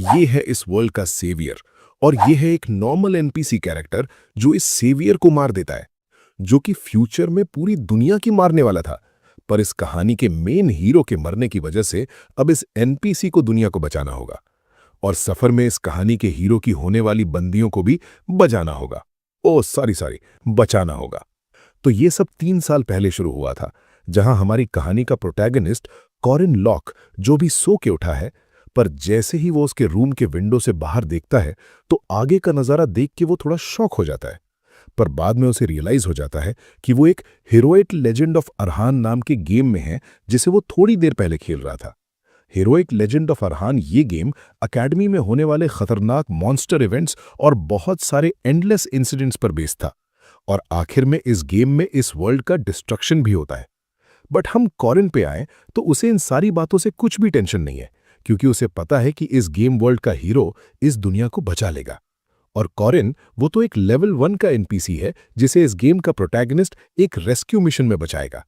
ये है इस वर्ल्ड का सेवियर। और ये है एक नॉर्मल एनपीसी कैरेक्टर जो इस सेवियर को मार देता है, जो कि फ्यूचर में पूरी दुनिया की मारने वाला था। पर इस कहानी के मेन हीरो के मरने की वजह से अब इस एनपीसी को दुनिया को बचाना होगा, और सफर में इस कहानी के हीरो की होने वाली बंदियों को भी बचाना होगा। ओ सॉरी, बचाना होगा। तो ये सब 3 साल पहले शुरू हुआ था, जहां हमारी कहानी का प्रोटैगनिस्ट कॉरिन लॉक जो भी सो के उठा है, पर जैसे ही वो उसके रूम के विंडो से बाहर देखता है तो आगे का नजारा देख के वो थोड़ा शॉक हो जाता है। पर बाद में उसे रियलाइज हो जाता है कि वो एक हीरोइक लेजेंड ऑफ अरहान नाम के गेम में है, जिसे वो थोड़ी देर पहले खेल रहा था। हीरोइक लेजेंड ऑफ अरहान ये गेम अकेडमी में होने वाले खतरनाक मॉन्स्टर इवेंट्स और बहुत सारे एंडलेस इंसिडेंट्स पर बेस्ड था, और आखिर में इस गेम में इस वर्ल्ड का डिस्ट्रक्शन भी होता है। बट हम कॉरिन पे आए तो उसे इन सारी बातों से कुछ भी टेंशन नहीं है, क्योंकि उसे पता है कि इस गेम वर्ल्ड का हीरो इस दुनिया को बचा लेगा। और कॉरिन वो तो एक लेवल 1 का एनपीसी है जिसे इस गेम का प्रोटैगनिस्ट एक रेस्क्यू मिशन में बचाएगा।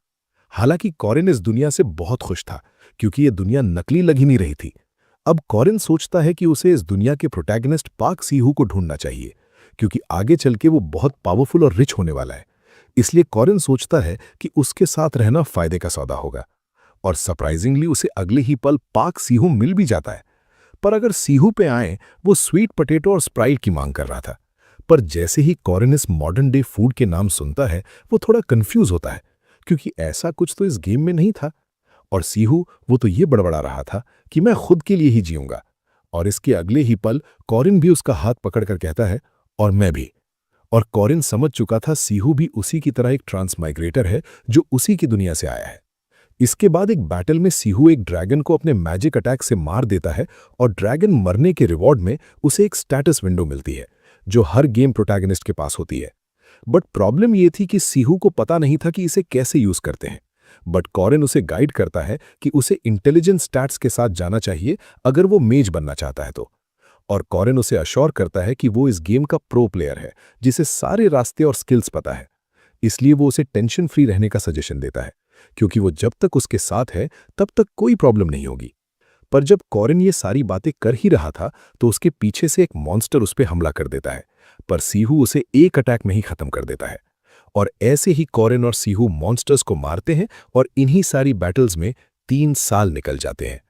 हालांकि कॉरिन इस दुनिया से बहुत खुश था, क्योंकि ये दुनिया नकली लग ही नहीं रही थी। अब कॉरिन सोचता है कि उसे इस दुनिया के प्रोटैगनिस्ट पाक सीहू को ढूंढना चाहिए, क्योंकि आगे चल के वो बहुत पावरफुल और रिच होने वाला है। इसलिए कॉरिन सोचता है कि उसके साथ रहना फायदे का सौदा होगा। और सरप्राइजिंगली उसे अगले ही पल पाक सीहू मिल भी जाता है। पर अगर सीहू पे आए, वो स्वीट पोटैटो और स्प्राइट की मांग कर रहा था। पर जैसे ही कॉरिन इस मॉडर्न डे फूड के नाम सुनता है, वो थोड़ा कंफ्यूज होता है, क्योंकि ऐसा कुछ तो इस गेम में नहीं था। और सीहू वो तो ये बड़बड़ा रहा था कि मैं खुद के लिए ही जीऊंगा। और इसके अगले ही पल कॉरिन भी उसका हाथ पकड़कर कहता है, और मैं भी। और कॉरिन समझ चुका था सीहू भी उसी की तरह एक ट्रांसमाइग्रेटर है जो उसी की दुनिया से आया है। इसके बाद एक बैटल में सीहू एक ड्रैगन को अपने मैजिक अटैक से मार देता है, और ड्रैगन मरने के रिवॉर्ड में उसे एक स्टेटस विंडो मिलती है, जो हर गेम प्रोटैगनिस्ट के पास होती है। बट प्रॉब्लम यह थी कि सीहू को पता नहीं था कि इसे कैसे यूज करते हैं। बट कॉरिन उसे गाइड करता है कि उसे इंटेलिजेंस स्टैट्स के साथ जाना चाहिए अगर वो मेज बनना चाहता है तो। और कॉरिन उसे अश्योर करता है कि वो इस गेम का प्रो प्लेयर है, जिसे सारे रास्ते और स्किल्स पता है। इसलिए वो उसे टेंशन फ्री रहने का सजेशन देता है, क्योंकि वो जब तक उसके साथ है तब तक कोई प्रॉब्लम नहीं होगी। पर जब कॉरिन ये सारी बातें कर ही रहा था तो उसके पीछे से एक मॉन्स्टर उस पर हमला कर देता है, पर सीहू उसे एक अटैक में ही खत्म कर देता है। और ऐसे ही कॉरिन और सीहू मॉन्स्टर्स को मारते हैं, और इन्हीं सारी बैटल्स में 3 साल निकल जाते हैं।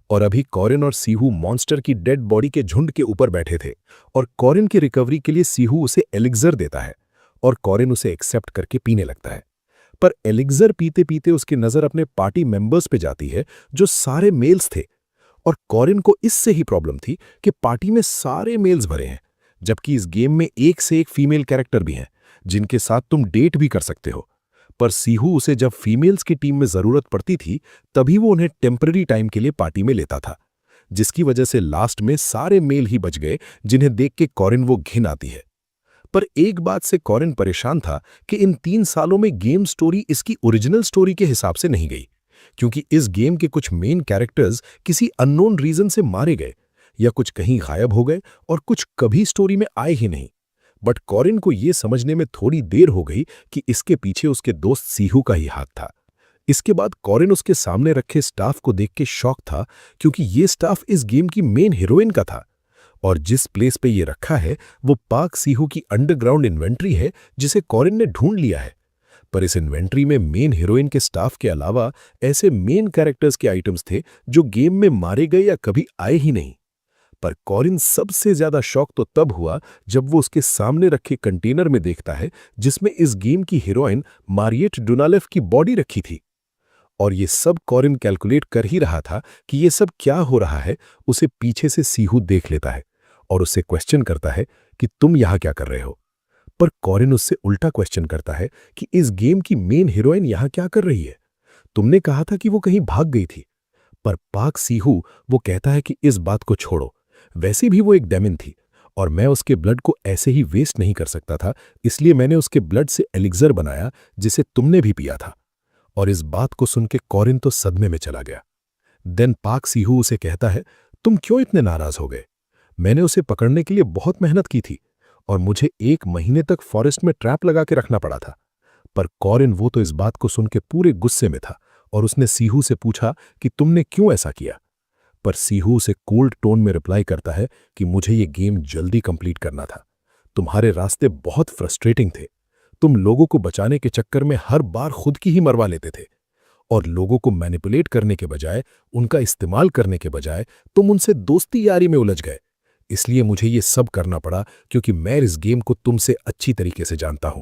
और अभी कॉरिन और सीहू मॉन्स्टर की डेड बॉडी के झुंड के ऊपर बैठे थे, और कॉरिन की रिकवरी के लिए सीहू उसे एलिक्सर देता है, और कॉरिन उसे एक्सेप्ट करके पीने लगता है। पर एलिक्सर पीते पीते उसकी नजर अपने पार्टी मेंबर्स पे जाती है, जो सारे मेल्स थे। और कॉरिन को इससे ही प्रॉब्लम थी कि पार्टी में सारे मेल्स भरे हैं, जबकि इस गेम में एक से एक फीमेल कैरेक्टर भी हैं जिनके साथ तुम डेट भी कर सकते हो। पर सीहू उसे जब फीमेल्स की टीम में जरूरत पड़ती थी, तभी वो उन्हें टेम्पररी टाइम के लिए पार्टी में लेता था, जिसकी वजह से लास्ट में सारे मेल ही बच गए, जिन्हें देख के कॉरिन वो घिन आती है। पर एक बात से कॉरिन परेशान था कि इन 3 सालों में गेम स्टोरी इसकी ओरिजिनल स्टोरी के हिसाब से नहीं गई, क्योंकि इस गेम के कुछ मेन कैरेक्टर्स किसी अननोन रीजन से मारे गए, या कुछ कहीं गायब हो गए, और कुछ कभी स्टोरी में आए ही नहीं। बट कॉरिन को यह समझने में थोड़ी देर हो गई कि इसके पीछे उसके दोस्त सीहू का ही हाथ था। इसके बाद कॉरिन उसके सामने रखे स्टाफ को देख के शॉक था, क्योंकि ये स्टाफ इस गेम की मेन हीरोइन का था। और जिस प्लेस पे ये रखा है वो पाक सीहू की अंडरग्राउंड इन्वेंट्री है, जिसे कॉरिन ने ढूंढ लिया है। पर इस इन्वेंट्री में मेन हीरोइन के स्टाफ के अलावा ऐसे मेन कैरेक्टर्स के आइटम्स थे जो गेम में मारे गए या कभी आए ही नहीं। पर कॉरिन सबसे ज्यादा शॉक तो तब हुआ जब वो उसके सामने रखे कंटेनर में देखता है, जिसमें इस गेम की हीरोइन मारियट डुनालेफ की बॉडी रखी थी। और ये सब कॉरिन कैलकुलेट कर ही रहा था कि ये सब क्या हो रहा है, उसे पीछे से सीहू देख लेता है और उससे क्वेश्चन करता है कि तुम यहां क्या कर रहे हो। पर कॉरिन उससे उल्टा क्वेश्चन करता है कि इस गेम की मेन हीरोइन यहां क्या कर रही है। तुमने कहा था कि वो कहीं भाग गई थी। पर पाक सीहू वो कहता है कि इस बात को छोड़ो, वैसे भी वो एक डेमन थी, और मैं उसके ब्लड को ऐसे ही वेस्ट नहीं कर सकता था, इसलिए मैंने उसके ब्लड से एलिक्सर बनाया, जिसे तुमने भी पिया था। और इस बात को सुन के कॉरिन तो सदमे में चला गया। देन पाक सीहू उसे कहता है, तुम क्यों इतने नाराज हो गए? मैंने उसे पकड़ने के लिए बहुत मेहनत की थी, और मुझे 1 महीने तक फॉरेस्ट में ट्रैप लगा के रखना पड़ा था। पर कॉरिन वो तो इस बात को सुन के पूरे गुस्से में था, और उसने सीहू से पूछा कि तुमने क्यों ऐसा किया। पर सीहू उसे कोल्ड टोन में रिप्लाई करता है कि मुझे ये गेम जल्दी कंप्लीट करना था। तुम्हारे रास्ते बहुत फ्रस्ट्रेटिंग थे। तुम लोगों को बचाने के चक्कर में हर बार खुद की ही मरवा लेते थे, और लोगों को मैनिपुलेट करने के बजाय, उनका इस्तेमाल करने के बजाय तुम उनसे दोस्ती यारी में उलझ गए। इसलिए मुझे ये सब करना पड़ा क्योंकि मैं इस गेम को तुमसे अच्छी तरीके से जानता हूं।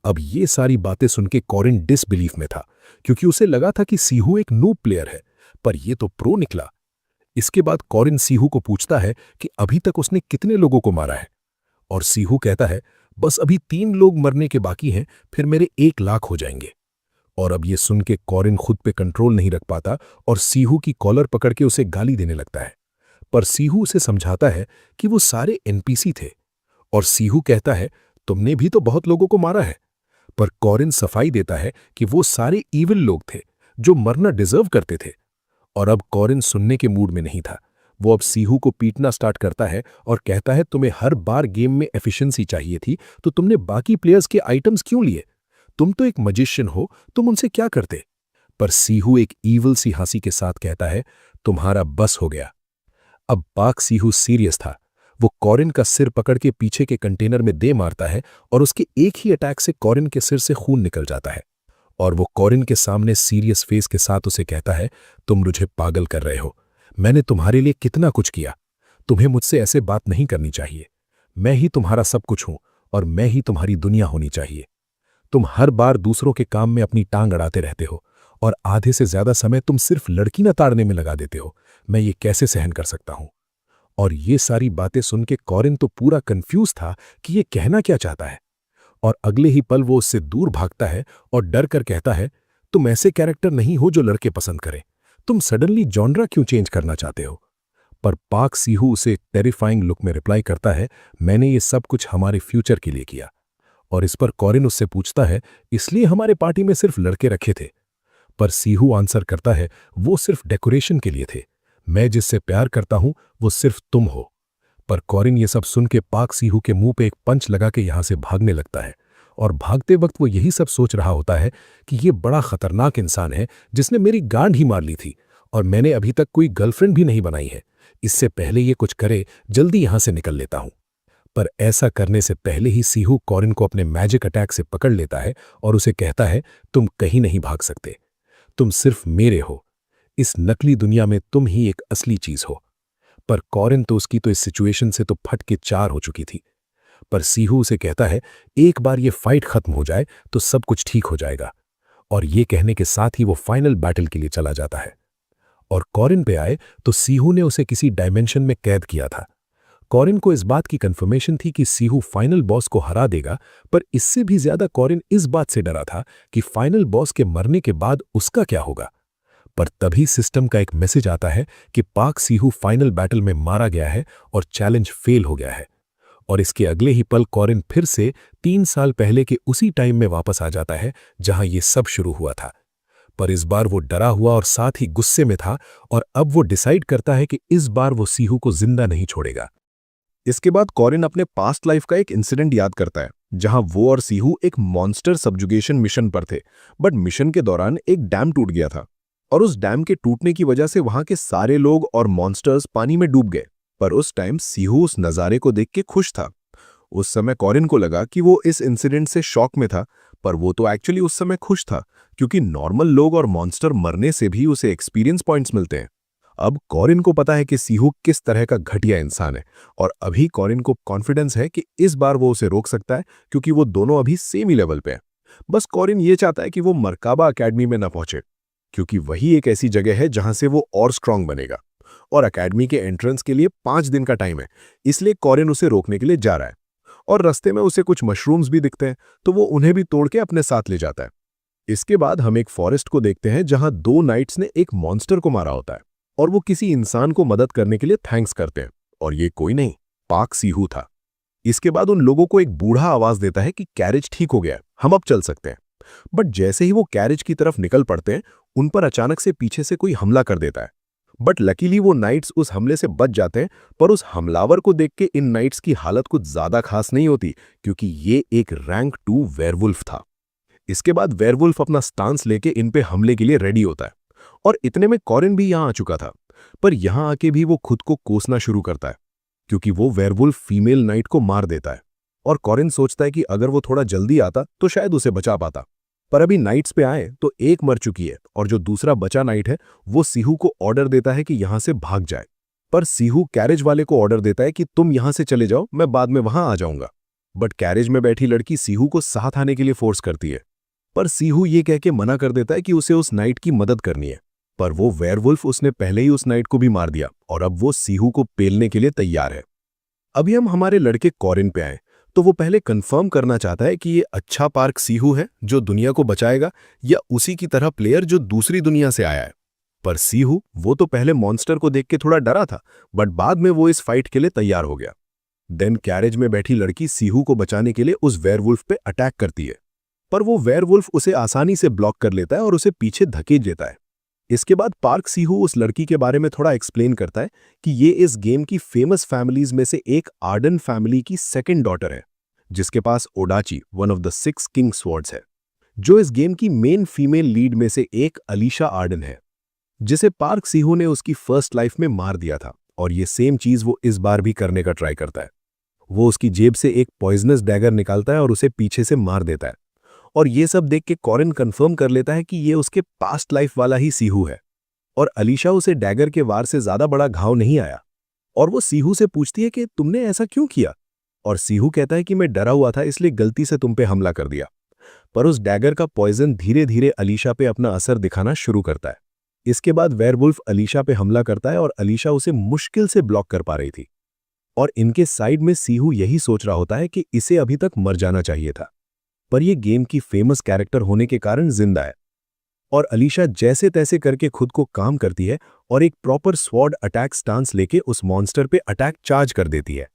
अब ये सारी बातें सुन के कॉरिन डिसबिलीफ में था, क्योंकि उसे लगा था कि सीहू एक नूब प्लेयर है, पर ये तो प्रो निकला। इसके बाद कॉरिन सीहू को पूछता है कि अभी तक उसने कितने लोगों को मारा है, और सीहू कहता है बस अभी 3 लोग मरने के बाकी हैं, फिर मेरे 1 लाख हो जाएंगे। और अब ये सुन के कॉरिन खुद पे कंट्रोल नहीं रख पाता और सीहू की कॉलर पकड़ के उसे गाली देने लगता है। पर सीहू उसे समझाता है कि वो सारे एनपीसी थे, और सीहू कहता है तुमने भी तो बहुत लोगों को मारा है। पर कॉरिन सफाई देता है कि वो सारे इविल लोग थे जो मरना डिजर्व करते थे। और अब कॉरिन सुनने के मूड में नहीं था। वो अब सीहू को पीटना स्टार्ट करता है और कहता है तुम्हें हर बार गेम में एफिशिएंसी चाहिए थी, तो तुमने बाकी प्लेयर्स के आइटम्स क्यों लिए? तुम तो एक मजिशियन हो, तुम उनसे क्या करते? पर सीहू एक ईविल सी हंसी के साथ कहता है तुम्हारा बस हो गया। अब पाक सीहू सीरियस था। वो कॉरिन का सिर पकड़ के पीछे के कंटेनर में दे मारता है, और उसके एक ही अटैक से कॉरिन के सिर से खून निकल जाता है। और वो कॉरिन के सामने सीरियस फेस के साथ उसे कहता है तुम मुझे पागल कर रहे हो। मैंने तुम्हारे लिए कितना कुछ किया। तुम्हें मुझसे ऐसे बात नहीं करनी चाहिए। मैं ही तुम्हारा सब कुछ हूं, और मैं ही तुम्हारी दुनिया होनी चाहिए। तुम हर बार दूसरों के काम में अपनी टांग अड़ाते रहते हो, और आधे से ज्यादा समय तुम सिर्फ लड़की न ताड़ने में लगा देते हो। मैं ये कैसे सहन कर सकता हूं? और ये सारी बातें सुन के कॉरिन तो पूरा कंफ्यूज था कि ये कहना क्या चाहता है। और अगले ही पल वो उससे दूर भागता है और डर कर कहता है तुम ऐसे कैरेक्टर नहीं हो जो लड़के पसंद करें। तुम सडनली जॉनरा क्यों चेंज करना चाहते हो? पर पाक सीहू उसे एक टेरिफाइंग लुक में रिप्लाई करता है मैंने ये सब कुछ हमारे फ्यूचर के लिए किया। और इस पर कॉरिन उससे पूछता है इसलिए हमारे पार्टी में सिर्फ लड़के रखे थे? पर सीहू आंसर करता है वो सिर्फ डेकोरेशन के लिए थे। मैं जिससे प्यार करता हूं वो सिर्फ तुम हो। पर कॉरिन ये सब सुन के पाक सीहू के मुंह पे एक पंच लगा के यहां से भागने लगता है, और भागते वक्त वो यही सब सोच रहा होता है कि ये बड़ा खतरनाक इंसान है जिसने मेरी गांड ही मार ली थी, और मैंने अभी तक कोई गर्लफ्रेंड भी नहीं बनाई है। इससे पहले ये कुछ करे जल्दी यहां से निकल लेता हूं। पर ऐसा करने से पहले ही सीहू कॉरिन को अपने मैजिक अटैक से पकड़ लेता है और उसे कहता है तुम कहीं नहीं भाग सकते। तुम सिर्फ मेरे हो। इस नकली दुनिया में तुम ही एक असली चीज हो। पर कॉरिन तो उसकी तो इस सिचुएशन से तो फट के 4 हो चुकी थी। पर सीहू उसे कहता है एक बार ये फाइट खत्म हो जाए तो सब कुछ ठीक हो जाएगा। और ये कहने के साथ ही वो फाइनल बैटल के लिए चला जाता है। और कॉरिन पे आए तो सीहू ने उसे किसी डायमेंशन में कैद किया था। कॉरिन को इस बात की कंफर्मेशन थी कि सीहू फाइनल बॉस को हरा देगा, पर इससे भी ज्यादा कॉरिन इस बात से डरा था कि फाइनल बॉस के मरने के बाद उसका क्या होगा। पर तभी सिस्टम का एक मैसेज आता है कि पाक सीहू फाइनल बैटल में मारा गया है और चैलेंज फेल हो गया है। और इसके अगले ही पल कॉरिन फिर से 3 साल पहले के उसी टाइम में वापस आ जाता है जहां ये सब शुरू हुआ था। पर इस बार वो डरा हुआ और साथ ही गुस्से में था, और अब वो डिसाइड करता है कि इस बार वो सीहू को जिंदा नहीं छोड़ेगा। इसके बाद कॉरिन अपने पास्ट लाइफ का एक इंसिडेंट याद करता है जहां वो और सीहू एक मॉन्स्टर सब्जुगेशन मिशन पर थे। बट मिशन के दौरान एक डैम टूट गया था, और उस डैम के टूटने की वजह से वहां के सारे लोग और मॉन्स्टर्स पानी में डूब गए। पर उस टाइम सीहू उस नज़ारे को देख के खुश था। उस समय कॉरिन को लगा कि वो इस इंसिडेंट से शॉक में था, पर वो तो एक्चुअली उस समय खुश था, क्योंकि नॉर्मल लोग और मॉन्स्टर मरने से भी उसे एक्सपीरियंस पॉइंट्स मिलते हैं। अब कॉरिन को पता है कि सीहू किस तरह का घटिया इंसान है, और अभी कॉरिन को कॉन्फिडेंस है कि इस बार वो उसे रोक सकता है, क्योंकि वो दोनों अभी सेम ही लेवल पे हैं। बस कॉरिन ये चाहता है कि वो मरकाबा अकेडमी में न पहुंचे, क्योंकि वही एक ऐसी जगह है जहां से वो और स्ट्रांग बनेगा। और अकेडमी के एंट्रेंस के लिए 5 दिन का टाइम है, इसलिए कॉरिन उसे रोकने के लिए जा रहा है। और रास्ते में उसे कुछ मशरूम्स भी दिखते हैं, तो वो उन्हें भी तोड़ के अपने साथ ले जाता है। इसके बाद हम एक फॉरेस्ट को देखते हैं जहां 2 नाइट्स ने एक मॉन्स्टर को मारा होता है, और वो किसी इंसान को मदद करने के लिए थैंक्स करते हैं, और ये कोई नहीं, पाक सीहू था। इसके बाद उन लोगों को एक बूढ़ा आवाज देता है कि कैरेज ठीक हो गया है, हम अब चल सकते हैं। बट जैसे ही वो कैरेज की तरफ निकल पड़ते हैं, उन पर अचानक से पीछे से कोई हमला कर देता है। बट लकीली वो नाइट्स उस हमले से बच जाते हैं। पर उस हमलावर को देख के इन नाइट्स की हालत कुछ ज्यादा खास नहीं होती, क्योंकि ये एक रैंक 2 वेयरवुल्फ था। इसके बाद वेयरवुल्फ अपना स्टांस लेके इन पे हमले के लिए रेडी होता है, और इतने में कॉरिन भी यहां आ चुका था। पर यहाँ आके भी वो खुद को कोसना शुरू करता है, क्योंकि वो वेयरवुल्फ फीमेल नाइट को मार देता है। और कॉरिन सोचता है कि अगर वो थोड़ा जल्दी आता तो शायद उसे बचा पाता। पर अभी नाइट्स पे आए तो एक मर चुकी है और जो दूसरा बचा नाइट है वो सीहू को ऑर्डर देता है कि यहां से भाग जाए। पर सीहू कैरेज वाले को ऑर्डर देता है कि तुम यहां से चले जाओ, मैं बाद में वहां आ जाऊंगा। बट कैरेज में बैठी लड़की सीहू को साथ आने के लिए फोर्स करती है, पर सीहू ये कह के मना कर देता है कि उसे उस नाइट की मदद करनी है। पर वो वेयरवुल्फ उसने पहले ही उस नाइट को भी मार दिया और अब वो सीहू को पेलने के लिए तैयार है। अभी हम हमारे लड़के कॉरिन पे आए तो वो पहले कंफर्म करना चाहता है कि ये अच्छा पार्क सीहू है जो दुनिया को बचाएगा, या उसी की तरह प्लेयर जो दूसरी दुनिया से आया है। पर सीहू वो तो पहले मॉन्स्टर को देख के थोड़ा डरा था, बट बाद में वो इस फाइट के लिए तैयार हो गया। देन कैरेज में बैठी लड़की सीहू को बचाने के लिए उस वेयरवुल्फ पे अटैक करती है, पर वो वेयरवुल्फ उसे आसानी से ब्लॉक कर लेता है और उसे पीछे धकेल देता है। इसके बाद पार्क सीहू उस लड़की के बारे में थोड़ा एक्सप्लेन करता है कि ये इस गेम की फेमस फैमिलीज में से एक आर्डन फैमिली की सेकंड डॉटर है, जिसके पास Odachi one of the 6 king swords है, जो इस गेम की मेन फीमेल लीड में से एक अलीशा आर्डन है, जिसे पार्क सीहू ने उसकी फर्स्ट लाइफ में मार दिया था। और ये सेम चीज वो इस बार भी करने का ट्राई करता है। वो उसकी जेब से एक पॉइजनस डैगर निकालता है और उसे पीछे से मार देता है। और ये सब देख के कॉरिन कंफर्म कर लेता है कि ये उसके पास्ट लाइफ वाला ही सीहू है। और अलीशा उसे डैगर के वार से ज्यादा बड़ा घाव नहीं आया। और वो सीहू से पूछती है कि तुमने ऐसा क्यों किया? और सीहू कहता है कि मैं डरा हुआ था इसलिए गलती से तुम पे हमला कर दिया। पर उस डैगर का पॉइजन धीरे धीरे अलीशा पे अपना असर दिखाना शुरू करता है। इसके बाद वेयरवुल्फ अलीशा पे हमला करता है और अलीशा उसे मुश्किल से ब्लॉक कर पा रही थी। और इनके साइड में सीहू यही सोच रहा होता है कि इसे अभी तक मर जाना चाहिए था, पर यह गेम की फेमस कैरेक्टर होने के कारण जिंदा है। और अलीशा जैसे तैसे करके खुद को काम करती है और एक प्रॉपर स्वॉर्ड अटैक स्टांस लेके उस मॉन्स्टर पे अटैक चार्ज कर देती है।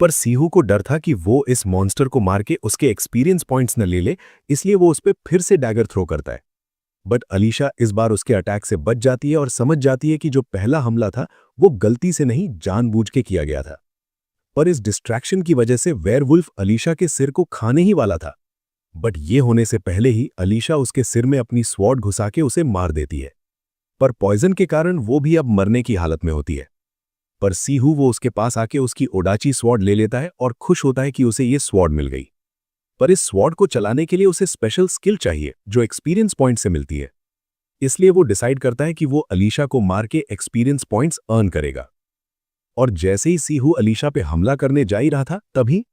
पर सीहू को डर था कि वो इस मॉन्स्टर को मार के उसके एक्सपीरियंस पॉइंट्स न ले ले, इसलिए वो उस पे फिर से डैगर थ्रो करता है। बट अलीशा इस बार उसके अटैक से बच जाती है और समझ जाती है कि जो पहला हमला था वो गलती से नहीं जानबूझ के किया गया था। पर इस डिस्ट्रैक्शन की वजह से वेयरवुल्फ अलीशा के सिर को खाने ही वाला था। बट ये होने से पहले ही अलीशा उसके सिर में अपनी स्वॉर्ड घुसा के उसे मार देती है। पर पॉइजन के कारण वो भी अब मरने की हालत में होती है। पर सीहू वो उसके पास आके उसकी ओडाची स्वॉर्ड ले लेता है और खुश होता है कि उसे ये स्वॉर्ड मिल गई। पर इस स्वॉर्ड को चलाने के लिए उसे स्पेशल स्किल चाहिए जो एक्सपीरियंस पॉइंट से मिलती है। इसलिए वो डिसाइड करता है कि वो अलीशा को मार के एक्सपीरियंस पॉइंट्स अर्न करेगा। और जैसे ही सीहू अलीशा पे हमला करने जा ही रहा था, तभी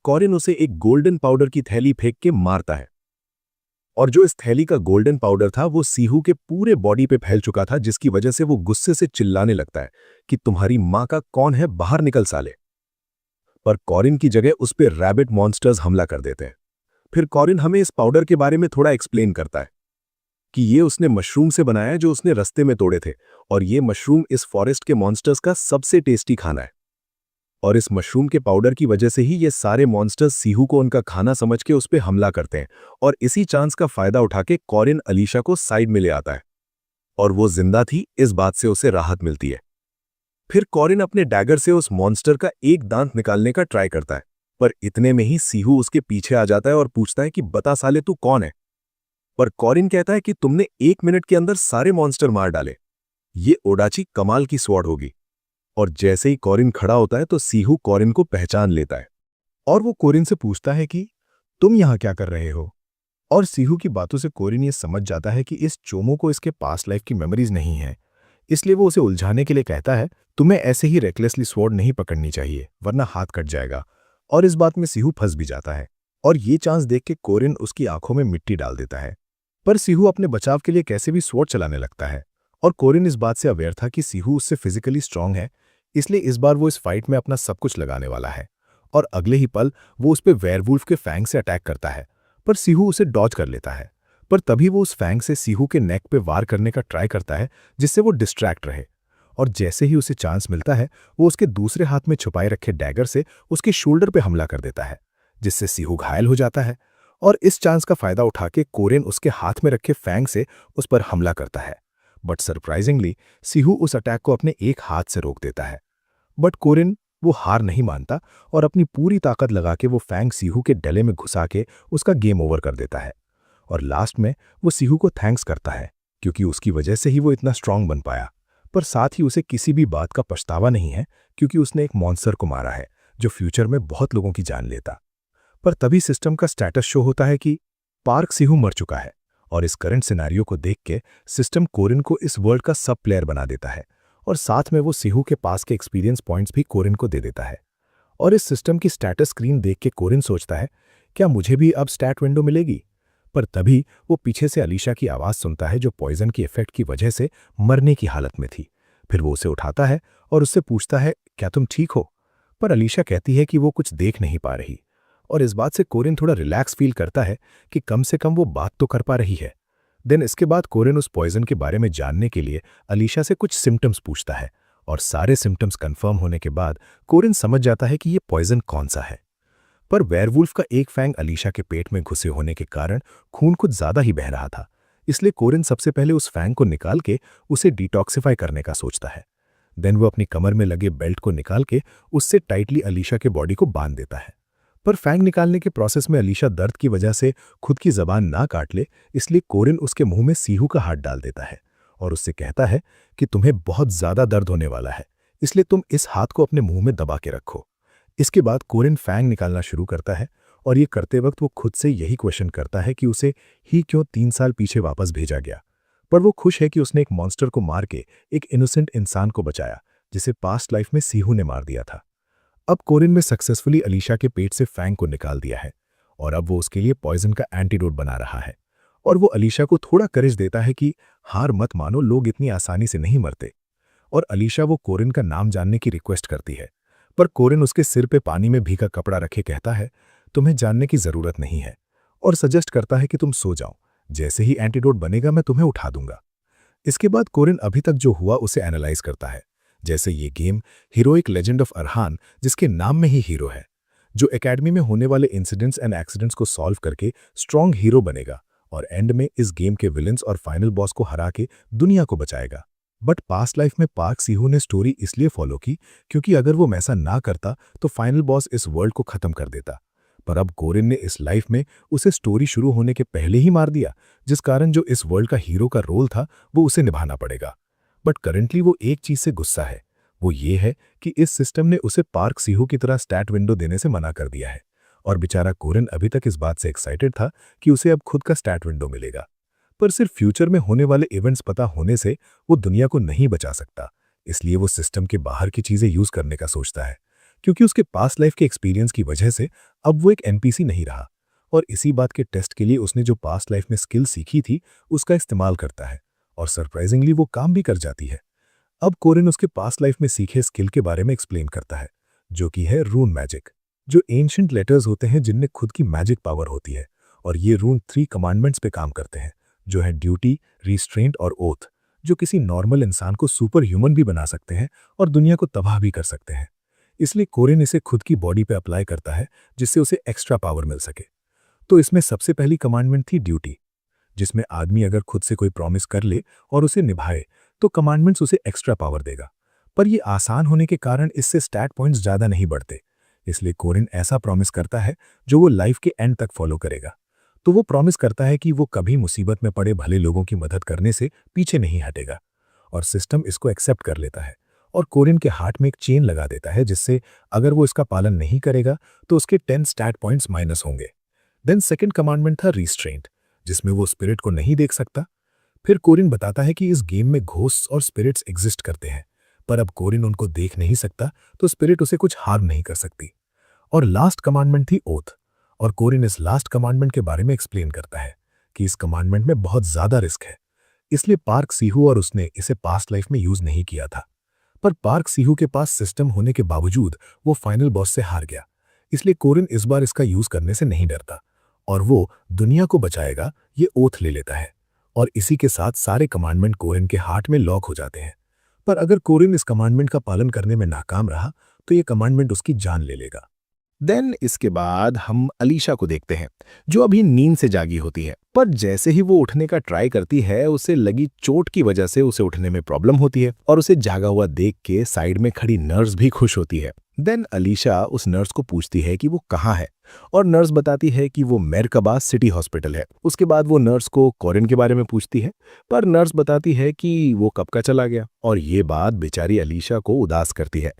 कॉरिन उसे एक गोल्डन पाउडर की थैली फेंक के मारता है। और जो इस थैली का गोल्डन पाउडर था वो सीहू के पूरे बॉडी पे फैल चुका था, जिसकी वजह से वो गुस्से से चिल्लाने लगता है कि तुम्हारी मां का कौन है, बाहर निकल साले। पर कॉरिन की जगह उस पे रैबिट मॉन्स्टर्स हमला कर देते हैं। फिर कॉरिन हमें इस पाउडर के बारे में थोड़ा एक्सप्लेन करता है कि ये उसने मशरूम से बनाया है जो उसने रास्ते में तोड़े थे, और ये मशरूम इस फॉरेस्ट के मॉन्स्टर्स का सबसे टेस्टी खाना है। और इस मशरूम के पाउडर की वजह से ही ये सारे मॉन्स्टर्स सीहू को उनका खाना समझ के उस पे हमला करते हैं। और इसी चांस का फायदा उठा के कॉरिन अलीशा को साइड में ले आता है, और वो जिंदा थी इस बात से उसे राहत मिलती है। फिर कॉरिन अपने डैगर से उस मॉन्स्टर का एक दांत निकालने का ट्राई करता है, पर इतने में ही सीहू उसके पीछे आ जाता है और पूछता है कि बता साले तू कौन है। पर कॉरिन कहता है कि तुमने 1 मिनट के अंदर सारे मॉन्स्टर मार डाले, ये ओडाची कमाल की स्वॉर्ड होगी। और जैसे ही कॉरिन खड़ा होता है तो सीहू कॉरिन को पहचान लेता है और वो कॉरिन से पूछता है कि तुम यहां क्या कर रहे हो। और सीहू की बातों से कॉरिन ये समझ जाता है कि इस चोमो को इसके पास्ट लाइफ की मेमोरीज नहीं है, इसलिए वो उसे उलझाने के लिए कहता है तुम्हें ऐसे ही रेकलेसली स्वॉर्ड नहीं पकड़नी चाहिए वरना हाथ कट जाएगा। और इस बात में सीहू फंस भी जाता है और ये चांस देख के कॉरिन उसकी आंखों में मिट्टी डाल देता है। पर सीहू अपने बचाव के लिए कैसे भी स्वॉर्ड चलाने लगता है और कॉरिन इस बात से अवेयर था कि सीहू उससे फिजिकली स्ट्रांग है, इसलिए इस बार वो इस फाइट में अपना सब कुछ लगाने वाला है। और अगले ही पल वो उस पे वेयरवुल्फ के फैंग से अटैक करता है, पर सीहू उसे डॉज कर लेता है। पर तभी वो उस फैंग से सीहू के नेक पे वार करने का ट्राई करता है जिससे वो डिस्ट्रैक्ट रहे। और जैसे ही उसे चांस मिलता है वो उसके दूसरे हाथ में छुपाए रखे डैगर से उसके शोल्डर पे हमला कर देता है, जिससे सीहू घायल हो जाता है। और इस चांस का फायदा उठा के कोरिन उसके हाथ में रखे फैंग से उस पर हमला करता है। बट सरप्राइजिंगली सीहू उस अटैक को अपने एक हाथ से रोक देता है। बट कोरिन वो हार नहीं मानता और अपनी पूरी ताकत लगा के वो फैंग सीहू के डले में घुसा के उसका गेम ओवर कर देता है। और लास्ट में वो सीहू को थैंक्स करता है क्योंकि उसकी वजह से ही वो इतना स्ट्रांग बन पाया। पर साथ ही उसे किसी भी बात का पछतावा नहीं है क्योंकि उसने एक मॉन्स्टर को मारा है जो फ्यूचर में बहुत लोगों की जान लेता। पर तभी सिस्टम का स्टेटस शो होता है कि पार्क सीहू मर चुका है और इस करंट सिनेरियो को देख के सिस्टम कोरिन को इस वर्ल्ड का सब प्लेयर बना देता है और साथ में वो सीहू के पास के एक्सपीरियंस पॉइंट्स भी कोरिन को दे देता है। और इस सिस्टम की स्टेटस स्क्रीन देख के कोरिन सोचता है, क्या मुझे भी अब स्टैट विंडो मिलेगी? पर तभी वो पीछे से अलीशा की आवाज़ सुनता है जो पॉइजन की इफेक्ट की वजह से मरने की हालत में थी। फिर वो उसे उठाता है और उससे पूछता है, क्या तुम ठीक हो? पर अलीशा कहती है कि वो कुछ देख नहीं पा रही। और इस बात से कोरिन थोड़ा रिलैक्स फील करता है कि कम से कम वो बात तो कर पा रही है। देन इसके बाद कोरिन उस पॉइजन के बारे में जानने के लिए अलीशा से कुछ सिम्टम्स पूछता है और सारे सिम्टम्स कंफर्म होने के बाद कोरिन समझ जाता है कि ये पॉइजन कौन सा है। पर वेयरवुल्फ का एक फैंग अलीशा के पेट में घुसे होने के कारण खून कुछ ज्यादा ही बह रहा था, इसलिए कोरिन सबसे पहले उस फैंग को निकाल के उसे डिटॉक्सिफाई करने का सोचता है। देन वो अपनी कमर में लगे बेल्ट को निकाल के उससे टाइटली अलीशा के बॉडी को बांध देता है। पर फैंग निकालने के प्रोसेस में अलीशा दर्द की वजह से खुद की जबान ना काट ले, इसलिए कोरिन उसके मुंह में सीहू का हाथ डाल देता है और उससे कहता है कि तुम्हें बहुत ज्यादा दर्द होने वाला है, इसलिए तुम इस हाथ को अपने मुंह में दबा के रखो। इसके बाद कोरिन फैंग निकालना शुरू करता है और ये करते वक्त वो खुद से यही क्वेश्चन करता है कि उसे ही क्यों 3 साल पीछे वापस भेजा गया। पर वो खुश है कि उसने एक मॉन्स्टर को मार के एक इनोसेंट इंसान को बचाया जिसे पास्ट लाइफ में सीहू ने मार दिया था। अब कोरिन में सक्सेसफुली अलीशा के पेट से फैंग को निकाल दिया है और अब वो उसके लिए पॉइजन का एंटीडोट बना रहा है। और वो अलीशा को थोड़ा करेज देता है कि हार मत मानो, लोग इतनी आसानी से नहीं मरते। और अलीशा वो कोरिन का नाम जानने की रिक्वेस्ट करती है, पर कोरिन उसके सिर पे पानी में भीगा कपड़ा रखे कहता है, तुम्हें जानने की जरूरत नहीं है, और सजेस्ट करता है कि तुम सो जाओ, जैसे ही एंटीडोट बनेगा मैं तुम्हें उठा दूंगा। इसके बाद कोरिन अभी तक जो हुआ उसे एनालाइज करता है, जैसे ये game heroic legend of Arhan, जिसके नाम में ही हीरो है, जो एकेडमी में होने वाले इंसिडेंट्स एंड एक्सीडेंट्स को सॉल्व करके स्ट्रॉन्ग हीरो बनेगा और एंड में इस गेम के विलेंस और फाइनल बॉस को हरा के दुनिया को बचाएगा। बट पास्ट लाइफ में पार्क सीहू ने स्टोरी इसलिए फॉलो की क्योंकि अगर वो ऐसा ना करता तो फाइनल बॉस इस वर्ल्ड को खत्म कर देता। पर अब कोरिन ने इस लाइफ में उसे स्टोरी शुरू होने के पहले ही मार दिया, जिस कारण जो इस वर्ल्ड का हीरो का रोल था वो उसे निभाना पड़ेगा। बट करंटली वो एक चीज से गुस्सा है, वो ये है कि इस सिस्टम ने उसे पार्क सीहू की तरह स्टैट विंडो देने से मना कर दिया है। और बेचारा कोरिन अभी तक इस बात से एक्साइटेड था कि उसे अब खुद का स्टैट विंडो मिलेगा। पर सिर्फ फ्यूचर में होने वाले इवेंट्स पता होने से वो दुनिया को नहीं बचा सकता, इसलिए वो सिस्टम के बाहर की चीजें यूज करने का सोचता है, क्योंकि उसके पास्ट लाइफ के एक्सपीरियंस की वजह से अब वो एक एनपीसी नहीं रहा। और इसी बात के टेस्ट के लिए उसने जो पास्ट लाइफ में स्किल सीखी थी उसका इस्तेमाल करता है और सरप्राइजिंगली वो काम भी कर जाती है। अब कोरिन उसके पास्ट लाइफ में सीखे स्किल के बारे में एक्सप्लेन करता है, जो कि है रून मैजिक, जो एंशिएंट लेटर्स होते हैं जिनमें खुद की मैजिक पावर होती है। और ये रून 3 कमांडमेंट्स पे काम करते हैं, जो है ड्यूटी, रिस्ट्रेंट और ओथ, जो किसी नॉर्मल इंसान को सुपर ह्यूमन भी बना सकते हैं और दुनिया को तबाह भी कर सकते हैं। इसलिए कोरिन इसे खुद की बॉडी पे अप्लाई करता है जिससे उसे एक्स्ट्रा पावर मिल सके। तो इसमें सबसे पहली कमांडमेंट थी ड्यूटी, जिसमें आदमी अगर खुद से कोई प्रॉमिस कर ले और उसे निभाए तो कमांडमेंट्स उसे एक्स्ट्रा पावर देगा। पर यह आसान होने के कारण इससे स्टैट पॉइंट्स ज्यादा नहीं बढ़ते, इसलिए कोरिन ऐसा प्रॉमिस करता है जो वो लाइफ के एंड तक फॉलो करेगा। तो वो प्रॉमिस करता है कि वो कभी मुसीबत में पड़े भले लोगों की मदद करने से पीछे नहीं हटेगा। और सिस्टम इसको एक्सेप्ट कर लेता है और कोरिन के हार्ट में एक चेन लगा देता है, जिससे अगर वो इसका पालन नहीं करेगा तो उसके 10 स्टैट पॉइंट्स माइनस होंगे। देन सेकंड कमांडमेंट था रिस्ट्रेंट, जिसमें वो स्पिरिट को नहीं देख सकता। फिर कोरिन बताता है कि इस गेम में घोस्ट्स और स्पिरिट्स एग्जिस्ट करते हैं, पर अब कोरिन उनको देख नहीं सकता तो स्पिरिट उसे कुछ हार्म नहीं कर सकती। और लास्ट कमांडमेंट थी ओथ, और कोरिन इस लास्ट कमांडमेंट के बारे में एक्सप्लेन करता है कि इस कमांडमेंट में बहुत ज्यादा रिस्क है, इसलिए पार्क सीहू और उसने इसे पास्ट लाइफ में यूज नहीं किया था। पर पार्क सीहू के पास सिस्टम होने के बावजूद वो फाइनल बॉस से हार गया, इसलिए कोरिन इस बार इसका यूज करने से नहीं डरता और वो दुनिया को बचाएगा ये ओथ ले लेता है। और इसी के साथ सारे कमांडमेंट कोरिन के हार्ट में लॉक हो जाते हैं। पर अगर कोरिन इस कमांडमेंट का पालन करने में नाकाम रहा तो ये कमांडमेंट उसकी जान ले लेगा। देन इसके बाद हम अलीशा को देखते हैं, जो अभी नींद से जागी होती है। पर जैसे ही वो उठने का ट्राई करती है, उसे लगी चोट की वजह से उसे उठने में प्रॉब्लम होती है और उसे जागा हुआ देख के साइड में खड़ी नर्स भी खुश होती है। देन अलीशा उस नर्स को पूछती है कि वो कहाँ है, और नर्स बताती है कि वो मेरकबा सिटी हॉस्पिटल है। उसके बाद वो नर्स को कॉरिन के बारे में पूछती है, पर नर्स बताती है कि वो कब का चला गया, और ये बात बेचारी अलीशा को उदास करती है।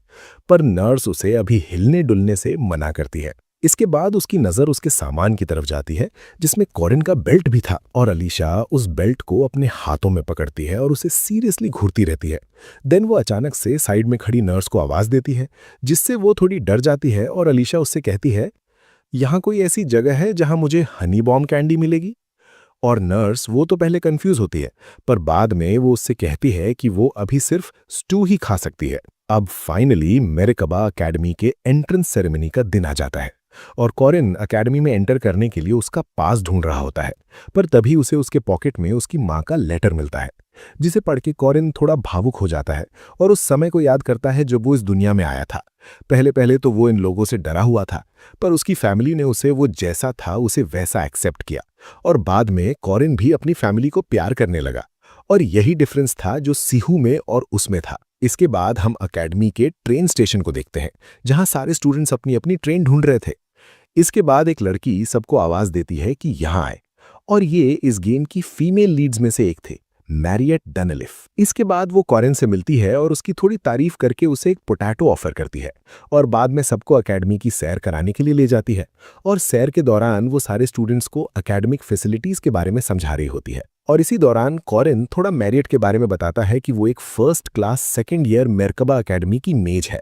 पर नर्स उसे अभी हिलने डुलने से मना करती है। इसके बाद उसकी नज़र उसके सामान की तरफ जाती है, जिसमें कॉरिन का बेल्ट भी था, और अलीशा उस बेल्ट को अपने हाथों में पकड़ती है और उसे सीरियसली घूरती रहती है। देन वो अचानक से साइड में खड़ी नर्स को आवाज़ देती है, जिससे वो थोड़ी डर जाती है, और अलीशा उससे कहती है, यहाँ कोई ऐसी जगह है जहाँ मुझे हनी बॉम्ब कैंडी मिलेगी? और नर्स वो तो पहले कंफ्यूज होती है, पर बाद में वो उससे कहती है कि वो अभी सिर्फ स्टू ही खा सकती है। अब फाइनली मेरकबा अकेडमी के एंट्रेंस सेरेमनी का दिन आ जाता है, और कॉरिन अकेडमी में एंटर करने के लिए उसका पास ढूंढ रहा होता है। पर तभी उसे उसके पॉकेट में उसकी माँ का लेटर मिलता है, जिसे पढ़ के कॉरिन थोड़ा भावुक हो जाता है और उस समय को याद करता है जब वो इस दुनिया में आया था। पहले पहले तो वो इन लोगों से डरा हुआ था, पर उसकी फैमिली ने उसे वो जैसा था उसे वैसा एक्सेप्ट किया, और बाद में कॉरिन भी अपनी फैमिली को प्यार करने लगा। और यही डिफरेंस था जो सीहू में और उसमें था। इसके बाद हम अकेडमी के ट्रेन स्टेशन को देखते हैं, जहां सारे स्टूडेंट्स अपनी अपनी ट्रेन ढूंढ रहे थे। इसके बाद एक लड़की सबको आवाज देती है कि यहाँ आए, और ये इस गेम की फीमेल लीड्स में से एक थे, मैरियट डनलिफ। इसके बाद वो कॉरिन से मिलती है और उसकी थोड़ी तारीफ करके उसे एक पोटैटो ऑफर करती है, और बाद में सबको अकेडमी की सैर कराने के लिए ले जाती है। और सैर के दौरान वो सारे स्टूडेंट्स को अकेडमिक फैसिलिटीज के बारे में समझा रही होती है। और इसी दौरान कॉरिन थोड़ा मैरियट के बारे में बताता है कि वो एक first class second year Merkaba academy की मेज है,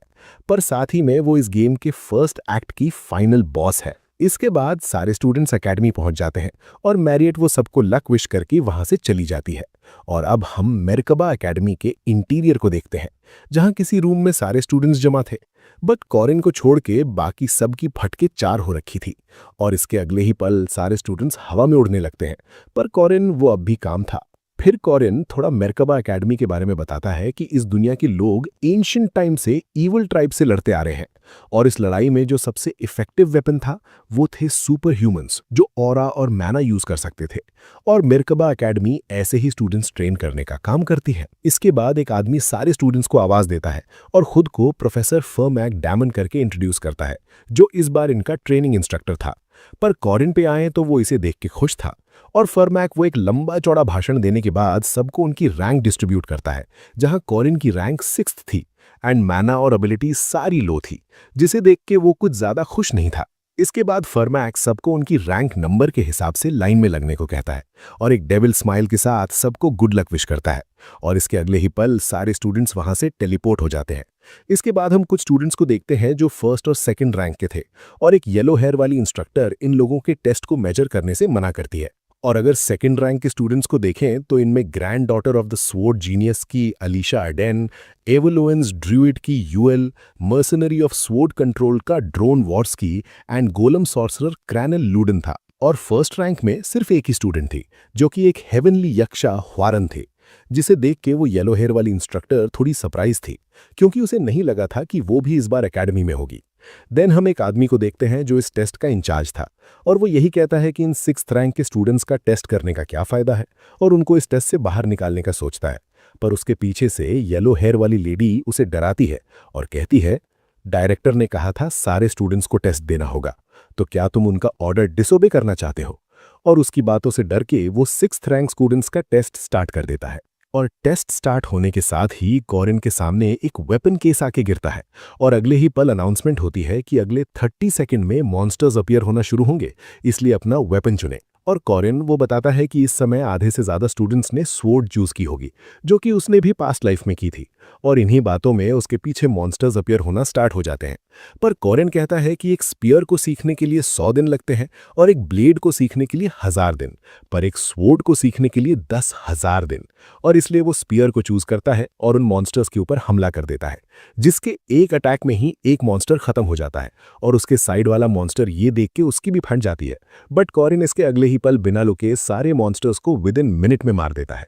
पर साथ ही में वो इस गेम के फर्स्ट एक्ट की फाइनल बॉस है। इसके बाद सारे स्टूडेंट्स अकेडमी पहुंच जाते हैं, और मैरियट वो सबको लक विश करके वहां से चली जाती है। और अब हम मेरकबा अकेडमी के इंटीरियर को देखते हैं, जहां किसी रूम में सारे स्टूडेंट्स जमा थे, बट कॉरिन को छोड़ के बाकी सब की फटके 4 हो रखी थी। और इसके अगले ही पल सारे स्टूडेंट्स हवा में उड़ने लगते हैं, पर कॉरिन वो अब भी काम था। फिर कॉरिन थोड़ा मेरकबा अकेडमी के बारे में बताता है कि इस दुनिया के लोग एंशिएंट टाइम से ईवल ट्राइब से लड़ते आ रहे हैं, और इस लड़ाई में जो सबसे इफेक्टिव वेपन था वो थे सुपर ह्यूमंस, जो ऑरा और मैना यूज कर सकते थे। और मेरकबा अकेडमी ऐसे ही स्टूडेंट्स ट्रेन करने का काम करती है। इसके बाद एक आदमी सारे स्टूडेंट्स को आवाज देता है और खुद को प्रोफेसर फर्मैक डैमन करके इंट्रोड्यूस करता है, जो इस बार इनका ट्रेनिंग इंस्ट्रक्टर था। पर कॉरिन पे आए तो वो इसे देख के खुश था, और फर्मैक वो एक लंबा चौड़ा भाषण देने के बाद सबको उनकी रैंक डिस्ट्रीब्यूट करता है, जहां कॉरिन की रैंक 6th थी, एंड मैना और एबिलिटी सारी लो थी, जिसे देख के वो कुछ ज्यादा खुश नहीं था। इसके बाद फर्मैक सबको उनकी रैंक नंबर के हिसाब से लाइन में लगने को कहता है, और एक डेविल स्माइल के साथ सबको गुड लक विश करता है। और इसके अगले ही पल सारे स्टूडेंट्स वहां से टेलीपोर्ट हो जाते हैं। इसके बाद हम कुछ स्टूडेंट्स को देखते हैं जो फर्स्ट और सेकंड रैंक के थे, और एक येलो हेयर वाली इंस्ट्रक्टर इन लोगों के टेस्ट को मेजर करने से मना करती है। और अगर सेकंड रैंक के स्टूडेंट्स को देखें तो इनमें granddaughter of the sword genius की अलीशा अर्डेन, एवलोएंस ड्रूइड की यूएल, मर्सनरी ऑफ स्वॉर्ड कंट्रोल का ड्रोन वॉर्स्की, एंड गोलम सॉर्सरर क्रैनल लूडन था। और फर्स्ट रैंक में सिर्फ एक ही स्टूडेंट थी, जो कि एक हेवनली यक्षा ह्वारन थे, जिसे देख के वो येलो हेयर वाली इंस्ट्रक्टर थोड़ी सरप्राइज थी, क्योंकि उसे नहीं लगा था कि वो भी इस बार एकेडमी में होगी। देन हम एक आदमी को देखते हैं जो इस टेस्ट का इंचार्ज था, और वो यही कहता है कि इन 6th रैंक के स्टूडेंट्स का टेस्ट करने का क्या फायदा है, और उनको इस टेस्ट से बाहर निकालने का सोचता है। पर उसके पीछे से येलो हेयर वाली लेडी उसे डराती है और कहती है, डायरेक्टर ने कहा था सारे स्टूडेंट्स को टेस्ट देना होगा, तो क्या तुम उनका ऑर्डर डिसोबे करना चाहते हो? और उसकी बातों से डर के वो 6th रैंक स्टूडेंट्स का टेस्ट स्टार्ट कर देता है। और टेस्ट स्टार्ट होने के साथ ही कॉरिन के सामने एक वेपन केस आके गिरता है, और अगले ही पल अनाउंसमेंट होती है कि अगले 30 सेकंड में मॉन्स्टर्स अपीयर होना शुरू होंगे, इसलिए अपना वेपन चुने। और कॉरिन वो बताता है कि इस समय आधे से ज्यादा स्टूडेंट्स ने स्वॉर्ड चूज की होगी, जो कि उसने भी पास्ट लाइफ में की थी, और इन्हीं बातों में उसके पीछे मॉन्स्टर्स अपीयर होना स्टार्ट हो जाते हैं। पर कॉरिन कहता है कि एक स्पीयर को सीखने के लिए 100 दिन लगते हैं, और एक ब्लेड को सीखने के लिए 1000 दिन, पर एक स्वॉर्ड को सीखने के लिए 10,000 दिन। और इसलिए वो स्पीयर को चूज करता है और उन मॉन्स्टर्स के ऊपर हमला कर देता है, जिसके एक अटैक में ही एक मॉन्स्टर खत्म हो जाता है, और उसके साइड वाला मॉन्स्टर ये देख के उसकी भी फट जाती है। बट कॉरिन इसके अगले ही पल बिना रुके सारे मॉन्स्टर्स को विदिन मिनट में मार देता है।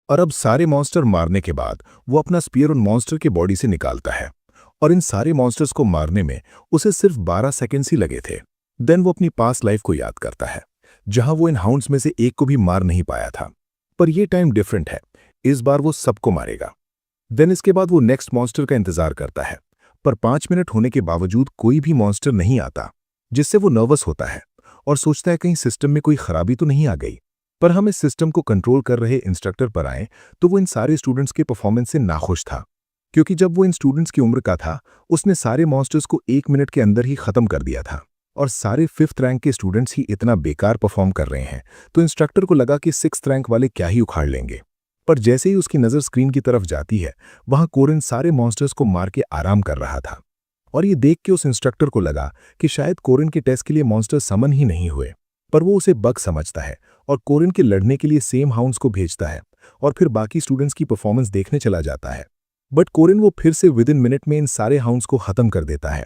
और अब सारे मॉन्स्टर मारने के बाद वो अपना स्पीयर उन मॉन्स्टर के बॉडी से निकालता है, और इन सारे मॉन्स्टर्स को मारने में उसे सिर्फ 12 सेकेंड्स ही लगे थे। देन वो अपनी पास्ट लाइफ को याद करता है, जहां वो इन हाउंड्स में से एक को भी मार नहीं पाया था, पर ये टाइम डिफरेंट है, इस बार वो सबको मारेगा। देन इसके बाद वो नेक्स्ट मॉन्स्टर का इंतजार करता है, पर 5 मिनट होने के बावजूद कोई भी मॉन्स्टर नहीं आता, जिससे वो नर्वस होता है और सोचता है कहीं सिस्टम में कोई खराबी तो नहीं आ गई। पर हम इस सिस्टम को कंट्रोल कर रहे इंस्ट्रक्टर पर आए तो वो इन सारे स्टूडेंट्स के परफॉर्मेंस से नाखुश था, क्योंकि जब वो इन स्टूडेंट्स की उम्र का था उसने सारे मॉन्स्टर्स को 1 मिनट के अंदर ही खत्म कर दिया था और सारे 5th रैंक के स्टूडेंट्स ही इतना बेकार परफॉर्म कर रहे हैं, तो इंस्ट्रक्टर को लगा कि 6th रैंक वाले क्या ही उखाड़ लेंगे। पर जैसे ही उसकी नज़र स्क्रीन की तरफ जाती है, वहां कोरिन सारे मॉन्स्टर्स को मार के आराम कर रहा था और ये देख के उस इंस्ट्रक्टर को लगा कि शायद कोरिन के टेस्ट के लिए मॉन्स्टर समन ही नहीं हुए। पर वो उसे बग समझता है और कोरिन के लड़ने के लिए सेम हाउंड्स को भेजता है और फिर बाकी स्टूडेंट्स की परफॉर्मेंस देखने चला जाता है। बट कोरिन वो फिर से विद इन मिनट में इन सारे हाउंड्स को खत्म कर देता है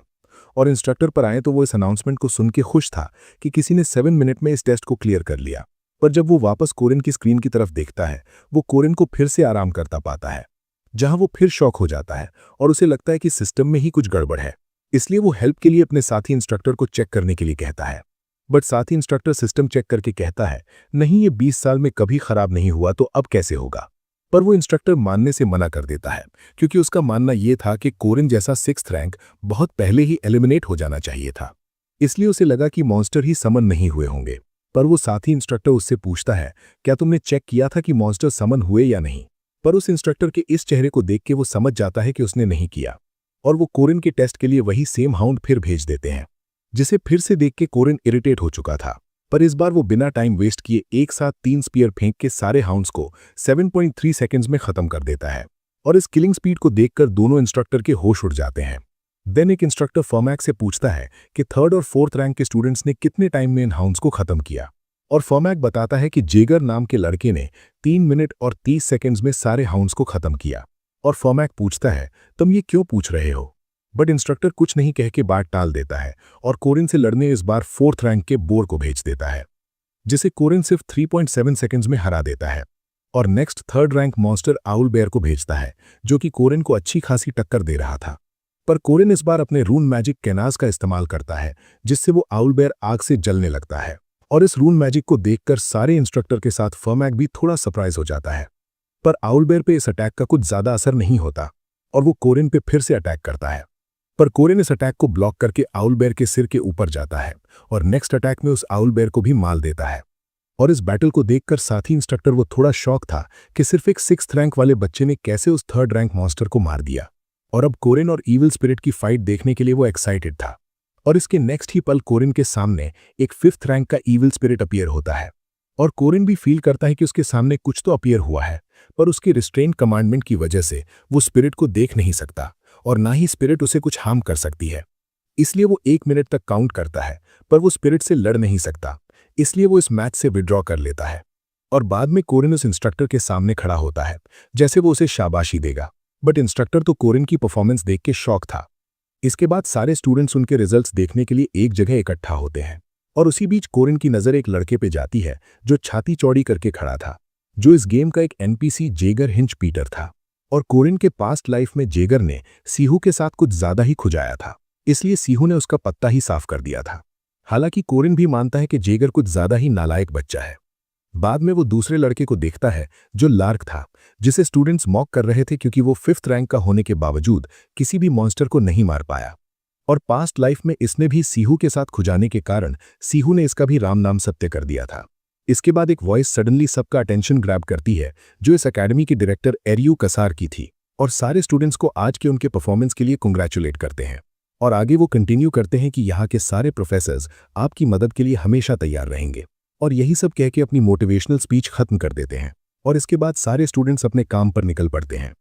और इंस्ट्रक्टर पर आए तो वो इस अनाउंसमेंट को सुन के खुश था कि किसी ने 7 मिनट में इस टेस्ट को क्लियर कर लिया। पर जब वो वापस कोरिन की स्क्रीन की तरफ देखता है, वो कोरिन को फिर से आराम करता पाता है, जहां वो फिर शॉक हो जाता है और उसे लगता है कि सिस्टम में ही कुछ गड़बड़ है। इसलिए वो हेल्प के लिए अपने साथी इंस्ट्रक्टर को चेक करने के लिए कहता है। बट साथी इंस्ट्रक्टर सिस्टम चेक करके कहता है, नहीं, ये 20 साल में कभी खराब नहीं हुआ तो अब कैसे होगा। पर वो इंस्ट्रक्टर मानने से मना कर देता है, क्योंकि उसका मानना यह था कि कोरिन जैसा 6th रैंक बहुत पहले ही एलिमिनेट हो जाना चाहिए था। इसलिए उसे लगा कि मॉन्स्टर ही समन नहीं हुए होंगे। पर वो साथी इंस्ट्रक्टर उससे पूछता है, क्या तुमने चेक किया था कि मॉन्स्टर समन हुए या नहीं। पर उस इंस्ट्रक्टर के इस चेहरे को देख के वो समझ जाता है कि उसने नहीं किया और वो कोरिन के टेस्ट के लिए वही सेम हाउंड फिर भेज देते हैं, जिसे फिर से देख के कोरिन इरिटेट हो चुका था। पर इस बार वो बिना टाइम वेस्ट किए एक साथ 3 स्पीयर फेंक के सारे हाउंड्स को 7.3 सेकंड्स में खत्म कर देता है और इस किलिंग स्पीड को देखकर दोनों इंस्ट्रक्टर के होश उड़ जाते हैं। देन एक इंस्ट्रक्टर फॉर्मैक से पूछता है कि 3rd और 4th रैंक के स्टूडेंट्स ने कितने टाइम में इन हाउंड्स को खत्म किया और फॉर्मैक बताता है कि जेगर नाम के लड़के ने 3 मिनट और 30 सेकंड्स में सारे हाउंड्स को खत्म किया। और फॉर्मैक पूछता है, तुम ये क्यों पूछ रहे हो। बट इंस्ट्रक्टर कुछ नहीं कह के बात टाल देता है और कोरिन से लड़ने इस बार 4th रैंक के बोर को भेज देता है, जिसे कोरिन सिर्फ 3.7 सेकंड्स में हरा देता है और next 3rd rank monster owl bear को भेजता है, जो कि कोरिन को अच्छी खासी टक्कर दे रहा था। पर कोरिन इस बार अपने रून मैजिक केनाज का इस्तेमाल करता है, जिससे वो आउल बेयर आग से जलने लगता है और इस रून मैजिक को देखकर सारे इंस्ट्रक्टर के साथ फॉर्मैक भी थोड़ा सरप्राइज हो जाता है। पर आउल बेयर पे इस अटैक का कुछ ज्यादा असर नहीं होता और वो कोरिन पे फिर से अटैक करता है। पर कोरिन इस अटैक को ब्लॉक करके आउल बेयर के सिर के ऊपर जाता है और नेक्स्ट अटैक में उस आउल बेयर को भी मार देता है। और इस बैटल को देखकर साथी इंस्ट्रक्टर वो थोड़ा शॉक था कि सिर्फ एक 6th रैंक वाले बच्चे ने कैसे उस 3rd रैंक मॉन्स्टर को मार दिया। और अब कोरिन और ईविल स्पिरिट की फाइट देखने के लिए वो एक्साइटेड था और इसके नेक्स्ट ही पल कोरिन के सामने एक 5th रैंक का ईविल स्पिरिट अपीयर होता है और कोरिन भी फील करता है कि उसके सामने कुछ तो अपीयर हुआ है, पर उसके रिस्ट्रेंट कमांडमेंट की वजह से वो स्पिरिट को देख नहीं सकता और ना ही स्पिरिट उसे कुछ हार्म कर सकती है। इसलिए वो 1 मिनट तक काउंट करता है, पर वो स्पिरिट से लड़ नहीं सकता, इसलिए वो इस मैच से विड्रॉ कर लेता है। और बाद में कोरिन उस इंस्ट्रक्टर के सामने खड़ा होता है, जैसे वो उसे शाबाशी देगा। बट इंस्ट्रक्टर तो कोरिन की परफॉर्मेंस देख के शॉक था। इसके बाद सारे स्टूडेंट्स उनके रिजल्ट्स देखने के लिए एक जगह इकट्ठा होते हैं और उसी बीच कोरिन की नज़र एक लड़के पे जाती है जो छाती चौड़ी करके खड़ा था, जो इस गेम का एक एनपीसी जेगर हिंच पीटर था। और कोरिन के पास्ट लाइफ में जेगर ने सीहू के साथ कुछ ज्यादा ही खुजाया था, इसलिए सीहू ने उसका पत्ता ही साफ कर दिया था। हालांकि कोरिन भी मानता है कि जेगर कुछ ज्यादा ही नालायक बच्चा है। बाद में वो दूसरे लड़के को देखता है जो लार्क था, जिसे स्टूडेंट्स मॉक कर रहे थे क्योंकि वो 5th रैंक का होने के बावजूद किसी भी मॉन्स्टर को नहीं मार पाया। और पास्ट लाइफ में इसने भी सीहू के साथ खुजाने के कारण सीहू ने इसका भी राम नाम सत्य कर दिया था। इसके बाद एक वॉइस सडनली सबका अटेंशन ग्रैब करती है, जो इस एकेडमी के डायरेक्टर एरियू कसार की थी और सारे स्टूडेंट्स को आज के उनके परफॉर्मेंस के लिए कंग्रेचुलेट करते हैं। और आगे वो कंटिन्यू करते हैं कि यहाँ के सारे प्रोफेसर्स आपकी मदद के लिए हमेशा तैयार रहेंगे। और यही सब कह के अपनी मोटिवेशनल स्पीच खत्म कर देते हैं और इसके बाद सारे स्टूडेंट्स अपने काम पर निकल पड़ते हैं।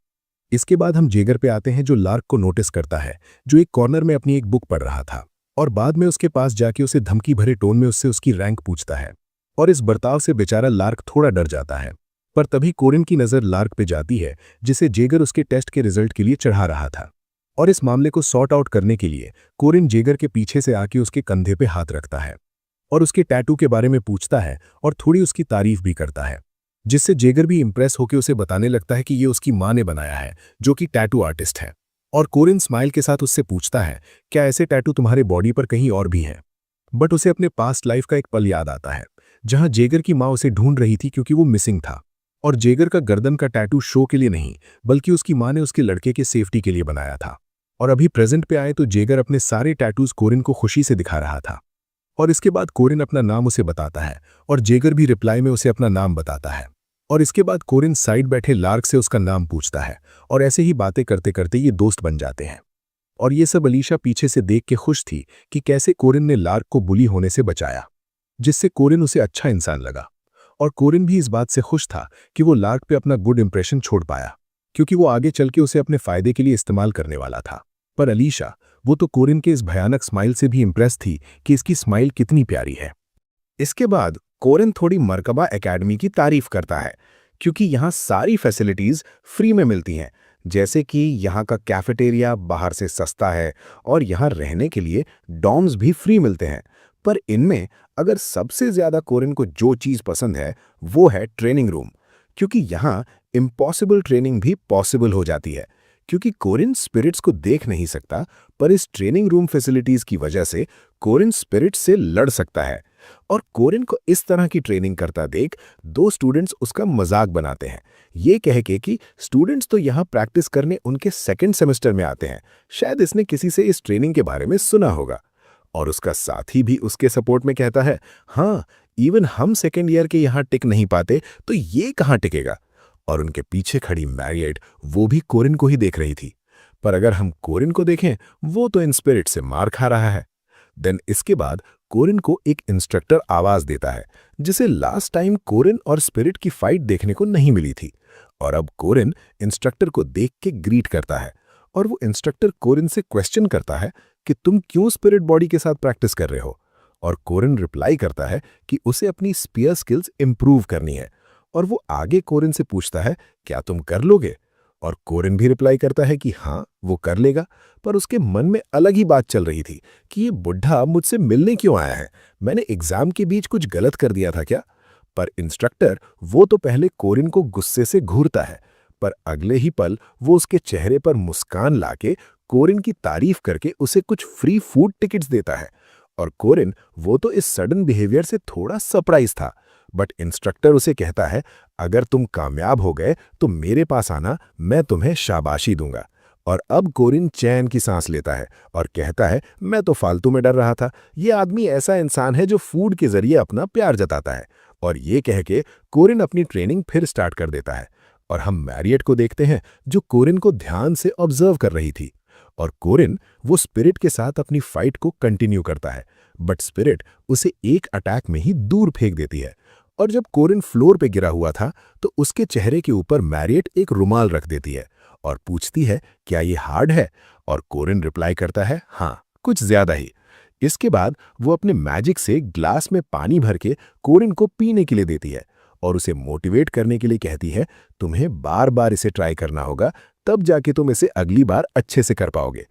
इसके बाद हम जेगर पे आते हैं, जो लार्क को नोटिस करता है, जो एक कॉर्नर में अपनी एक बुक पढ़ रहा था और बाद में उसके पास जाके उसे धमकी भरे टोन में उससे उसकी रैंक पूछता है। और इस बर्ताव से बेचारा लार्क थोड़ा डर जाता है। पर तभी कोरिन की नज़र लार्क पे जाती है, जिसे जेगर उसके टेस्ट के रिजल्ट के लिए चढ़ा रहा था। और इस मामले को सॉर्ट आउट करने के लिए कोरिन जेगर के पीछे से आके उसके कंधे पे हाथ रखता है और उसके टैटू के बारे में पूछता है और थोड़ी उसकी तारीफ भी करता है, जिससे जेगर भी इंप्रेस होकर उसे बताने लगता है कि ये उसकी माँ ने बनाया है, जो कि टैटू आर्टिस्ट है। और कोरिन स्माइल के साथ उससे पूछता है, क्या ऐसे टैटू तुम्हारे बॉडी पर कहीं और भी हैं। बट उसे अपने पास्ट लाइफ का एक पल याद आता है, जहां जेगर की माँ उसे ढूंढ रही थी क्योंकि वो मिसिंग था और जेगर का गर्दन का टैटू शो के लिए नहीं, बल्कि उसकी माँ ने उसके लड़के के सेफ्टी के लिए बनाया था। और अभी प्रेजेंट पे आए तो जेगर अपने सारे टैटूज कोरिन को खुशी से दिखा रहा था। और इसके बाद कोरिन अपना नाम उसे बताता है और जेगर भी रिप्लाई में उसे अपना नाम बताता है। और इसके बाद कोरिन साइड बैठे लार्क से उसका नाम पूछता है और ऐसे ही बातें करते करते ये दोस्त बन जाते हैं। और ये सब अलीशा पीछे से देख के खुश थी कि कैसे कोरिन ने लार्क को बुली होने से बचाया, जिससे कोरिन उसे अच्छा इंसान लगा। और कोरिन भी इस बात से खुश था कि वो लार्क पे अपना गुड इंप्रेशन छोड़ पाया, क्योंकि वो आगे चल के उसे अपने फायदे के लिए इस्तेमाल करने वाला था। पर अलीशा, वो तो कोरिन के इस भयानक स्माइल से भी इंप्रेस थी कि इसकी स्माइल कितनी प्यारी है। इसके बाद कोरिन थोड़ी मर्कबा एकेडमी की तारीफ करता है, क्योंकि यहाँ सारी फैसिलिटीज फ्री में मिलती हैं, जैसे कि यहाँ का कैफेटेरिया बाहर से सस्ता है और यहाँ रहने के लिए डॉर्म्स भी फ्री मिलते हैं। पर इनमें अगर सबसे ज्यादा कोरिन को जो चीज पसंद है वो है ट्रेनिंग रूम, क्योंकि यहाँ इम्पॉसिबल ट्रेनिंग भी पॉसिबल हो जाती है। क्योंकि कोरिन स्पिरिट्स को देख नहीं सकता, पर इस ट्रेनिंग रूम फैसिलिटीज की वजह से कोरिन स्पिरिट्स से लड़ सकता है। और कोरिन को इस तरह की ट्रेनिंग करता देख दो स्टूडेंट्स उसका मजाक बनाते हैं, ये कह के कि स्टूडेंट्स तो यहाँ प्रैक्टिस करने उनके सेकंड सेमेस्टर में आते हैं, शायद इसने किसी से इस ट्रेनिंग के बारे में सुना होगा। और उसका साथी भी उसके सपोर्ट में कहता है, हाँ, इवन हम सेकेंड ईयर के यहाँ टिक नहीं पाते तो ये कहाँ टिकेगा। और उनके पीछे खड़ी मैरियट वो भी कोरिन को ही देख रही थी। पर अगर हम कोरिन को देखें, वो तो इन स्पिरिट से मार खा रहा है। देन इसके बाद कोरिन को एक इंस्ट्रक्टर आवाज देता है, जिसे लास्ट टाइम कोरिन और स्पिरिट की फाइट देखने को नहीं मिली थी। और अब कोरिन इंस्ट्रक्टर को देख के ग्रीट करता है और वो इंस्ट्रक्टर कोरिन से क्वेश्चन करता है कि तुम क्यों स्पिरिट बॉडी के साथ प्रैक्टिस कर रहे हो। और कोरिन रिप्लाई करता है कि उसे अपनी स्पीयर स्किल्स इंप्रूव करनी है। और वो आगे कोरिन से पूछता है, क्या तुम कर लोगे? और कोरिन भी रिप्लाई करता है कि हाँ, वो कर लेगा। पर उसके मन में अलग ही बात चल रही थी कि ये बुढ़ा मुझसे मिलने क्यों आया है, मैंने एग्जाम के बीच कुछ गलत कर दिया था क्या? पर इंस्ट्रक्टर वो तो पहले कोरिन को गुस्से से घूरता है, पर अगले ही पल वो उसके चेहरे पर मुस्कान लाके कोरिन की तारीफ करके उसे कुछ फ्री फूड टिकट्स देता है। और कोरिन वो तो इस सडन बिहेवियर से थोड़ा सरप्राइज था, बट इंस्ट्रक्टर उसे कहता है, अगर तुम कामयाब हो गए तो मेरे पास आना, मैं तुम्हें शाबाशी दूंगा। और अब कोरिन चैन की सांस लेता है और कहता है, मैं तो फालतू में डर रहा था, ये आदमी ऐसा इंसान है जो फूड के जरिए अपना प्यार जताता है। और ये कह के कोरिन अपनी ट्रेनिंग फिर स्टार्ट कर देता है। और हम मैरियट को देखते हैं, जो कोरिन को ध्यान से ऑब्जर्व कर रही थी। और कोरिन वो स्पिरिट के साथ अपनी फाइट को कंटिन्यू करता है, बट स्पिरिट उसे एक अटैक में ही दूर फेंक देती है। और जब कोरिन फ्लोर पे गिरा हुआ था तो उसके चेहरे के ऊपर मैरियट एक रुमाल रख देती है और पूछती है, क्या ये हार्ड है? और कोरिन रिप्लाई करता है, हाँ, कुछ ज्यादा ही। इसके बाद वो अपने मैजिक से ग्लास में पानी भर के कोरिन को पीने के लिए देती है और उसे मोटिवेट करने के लिए कहती है, तुम्हें बार बार इसे ट्राई करना होगा, तब जाके तुम इसे अगली बार अच्छे से कर पाओगे।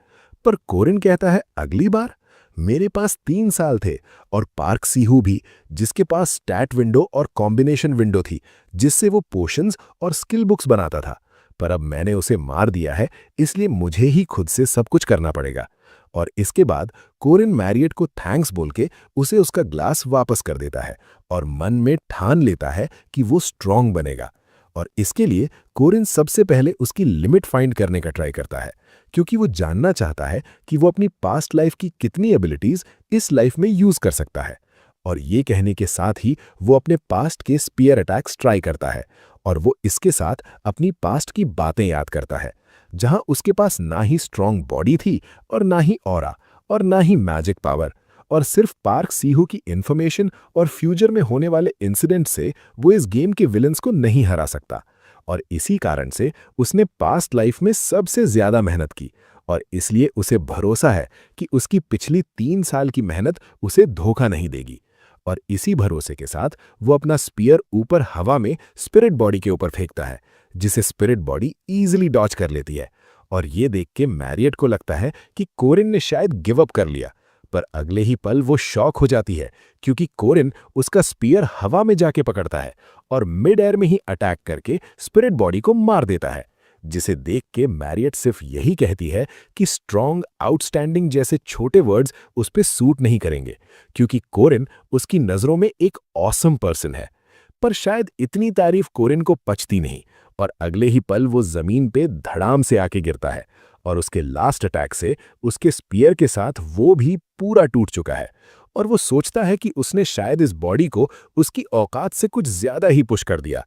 पर कोरिन कहता है, अगली बार? मेरे पास 3 साल थे और पार्क सीहू भी, जिसके पास स्टैट विंडो और कॉम्बिनेशन विंडो थी, जिससे वो पोशंस और स्किल बुक्स बनाता था। पर अब मैंने उसे मार दिया है, इसलिए मुझे ही खुद से सब कुछ करना पड़ेगा। और इसके बाद कोरिन मैरियट को थैंक्स बोल के उसे उसका ग्लास वापस कर देता है और मन में ठान लेता है कि वो स्ट्रांग बनेगा। और इसके लिए कोरिन सबसे पहले उसकी लिमिट फाइंड करने का ट्राई करता है, क्योंकि वो जानना चाहता है कि वो अपनी पास्ट लाइफ की कितनी एबिलिटीज इस लाइफ में यूज कर सकता है। और ये कहने के साथ ही वो अपने पास्ट के स्पीयर अटैक्स ट्राई करता है और वो इसके साथ अपनी पास्ट की बातें याद करता है, जहां उसके पास ना ही स्ट्रांग बॉडी थी और ना ही ऑरा और ना ही मैजिक पावर, और सिर्फ पार्क सीहू की इंफॉर्मेशन और फ्यूचर में होने वाले इंसिडेंट से वो इस गेम के विलन्स को नहीं हरा सकता। और इसी कारण से उसने पास्ट लाइफ में सबसे ज्यादा मेहनत की और इसलिए उसे भरोसा है कि उसकी पिछली 3 साल की मेहनत उसे धोखा नहीं देगी। और इसी भरोसे के साथ वो अपना स्पीयर ऊपर हवा में स्पिरिट बॉडी के ऊपर फेंकता है, जिसे स्पिरिट बॉडी ईजिली डॉज कर लेती है। और ये देख के मैरियट को लगता है कि कोरिन ने शायद गिव अप कर लिया, पर अगले ही पल वो शॉक हो जाती है, क्योंकि कोरिन उसका स्पीयर हवा में जाके पकड़ता है और मिड एयर में ही अटैक करके स्पिरिट बॉडी को मार देता है, जिसे देख के मैरियट सिर्फ यही कहती है कि स्ट्रॉन्ग, आउटस्टैंडिंग जैसे छोटे वर्ड्स उस पे सूट नहीं करेंगे, क्योंकि कोरिन उसकी नजरों में एक ऑसम पर्सन है। पर शायद इतनी तारीफ कोरिन को पचती नहीं और अगले ही पल वो जमीन पे धड़ाम से आके गिरता है और उसके लास्ट अटैक से उसके स्पीयर के साथ वो भी पूरा टूट चुका है और वो सोचता है कि उसने शायद इस बॉडी को उसकी औकात से कुछ ज्यादा ही पुश कर दिया।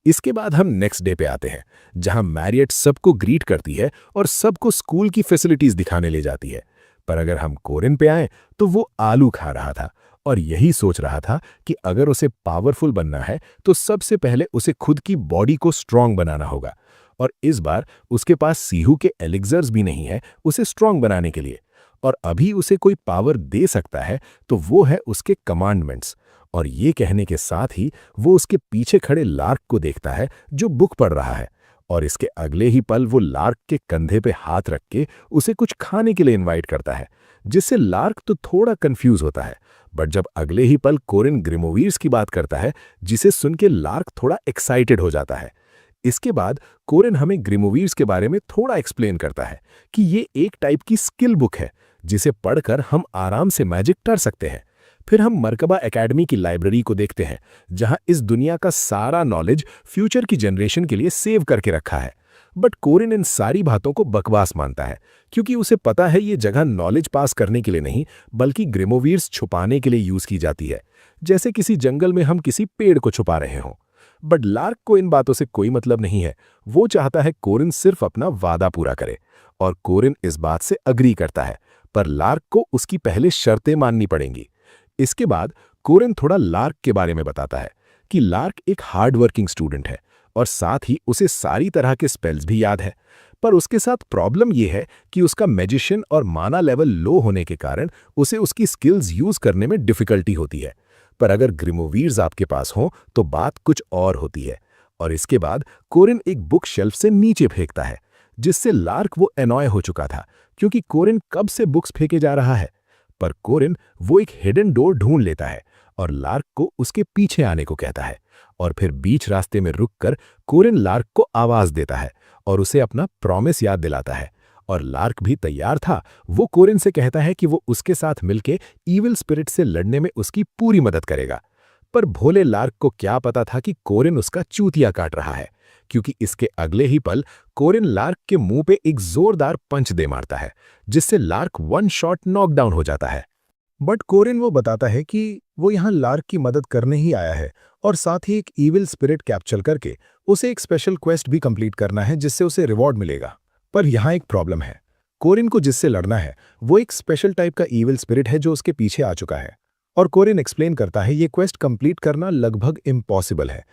इसके बाद हम नेक्स्ट डे पे आते हैं, जहां मैरियट सबको ग्रीट करती है और सबको स्कूल की फैसिलिटीज दिखाने ले जाती है। पर अगर हम कोरिन पे आए तो वो आलू खा रहा था और यही सोच रहा था कि अगर उसे पावरफुल बनना है तो सबसे पहले उसे खुद की बॉडी को स्ट्रांग बनाना होगा। और इस बार उसके पास सीहू के एलिक्सर्स भी नहीं है उसे स्ट्रांग बनाने के लिए। और अभी उसे कोई पावर दे सकता है तो वो है उसके कमांडमेंट्स। और ये कहने के साथ ही वो उसके पीछे खड़े लार्क को देखता है जो बुक पढ़ रहा है। और इसके अगले ही पल वो लार्क के कंधे पे हाथ रख के उसे कुछ खाने के लिए इनवाइट करता है, जिससे लार्क तो थोड़ा कंफ्यूज होता है। बट जब अगले ही पल कोरिन ग्रिमोवीर्स की बात करता है, जिसे सुन के लार्क थोड़ा एक्साइटेड हो जाता है। इसके बाद कोरिन हमें ग्रिमोवीर्स के बारे में थोड़ा एक्सप्लेन करता है कि ये एक टाइप की स्किल बुक है जिसे पढ़कर हम आराम से मैजिक कर सकते हैं। फिर हम मर्कबा एकेडमी की लाइब्रेरी को देखते हैं, जहां इस दुनिया का सारा नॉलेज फ्यूचर की जनरेशन के लिए सेव करके रखा है। बट कोरिन इन सारी बातों को बकवास मानता है, क्योंकि उसे पता है ये जगह नॉलेज पास करने के लिए नहीं बल्कि ग्रिमोवीर्स छुपाने के लिए यूज की जाती है, जैसे किसी जंगल में हम किसी पेड़ को छुपा रहे हों। बट लार्क को इन बातों से कोई मतलब नहीं है। वो चाहता है कोरिन सिर्फ अपना वादा पूरा करे, और कोरिन इस बात से अग्री करता है। पर लार्क को उसकी पहले शर्तें माननी पड़ेंगी। इसके बाद कोरिन थोड़ा लार्क के बारे में बताता है कि लार्क एक हार्ड वर्किंग स्टूडेंट है और साथ ही उसे सारी तरह के स्पेल्स भी याद है। पर उसके साथ प्रॉब्लम यह है कि उसका मैजिशियन और माना लेवल लो होने के कारण उसे उसकी स्किल्स यूज करने में डिफिकल्टी होती है। पर अगर ग्रिमोवीर्स आपके पास हों तो बात कुछ और होती है। और इसके बाद कोरिन एक बुक शेल्फ से नीचे फेंकता है, जिससे लार्क वो एनॉय हो चुका था, क्योंकि कोरिन कब से बुक्स फेंके जा रहा है। पर कोरिन वो एक हिडन डोर ढूंढ लेता है और लार्क को उसके पीछे आने को कहता है। और फिर बीच रास्ते में रुककर कोरिन लार्क को आवाज देता है और उसे अपना प्रॉमिस याद दिलाता है। और लार्क भी तैयार था। वो कोरिन से कहता है कि वो उसके साथ मिलके ईविल स्पिरिट से लड़ने में उसकी पूरी मदद करेगा। पर भोले लार्क को क्या पता था कि कोरिन उसका चूतिया काट रहा है, क्योंकि इसके अगले ही पल कोरिन लार्क के मुंह पे एक जोरदार पंच दे मारता है, जिससे लार्क वन शॉट नॉकडाउन हो जाता है। बट कोरिन वो बताता है कि वो यहाँ लार्क की मदद करने ही आया है और साथ ही एक ईविल स्पिरिट कैप्चर करके उसे एक स्पेशल क्वेस्ट भी कंप्लीट करना है, जिससे उसे रिवॉर्ड मिलेगा। पर यहाँ एक प्रॉब्लम है। कोरिन को जिससे लड़ना है वो एक स्पेशल टाइप का ईविल स्पिरिट है जो उसके पीछे आ चुका है। और कोरिन एक्सप्लेन करता है ये क्वेस्ट कंप्लीट करना लगभग इम्पॉसिबल है,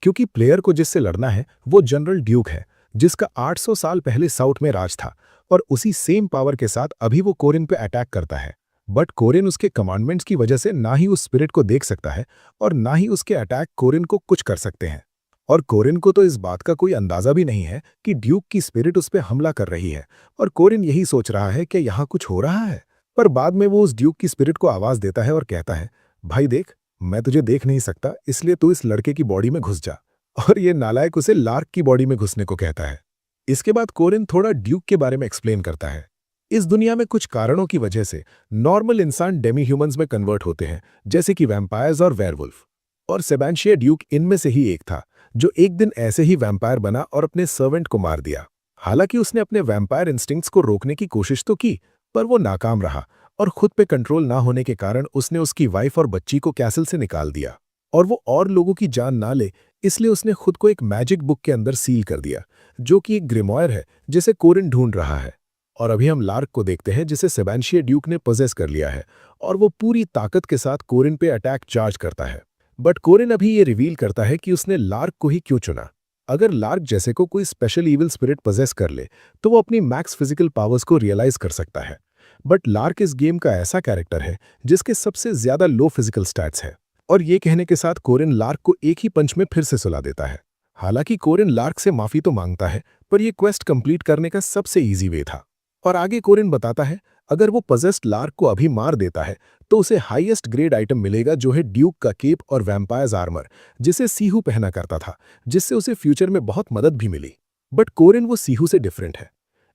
क्योंकि प्लेयर को जिससे लड़ना है वो जनरल ड्यूक है, जिसका 800 साल पहले साउथ में राज था, और उसी सेम पावर के साथ अभी वो कोरिन पे अटैक करता है। बट कोरिन उसके कमांडमेंट्स की वजह से ना ही उस स्पिरिट को देख सकता है और ना ही उसके अटैक कोरिन को कुछ कर सकते हैं। और कोरिन को तो इस बात का कोई अंदाजा भी नहीं है कि ड्यूक की स्पिरिट उस पर हमला कर रही है, और कोरिन यही सोच रहा है कि यहाँ कुछ हो रहा है। पर बाद में वो उस ड्यूक की स्पिरिट को आवाज देता है और कहता है, भाई देख, मैं तुझे देख नहीं सकता, इसलिए तू इस लड़के की बॉडी में घुस जा। और ये नालायक उसे लार्क की बॉडी में घुसने को कहता है। इसके बाद कोरिन थोड़ा ड्यूक के बारे में एक्सप्लेन करता है। इस दुनिया में कुछ कारणों की वजह से नॉर्मल इंसान डेमी ह्यूमंस में कन्वर्ट होते हैं, जैसे कि वैम्पायर्स और वेयरवुल्फ। और सेबेंशिया ड्यूक इनमें से ही एक था, जो एक दिन ऐसे ही वैम्पायर बना और अपने सर्वेंट को मार दिया। हालांकि उसने अपने वैम्पायर इंस्टिंक्ट्स को रोकने की कोशिश तो की, पर वो नाकाम रहा और खुद पे कंट्रोल ना होने के कारण उसने उसकी वाइफ और बच्ची को कैसल से निकाल दिया। और वो और लोगों की जान ना ले, इसलिए उसने खुद को एक मैजिक बुक के अंदर सील कर दिया, जो कि एक ग्रिमॉयर है जिसे कोरिन ढूंढ रहा है। और अभी हम लार्क को देखते हैं, जिसे सेबेंशिया ड्यूक ने पोजेस कर लिया है, और वो पूरी ताकत के साथ कोरिन पे अटैक चार्ज करता है। बट कोरिन अभी ये रिवील करता है कि उसने लार्क को ही क्यों चुना। अगर लार्क जैसे को कोई स्पेशल ईविल स्पिरिट पोजेस कर ले तो वो अपनी मैक्स फिजिकल पावर्स को रियलाइज कर सकता है। बट लार्क इस गेम का ऐसा कैरेक्टर है जिसके सबसे ज्यादा लो फिजिकल स्टैट्स है। और ये कहने के साथ कोरिन लार्क को एक ही पंच में फिर से सुला देता है। हालांकि कोरिन लार्क से माफी तो मांगता है, पर यह क्वेस्ट कंप्लीट करने का सबसे इजी वे था। और आगे कोरिन बताता है, अगर वो पजेस्ड लार्क को अभी मार देता है तो उसे हाईएस्ट ग्रेड आइटम मिलेगा, जो है ड्यूक का केप और वैम्पायर्स आर्मर, जिसे सीहू पहना करता था, जिससे उसे फ्यूचर में बहुत मदद भी मिली। बट कोरिन वो सीहू से डिफरेंट है।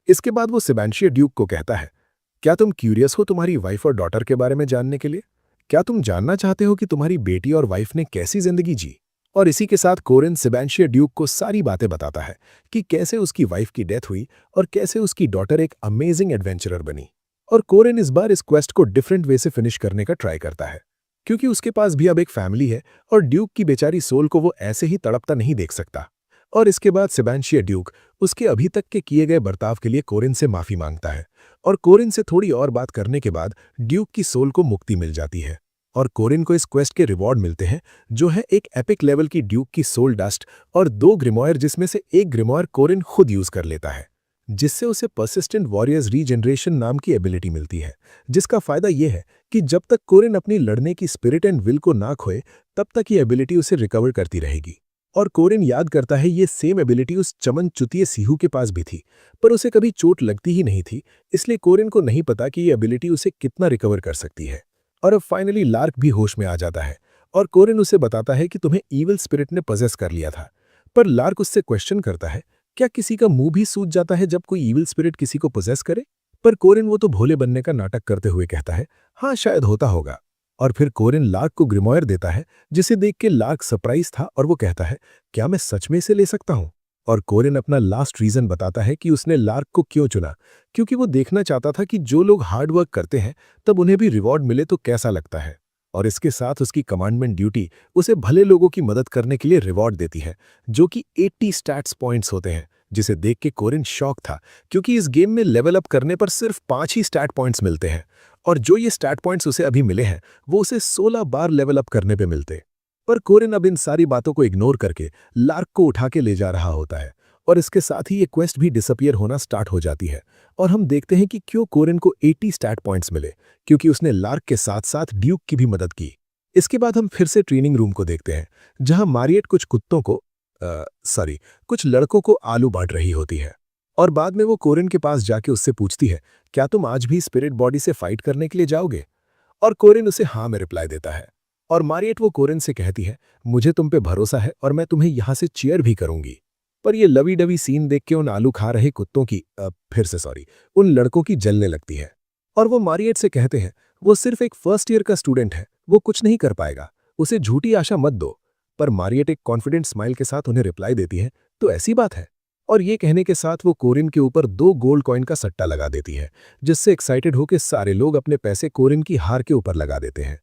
इसके बाद वो सेबेंशिया ड्यूक को कहता है, क्या तुम क्यूरियस हो तुम्हारी वाइफ और डॉटर के बारे में जानने के लिए? क्या तुम जानना चाहते हो कि तुम्हारी बेटी और वाइफ ने कैसी जिंदगी जी? और इसी के साथ कोरिन सेबेंशिया ड्यूक को सारी बातें बताता है कि कैसे उसकी वाइफ की डेथ हुई और कैसे उसकी डॉटर एक अमेजिंग एडवेंचरर बनी। और कोरिन इस बार इस क्वेस्ट को डिफरेंट वे से फिनिश करने का ट्राई करता है, क्योंकि उसके पास भी अब एक फैमिली है और ड्यूक की बेचारी सोल को वो ऐसे ही तड़पता नहीं देख सकता। और इसके बाद सेबेंशिया ड्यूक उसके अभी तक के किए गए बर्ताव के लिए कोरिन से माफी मांगता है, और कोरिन से थोड़ी और बात करने के बाद ड्यूक की सोल को मुक्ति मिल जाती है। और कोरिन को इस क्वेस्ट के रिवॉर्ड मिलते हैं, जो है एक एपिक लेवल की ड्यूक की सोल डस्ट और 2 ग्रिमॉयर, जिसमें से एक ग्रिमॉयर कोरिन खुद यूज कर लेता है, जिससे उसे परसिस्टेंट वॉरियर्स रीजनरेशन नाम की एबिलिटी मिलती है, जिसका फायदा यह है कि जब तक कोरिन अपनी लड़ने की स्पिरिट एंड विल को ना खोए तब तक ये एबिलिटी उसे रिकवर करती रहेगी। और कोरिन याद करता है ये सेम एबिलिटी उस चमन चुतिए सीहू के पास भी थी, पर उसे कभी चोट लगती ही नहीं थी, इसलिए कोरिन को नहीं पता कि ये एबिलिटी उसे कितना रिकवर कर सकती है। और अब फाइनली लार्क भी होश में आ जाता है और कोरिन उसे बताता है कि तुम्हें ईविल स्पिरिट ने पजेस कर लिया था। पर लार्क उससे क्वेश्चन करता है, क्या किसी का मुंह भी सूज जाता है जब कोई ईविल स्पिरिट किसी को पोजेस करे? पर कोरिन वो तो भोले बनने का नाटक करते हुए कहता है, हाँ शायद होता होगा। और फिर कोरिन लार्क को ग्रिमॉयर देता है, जिसे देख के लार्क सरप्राइज था और वो कहता है, क्या मैं सच में इसे ले सकता हूँ? और कोरिन अपना लास्ट रीजन बताता है कि उसने लार्क को क्यों चुना, क्योंकि वो देखना चाहता था कि जो लोग हार्ड वर्क करते हैं तब उन्हें भी रिवॉर्ड मिले तो कैसा लगता है। और इसके साथ उसकी कमांडमेंट ड्यूटी उसे भले लोगों की मदद करने के लिए रिवॉर्ड देती है, जो कि 80 स्टैट्स पॉइंट्स होते हैं, जिसे देख के कोरिन शॉक था, क्योंकि इस गेम में लेवल अप करने पर सिर्फ 5 ही स्टैट पॉइंट्स मिलते हैं, और जो ये स्टैट पॉइंट्स उसे अभी मिले हैं वो उसे 16 बार लेवल अप करने पे मिलते। पर कोरिन अब इन सारी बातों को इग्नोर करके लार्क को उठा के ले जा रहा होता है, और इसके साथ ही ये क्वेस्ट भी डिसअपियर होना स्टार्ट हो जाती है। और हम देखते हैं कि क्यों कोरिन को 80 स्टैट पॉइंट्स मिले, क्योंकि उसने लार्क के साथ साथ ड्यूक की भी मदद की। इसके बाद हम फिर से ट्रेनिंग रूम को देखते हैं, जहां मारियट कुछ कुत्तों को कुछ लड़कों को आलू बांट रही होती है, और बाद में वो कोरिन के पास जाके उससे पूछती है, क्या तुम आज भी स्पिरिट बॉडी से फाइट करने के लिए जाओगे? और कोरिन उसे हाँ में रिप्लाई देता है, और मारियट वो कोरिन से कहती है, मुझे तुम पे भरोसा है और मैं तुम्हें यहां से चीयर भी करूंगी। पर ये लवी डवी सीन देख के उन आलू खा रहे कुत्तों की उन लड़कों की जलने लगती है, और वो मारियट से कहते हैं, वो सिर्फ एक फर्स्ट ईयर का स्टूडेंट है, वो कुछ नहीं कर पाएगा, उसे झूठी आशा मत दो। पर मारियट एक कॉन्फिडेंट स्माइल के साथ उन्हें रिप्लाई देती है, तो ऐसी बात है। और ये कहने के साथ वो कोरिन के ऊपर 2 गोल्ड कॉइन का सट्टा लगा देती है, जिससे एक्साइटेड होकर सारे लोग अपने पैसे कोरिन की हार के ऊपर लगा देते हैं।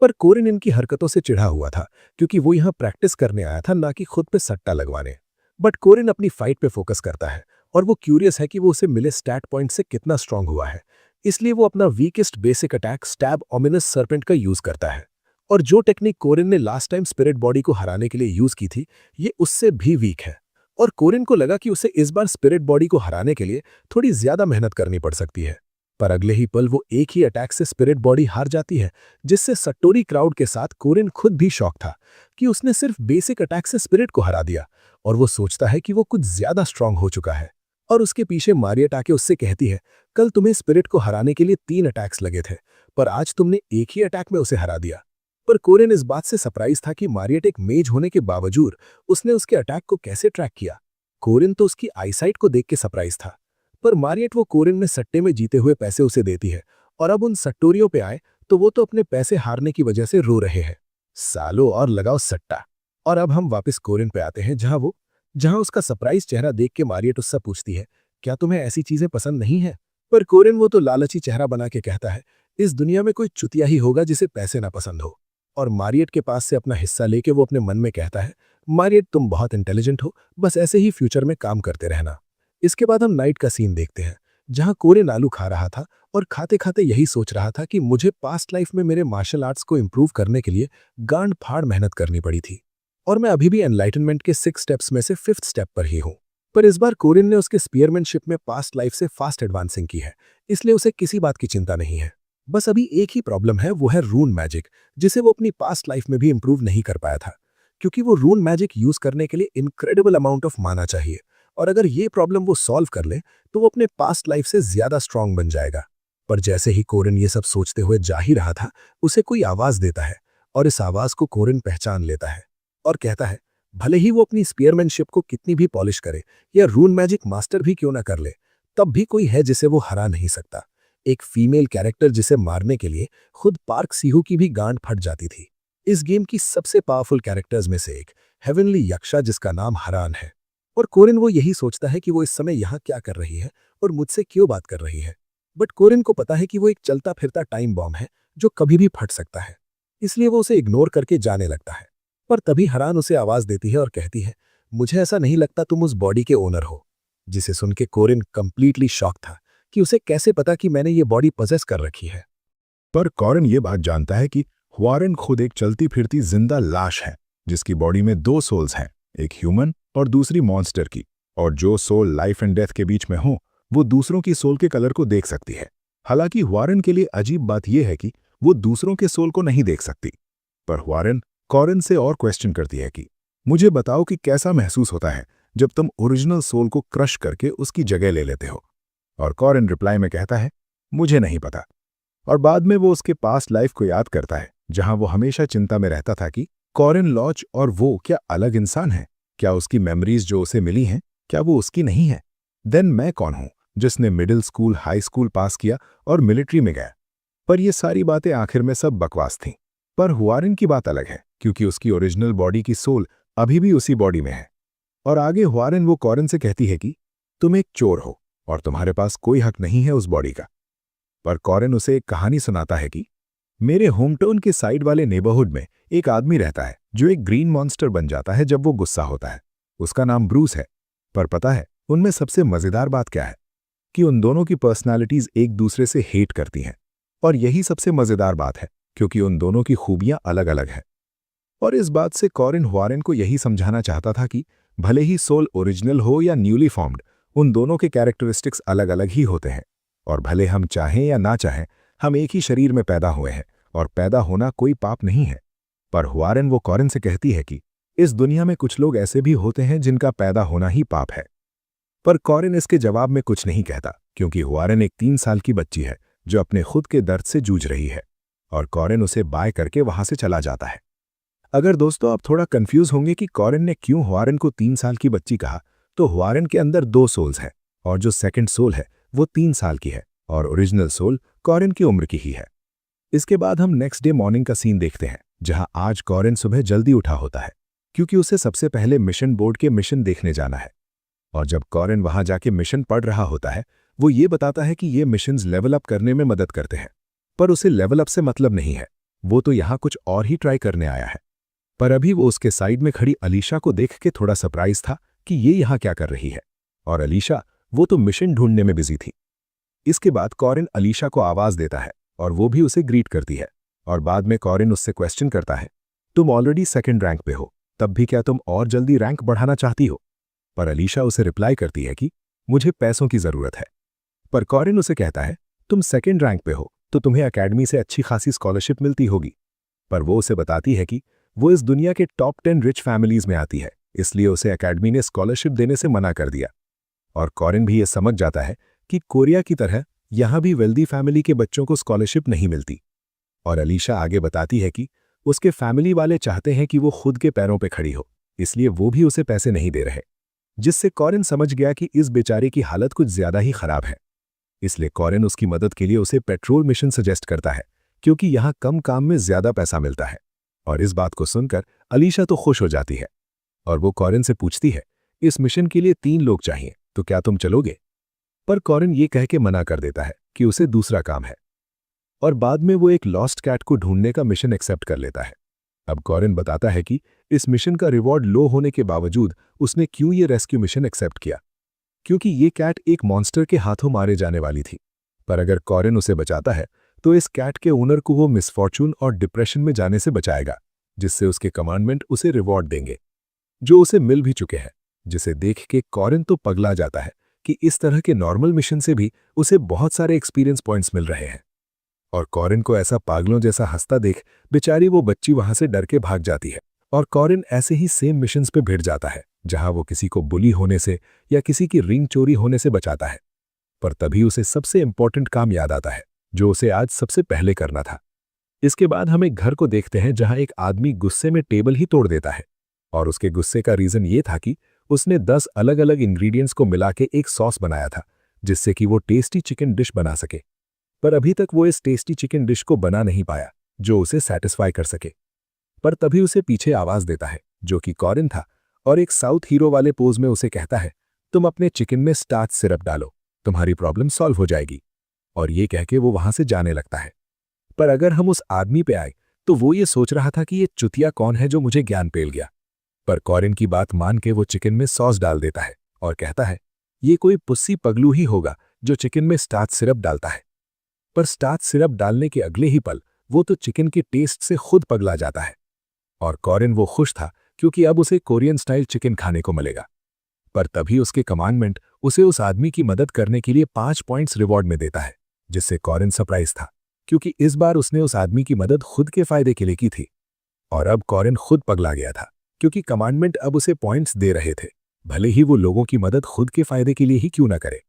पर कोरिन इनकी हरकतों से चिढ़ा हुआ था, क्योंकि वो यहाँ प्रैक्टिस करने आया था, ना कि खुद पे सट्टा लगवाने। बट कोरिन अपनी फाइट पे फोकस करता है, और वो क्यूरियस है कि वो उसे मिले स्टैट पॉइंट से कितना स्ट्रांग हुआ है, इसलिए वो अपना weakest basic attack stab ominous serpent का यूज करता है। और जो टेक्निक कोरिन ने लास्ट टाइम स्पिरिट बॉडी को हराने के लिए यूज की थी, ये उससे भी वीक है, और कोरिन को लगा कि उसे इस बार स्पिरिट बॉडी को हराने के लिए थोड़ी ज्यादा मेहनत करनी पड़ सकती है। पर अगले ही पल वो एक ही अटैक से स्पिरिट बॉडी हार जाती है, जिससे सट्टोरी क्राउड के साथ कोरिन खुद भी शॉक था कि उसने सिर्फ बेसिक अटैक से स्पिरिट को हरा दिया, और वो सोचता है कि वो कुछ ज्यादा स्ट्रांग हो चुका है। और उसके पीछे मारियट आके उससे कहती है, कल तुम्हें स्पिरिट को हराने के लिए 3 अटैक्स लगे थे, पर आज तुमने एक ही अटैक में उसे हरा दिया। पर कोरिन इस बात से सरप्राइज था कि मारियट एक मेज होने के बावजूद उसने उसके अटैक को कैसे ट्रैक किया। कोरिन तो उसकी आईसाइट को देख के सरप्राइज था, पर मारियट वो कोरिन में सट्टे में जीते हुए पैसे उसे देती है, और अब उन सट्टोरियों पे आए तो वो तो अपने पैसे हारने की वजह से रो रहे हैं। सालों और लगाओ सट्टा। और अब हम वापस कोरिन पे आते हैं, जहां उसका सरप्राइज चेहरा देख के मारियट उससे पूछती है, क्या तुम्हें ऐसी चीजें पसंद नहीं है? पर कोरिन वो तो लालची चेहरा बना के कहता है, इस दुनिया में कोई चुतिया ही होगा जिसे पैसे ना पसंद हो। और मारियट के पास से अपना हिस्सा लेके वो अपने मन में कहता है, मारियट तुम बहुत इंटेलिजेंट हो, बस ऐसे ही फ्यूचर में काम करते रहना। इसके बाद हम नाइट का सीन देखते हैं, जहां कोरिन आलू खा रहा था और खाते खाते यही सोच रहा था कि मुझे पास्ट लाइफ में मेरे मार्शल आर्ट्स को इंप्रूव करने के लिए गांड फाड़ मेहनत करनी पड़ी थी, और मैं अभी भी एनलाइटनमेंट के 6 स्टेप्स में से 5th स्टेप पर ही हूं। पर इस बार कोरिन ने उसके स्पीयरमैनशिप में पास्ट लाइफ से फास्ट एडवांसिंग की है, इसलिए उसे किसी बात की चिंता नहीं है। बस अभी एक ही प्रॉब्लम है, वो है रून मैजिक, जिसे वो अपनी पास्ट लाइफ में भी इंप्रूव नहीं कर पाया था, क्योंकि वो रून मैजिक यूज करने के लिए इनक्रेडिबल अमाउंट ऑफ माना चाहिए, और अगर ये प्रॉब्लम वो सॉल्व कर ले तो वो अपने पास्ट लाइफ से ज्यादा स्ट्रांग बन जाएगा। पर जैसे ही कोरिन ये सब सोचते हुए जा ही रहा था, उसे कोई आवाज देता है, और इस आवाज को कोरिन पहचान लेता है और कहता है, भले ही वो अपनी स्पीयरमैनशिप को कितनी भी पॉलिश करे या रून मैजिक मास्टर भी क्यों ना कर ले, तब भी कोई है जिसे वो हरा नहीं सकता। एक फीमेल कैरेक्टर जिसे मारने के लिए खुद पार्क सीहू की भी गांड फट जाती थी। इस गेम की सबसे पावरफुल कैरेक्टर्स में से एक हेवनली यक्षा जिसका नाम हरान है। और कोरिन वो यही सोचता है कि वो इस समय यहाँ क्या कर रही है और मुझसे क्यों बात कर रही है। बट कोरिन को पता है कि वो एक चलता फिरता टाइम बॉम्ब है जो कभी भी फट सकता है, इसलिए वो उसे इग्नोर करके जाने लगता है। पर तभी हरान उसे आवाज देती है और कहती है, मुझे ऐसा नहीं लगता तुम उस बॉडी के ओनर हो। जिसे सुन के कोरिन कंप्लीटली शॉक था कि उसे कैसे पता कि मैंने ये बॉडी पजेस कर रखी है। पर कॉरिन ये बात जानता है कि वारेन खुद एक चलती फिरती जिंदा लाश है जिसकी बॉडी में दो सोल्स हैं, एक ह्यूमन और दूसरी मॉन्स्टर की। और जो सोल लाइफ एंड डेथ के बीच में हो वो दूसरों की सोल के कलर को देख सकती है। हालांकि वारेन के लिए अजीब बात यह है कि वो दूसरों के सोल को नहीं देख सकती। पर वारेन कॉरिन से और क्वेश्चन करती है कि मुझे बताओ कि कैसा महसूस होता है जब तुम ओरिजिनल सोल को क्रश करके उसकी जगह ले लेते हो। और कॉरिन रिप्लाई में कहता है, मुझे नहीं पता। और बाद में वो उसके पास्ट लाइफ को याद करता है जहां वो हमेशा चिंता में रहता था कि कॉरिन लॉच और वो क्या अलग इंसान है, क्या उसकी मेमोरीज जो उसे मिली हैं क्या वो उसकी नहीं है। देन मैं कौन हूं जिसने मिडिल स्कूल हाई स्कूल पास किया और मिलिट्री में गया। पर ये सारी बातें आखिर में सब बकवास थीं। पर हुआरिन की बात अलग है क्योंकि उसकी ओरिजिनल बॉडी की सोल अभी भी उसी बॉडी में है। और आगे हुआरिन वो कॉरिन से कहती है कि तुम एक चोर हो और तुम्हारे पास कोई हक नहीं है उस बॉडी का। पर कॉरिन उसे एक कहानी सुनाता है कि मेरे होमटाउन के साइड वाले नेबरहुड में एक आदमी रहता है जो एक ग्रीन मॉन्स्टर बन जाता है जब वो गुस्सा होता है। उसका नाम ब्रूस है। पर पता है उनमें सबसे मजेदार बात क्या है कि उन दोनों की पर्सनालिटीज एक दूसरे से हेट करती हैं। और यही सबसे मजेदार बात है क्योंकि उन दोनों की खूबियां अलग अलग हैं। और इस बात से कॉरिन हुआरिन को यही समझाना चाहता था कि भले ही सोल ओरिजिनल हो या न्यूली फॉर्म्ड, उन दोनों के कैरेक्टरिस्टिक्स अलग अलग ही होते हैं। और भले हम चाहें या ना चाहें, हम एक ही शरीर में पैदा हुए हैं और पैदा होना कोई पाप नहीं है। पर हुआरिन वो कॉरिन से कहती है कि इस दुनिया में कुछ लोग ऐसे भी होते हैं जिनका पैदा होना ही पाप है। पर कॉरिन इसके जवाब में कुछ नहीं कहता क्योंकि हुआरिन एक 3 साल की बच्ची है जो अपने खुद के दर्द से जूझ रही है। और कॉरिन उसे बाय करके वहां से चला जाता है। अगर दोस्तों आप थोड़ा कंफ्यूज होंगे कि कॉरिन ने क्यों हुआरिन को 3 साल की बच्ची कहा, तो हुआरिन के अंदर 2 सोल्स हैं और जो सेकंड सोल है वो 3 साल की है और ओरिजिनल सोल कॉरिन की उम्र की ही है। इसके बाद हम नेक्स्ट डे मॉर्निंग का सीन देखते हैं जहां आज कॉरिन सुबह जल्दी उठा होता है क्योंकि उसे सबसे पहले मिशन बोर्ड के मिशन देखने जाना है। और जब कॉरिन वहां जाके मिशन पढ़ रहा होता है वो ये बताता है कि ये मिशंस लेवल अप करने में मदद करते हैं। पर उसे लेवल अप से मतलब नहीं है, वो तो यहाँ कुछ और ही ट्राई करने आया है। पर अभी वो उसके साइड में खड़ी अलीशा को देख के थोड़ा सरप्राइज था कि ये यहाँ क्या कर रही है। और अलीशा वो तो मिशन ढूंढने में बिजी थी। इसके बाद कॉरिन अलीशा को आवाज देता है और वो भी उसे ग्रीट करती है। और बाद में कॉरिन उससे क्वेश्चन करता है, तुम ऑलरेडी सेकंड रैंक पे हो, तब भी क्या तुम और जल्दी रैंक बढ़ाना चाहती हो। पर अलीशा उसे रिप्लाई करती है कि मुझे पैसों की जरूरत है। पर कॉरिन उसे कहता है, तुम सेकंड रैंक पे हो तो तुम्हें एकेडमी से अच्छी खासी स्कॉलरशिप मिलती होगी। पर वो उसे बताती है कि वो इस दुनिया के टॉप 10 रिच फैमिलीज में आती है, इसलिए उसे एकेडमी ने स्कॉलरशिप देने से मना कर दिया। और कॉरिन भी ये समझ जाता है कि कोरिया की तरह यहां भी वेल्दी फैमिली के बच्चों को स्कॉलरशिप नहीं मिलती। और अलीशा आगे बताती है कि उसके फैमिली वाले चाहते हैं कि वो खुद के पैरों पे खड़ी हो, इसलिए वो भी उसे पैसे नहीं दे रहे। जिससे कॉरिन समझ गया कि इस बेचारे की हालत कुछ ज्यादा ही खराब है। इसलिए कॉरिन उसकी मदद के लिए उसे पेट्रोल मिशन सजेस्ट करता है क्योंकि यहां कम काम में ज्यादा पैसा मिलता है। और इस बात को सुनकर अलीशा तो खुश हो जाती है और वो कॉरिन से पूछती है, इस मिशन के लिए 3 लोग चाहिए तो क्या तुम चलोगे। पर कॉरिन ये कह के मना कर देता है कि उसे दूसरा काम है। और बाद में वो एक लॉस्ट कैट को ढूंढने का मिशन एक्सेप्ट कर लेता है। अब कॉरिन बताता है कि इस मिशन का रिवॉर्ड लो होने के बावजूद उसने क्यों ये रेस्क्यू मिशन एक्सेप्ट किया, क्योंकि ये कैट एक मॉन्स्टर के हाथों मारे जाने वाली थी। पर अगर कॉरिन उसे बचाता है तो इस कैट के ओनर को वो मिसफॉर्चून और डिप्रेशन में जाने से बचाएगा, जिससे उसके कमांडमेंट उसे रिवॉर्ड देंगे जो उसे मिल भी चुके हैं। जिसे देख के कॉरिन तो पगला जाता है कि इस तरह के नॉर्मल मिशन से भी उसे बहुत सारे एक्सपीरियंस पॉइंट्स मिल रहे हैं। और कॉरिन को ऐसा पागलों जैसा हंसता देख बेचारी वो बच्ची वहां से डर के भाग जाती है। और कॉरिन ऐसे ही सेम मिशंस पे भिड़ जाता है जहां वो किसी को बुली होने से या किसी की रिंग चोरी होने से बचाता है। पर तभी उसे सबसे इंपॉर्टेंट काम याद आता है जो उसे आज सबसे पहले करना था। इसके बाद हम एक घर को देखते हैं जहां एक आदमी गुस्से में टेबल ही तोड़ देता है। और उसके गुस्से का रीजन ये था कि उसने 10 अलग अलग इंग्रेडिएंट्स को मिला के एक सॉस बनाया था जिससे कि वो टेस्टी चिकन डिश बना सके। पर अभी तक वो इस टेस्टी चिकन डिश को बना नहीं पाया जो उसे सेटिस्फाई कर सके। पर तभी उसे पीछे आवाज देता है जो कि कॉरिन था, और एक साउथ हीरो वाले पोज में उसे कहता है, तुम अपने चिकन में स्टार्च सिरप डालो, तुम्हारी प्रॉब्लम सॉल्व हो जाएगी। और ये कह के वो वहां से जाने लगता है। पर अगर हम उस आदमी पे आए तो वो ये सोच रहा था कि ये चुतिया कौन है जो मुझे ज्ञान पेल गया। पर कॉरिन की बात मान के वो चिकन में सॉस डाल देता है और कहता है, ये कोई पुस्सी पगलू ही होगा जो चिकन में स्टार्च सिरप डालता है। पर स्टार्च सिरप डालने के अगले ही पल वो तो चिकन के टेस्ट से खुद पगला जाता है। और कॉरिन वो खुश था क्योंकि अब उसे कोरियन स्टाइल चिकन खाने को मिलेगा। पर तभी उसके कमांडमेंट उसे उस आदमी की मदद करने के लिए 5 पॉइंट्स रिवॉर्ड में देता है, जिससे कॉरिन सरप्राइज था क्योंकि इस बार उसने उस आदमी की मदद खुद के फायदे के लिए की थी। और अब कॉरिन खुद पगला गया था क्योंकि कमांडमेंट अब उसे पॉइंट्स दे रहे थे, भले ही वो लोगों की मदद खुद के फायदे के लिए ही क्यों ना करे।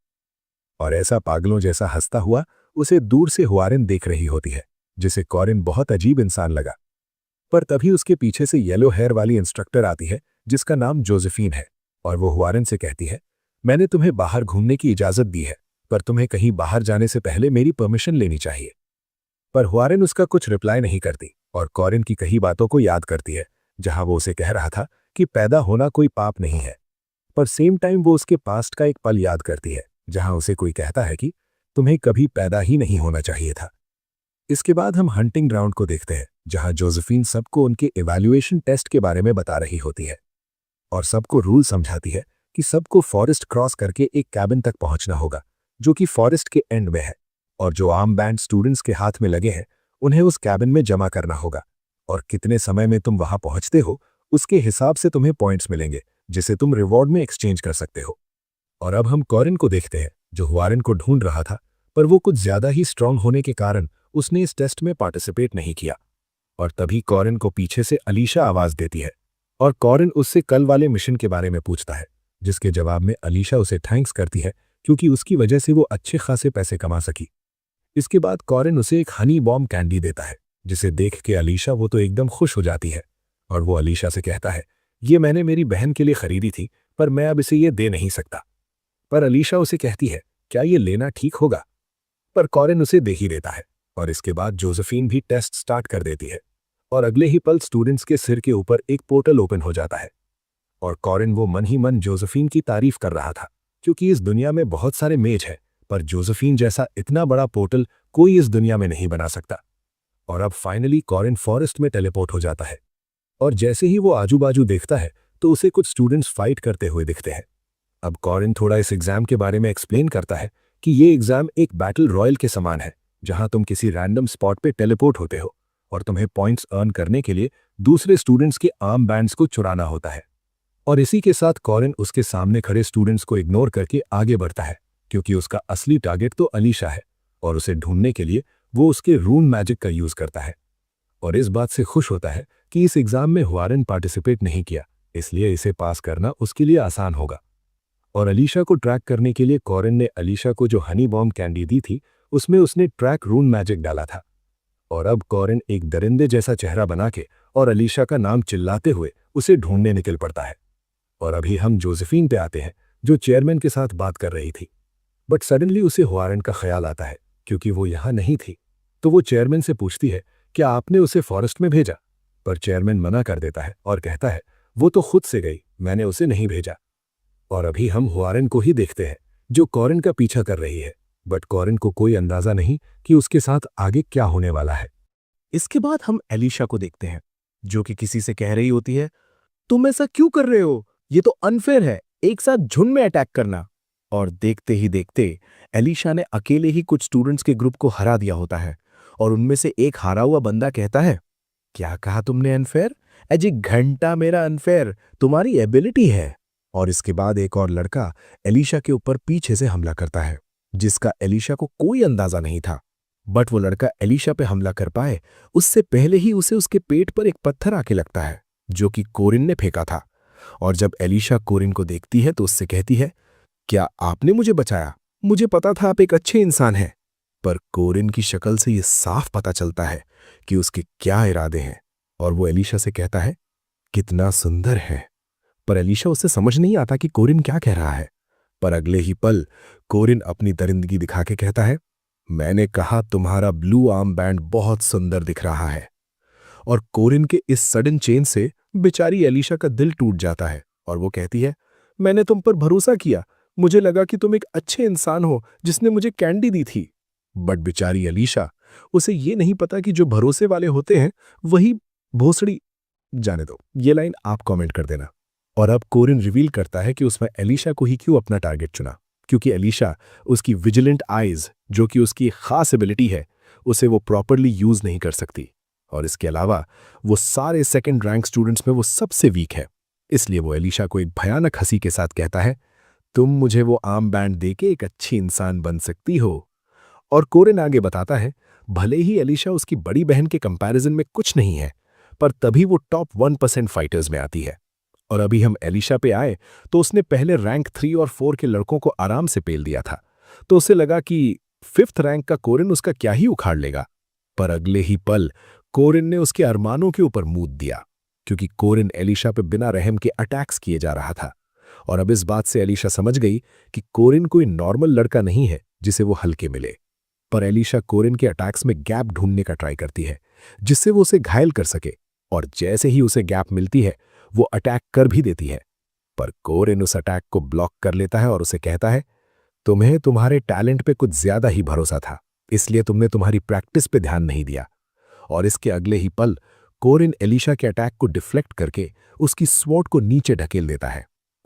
और ऐसा पागलों जैसा हंसता हुआ उसे दूर से हुआरिन देख रही होती है, जिसे कॉरिन बहुत अजीब इंसान लगा। पर तभी उसके पीछे से येलो हेयर वाली इंस्ट्रक्टर आती है जिसका नाम जोसेफीन है, और वो हुआरिन से कहती है, मैंने तुम्हें बाहर घूमने की इजाजत दी है, पर तुम्हें कहीं बाहर जाने से पहले मेरी परमिशन लेनी चाहिए। पर हुआरिन उसका कुछ रिप्लाई नहीं करती और कॉरिन की कही बातों को याद करती है, जहां वो उसे कह रहा था कि पैदा होना कोई पाप नहीं है। पर सेम टाइम वो उसके पास्ट का एक पल याद करती है जहां उसे कोई कहता है कि तुम्हें कभी पैदा ही नहीं होना चाहिए था। इसके बाद हम हंटिंग ग्राउंड को देखते हैं, जहां जोसेफीन सबको उनके इवैल्यूएशन टेस्ट के बारे में बता रही होती है और सबको रूल समझाती है कि सबको फॉरेस्ट क्रॉस करके एक कैबिन तक पहुंचना होगा जो कि फॉरेस्ट के एंड में है, और जो आर्म बैंड स्टूडेंट्स के हाथ में लगे हैं उन्हें उस कैबिन में जमा करना होगा, और कितने समय में तुम वहां पहुंचते हो उसके हिसाब से तुम्हें पॉइंट्स मिलेंगे जिसे तुम रिवॉर्ड में एक्सचेंज कर सकते हो। और अब हम कॉरिन को देखते हैं जो हुआरिन को ढूंढ रहा था, पर वो कुछ ज्यादा ही स्ट्रांग होने के कारण उसने इस टेस्ट में पार्टिसिपेट नहीं किया। और तभी कॉरिन को पीछे से अलीशा आवाज देती है और कॉरिन उससे कल वाले मिशन के बारे में पूछता है, जिसके जवाब में अलीशा उसे थैंक्स करती है क्योंकि उसकी वजह से वो अच्छे खासे पैसे कमा सकी। इसके बाद कॉरिन उसे एक हनी बॉम्ब कैंडी देता है, जिसे देख के अलीशा वो तो एकदम खुश हो जाती है और वो अलीशा से कहता है, ये मैंने मेरी बहन के लिए खरीदी थी पर मैं अब इसे ये दे नहीं सकता। पर अलीशा उसे कहती है, क्या ये लेना ठीक होगा? पर कॉरिन उसे दे ही देता है और इसके बाद जोसेफीन भी टेस्ट स्टार्ट कर देती है और अगले ही पल स्टूडेंट्स के सिर के ऊपर एक पोर्टल ओपन हो जाता है। और कॉरिन वो मन ही मन जोसेफीन की तारीफ कर रहा था क्योंकि इस दुनिया में बहुत सारे मेज हैं, पर जोसेफीन जैसा इतना बड़ा पोर्टल कोई इस दुनिया में नहीं बना सकता। और अब फाइनली कॉरिन फॉरेस्ट में टेलीपोर्ट हो जाता है और जैसे ही वो आजू बाजू देखता है तो उसे कुछ स्टूडेंट्स फाइट करते हुए दिखते हैं। अब कॉरिन थोड़ा इस एग्जाम के बारे में एक्सप्लेन करता है कि ये एग्जाम एक बैटल रॉयल के समान है, जहां तुम किसी रैंडम स्पॉट पे टेलीपोर्ट होते हो और तुम्हें पॉइंट्स अर्न करने के लिए दूसरे स्टूडेंट्स के आर्म बैंड्स को चुराना होता है। और इसी के साथ कॉरिन उसके सामने खड़े स्टूडेंट्स को इग्नोर करके आगे बढ़ता है क्योंकि उसका असली टारगेट तो अलीशा है और उसे ढूंढने के लिए वो उसके रून मैजिक का यूज करता है। और इस बात से खुश होता है कि इस एग्जाम में हुआरिन पार्टिसिपेट नहीं किया, इसलिए इसे पास करना उसके लिए आसान होगा। और अलीशा को ट्रैक करने के लिए कॉरिन ने अलीशा को जो हनी बॉम्ब कैंडी दी थी उसमें उसने ट्रैक रून मैजिक डाला था। और अब कॉरिन एक दरिंदे जैसा चेहरा बना के और अलीशा का नाम चिल्लाते हुए उसे ढूंढने निकल पड़ता है। और अभी हम जोसेफीन पे आते हैं जो चेयरमैन के साथ बात कर रही थी, बट सडनली उसे हुआरिन का ख्याल आता है क्योंकि वो यहाँ नहीं थी। तो वो चेयरमैन से पूछती है, क्या आपने उसे फॉरेस्ट में भेजा? पर चेयरमैन मना कर देता है और कहता है, वो तो खुद से गई, मैंने उसे नहीं भेजा। और अभी हम हुआरिन को ही देखते हैं जो कॉरिन का पीछा कर रही है, बट कॉरिन को कोई अंदाजा नहीं कि उसके साथ आगे क्या होने वाला है। इसके बाद हम एलिशा को देखते हैं जो कि किसी से कह रही होती है, तुम ऐसा क्यों कर रहे हो? ये तो अनफेयर है, एक साथ झुंड में अटैक करना। और देखते ही देखते एलिशा ने अकेले ही कुछ स्टूडेंट्स के ग्रुप को हरा दिया होता है और उनमें से एक हारा हुआ बंदा कहता है, क्या कहा तुमने अनफेयर? अजी घंटा मेरा अनफेयर तुम्हारी एबिलिटी है। और इसके बाद एक और लड़का एलिशा के ऊपर पीछे से हमला करता है जिसका एलिशा को कोई अंदाजा नहीं था, बट वो लड़का एलिशा पे हमला कर पाए उससे पहले ही उसे उसके पेट पर एक पत्थर आके लगता है जो कि कोरिन ने फेंका था। और जब एलिशा कोरिन को देखती है तो उससे कहती है, क्या आपने मुझे बचाया? मुझे पता था आप एक अच्छे इंसान हैं। पर कोरिन की शक्ल से ये साफ पता चलता है कि उसके क्या इरादे हैं और वो एलिशा से कहता है, कितना सुंदर है। पर एलिशा उससे समझ नहीं आता कि कोरिन क्या कह रहा है। पर अगले ही पल कोरिन अपनी दरिंदगी दिखा के कहता है, मैंने कहा तुम्हारा ब्लू आर्म बैंड बहुत सुंदर दिख रहा है। और कोरिन के इस सडन चेंज से बेचारी एलिशा का दिल टूट जाता है और वो कहती है, मैंने तुम पर भरोसा किया, मुझे लगा कि तुम एक अच्छे इंसान हो जिसने मुझे कैंडी दी थी। बट बेचारी एलिशा, उसे ये नहीं पता कि जो भरोसे वाले होते हैं वही भोसड़ी। जाने दो, ये लाइन आप कमेंट कर देना। और अब कोरिन रिवील करता है कि उसने एलिशा को ही क्यों अपना टारगेट चुना, क्योंकि एलिशा उसकी विजिलेंट आइज, जो कि उसकी खास एबिलिटी है, उसे वो प्रॉपरली यूज नहीं कर सकती। और इसके अलावा वो सारे सेकंड रैंक स्टूडेंट्स में वो सबसे वीक है। इसलिए वो एलिशा को एक भयानक हंसी के साथ कहता है, तुम मुझे वो आर्म बैंड देके एक अच्छी इंसान बन सकती हो। और कोरिन आगे बताता है, भले ही एलिशा उसकी बड़ी बहन के कंपैरिजन में कुछ नहीं है, पर तभी वो टॉप 1% फाइटर्स में आती है। और अभी हम एलिशा पे आए तो उसने पहले रैंक 3 और 4 के लड़कों को आराम से पेल दिया था, तो उसे लगा कि 5th रैंक का कोरिन उसका क्या ही उखाड़ लेगा। पर अगले ही पल कोरिन ने उसके अरमानों के ऊपर मूत दिया, क्योंकि कोरिन एलिशा पे बिना रहम के अटैक्स किए जा रहा था। और अब इस बात से एलिशा समझ गई कि कोरिन कोई नॉर्मल लड़का नहीं है जिसे वो हल्के मिले। पर एलिशा कोरिन के अटैक्स में गैप ढूंढने का ट्राई करती है, जिससे वो उसे घायल कर सके। और जैसे ही उसे गैप मिलती है वो अटैक कर भी देती है। पर कोरिन उस अटैक को ब्लॉक कर लेता है और उसे कहता है, तुम्हें तुम्हारे टैलेंट पे कुछ ज्यादा ही भरोसा था, इसलिए तुमने तुम्हारी प्रैक्टिस पे ध्यान नहीं दिया। और इसके अगले ही पल कोरिन एलिशा के अटैक को डिफ्लेक्ट करके उसकी स्वॉर्ड को नीचे ढकेल देता है।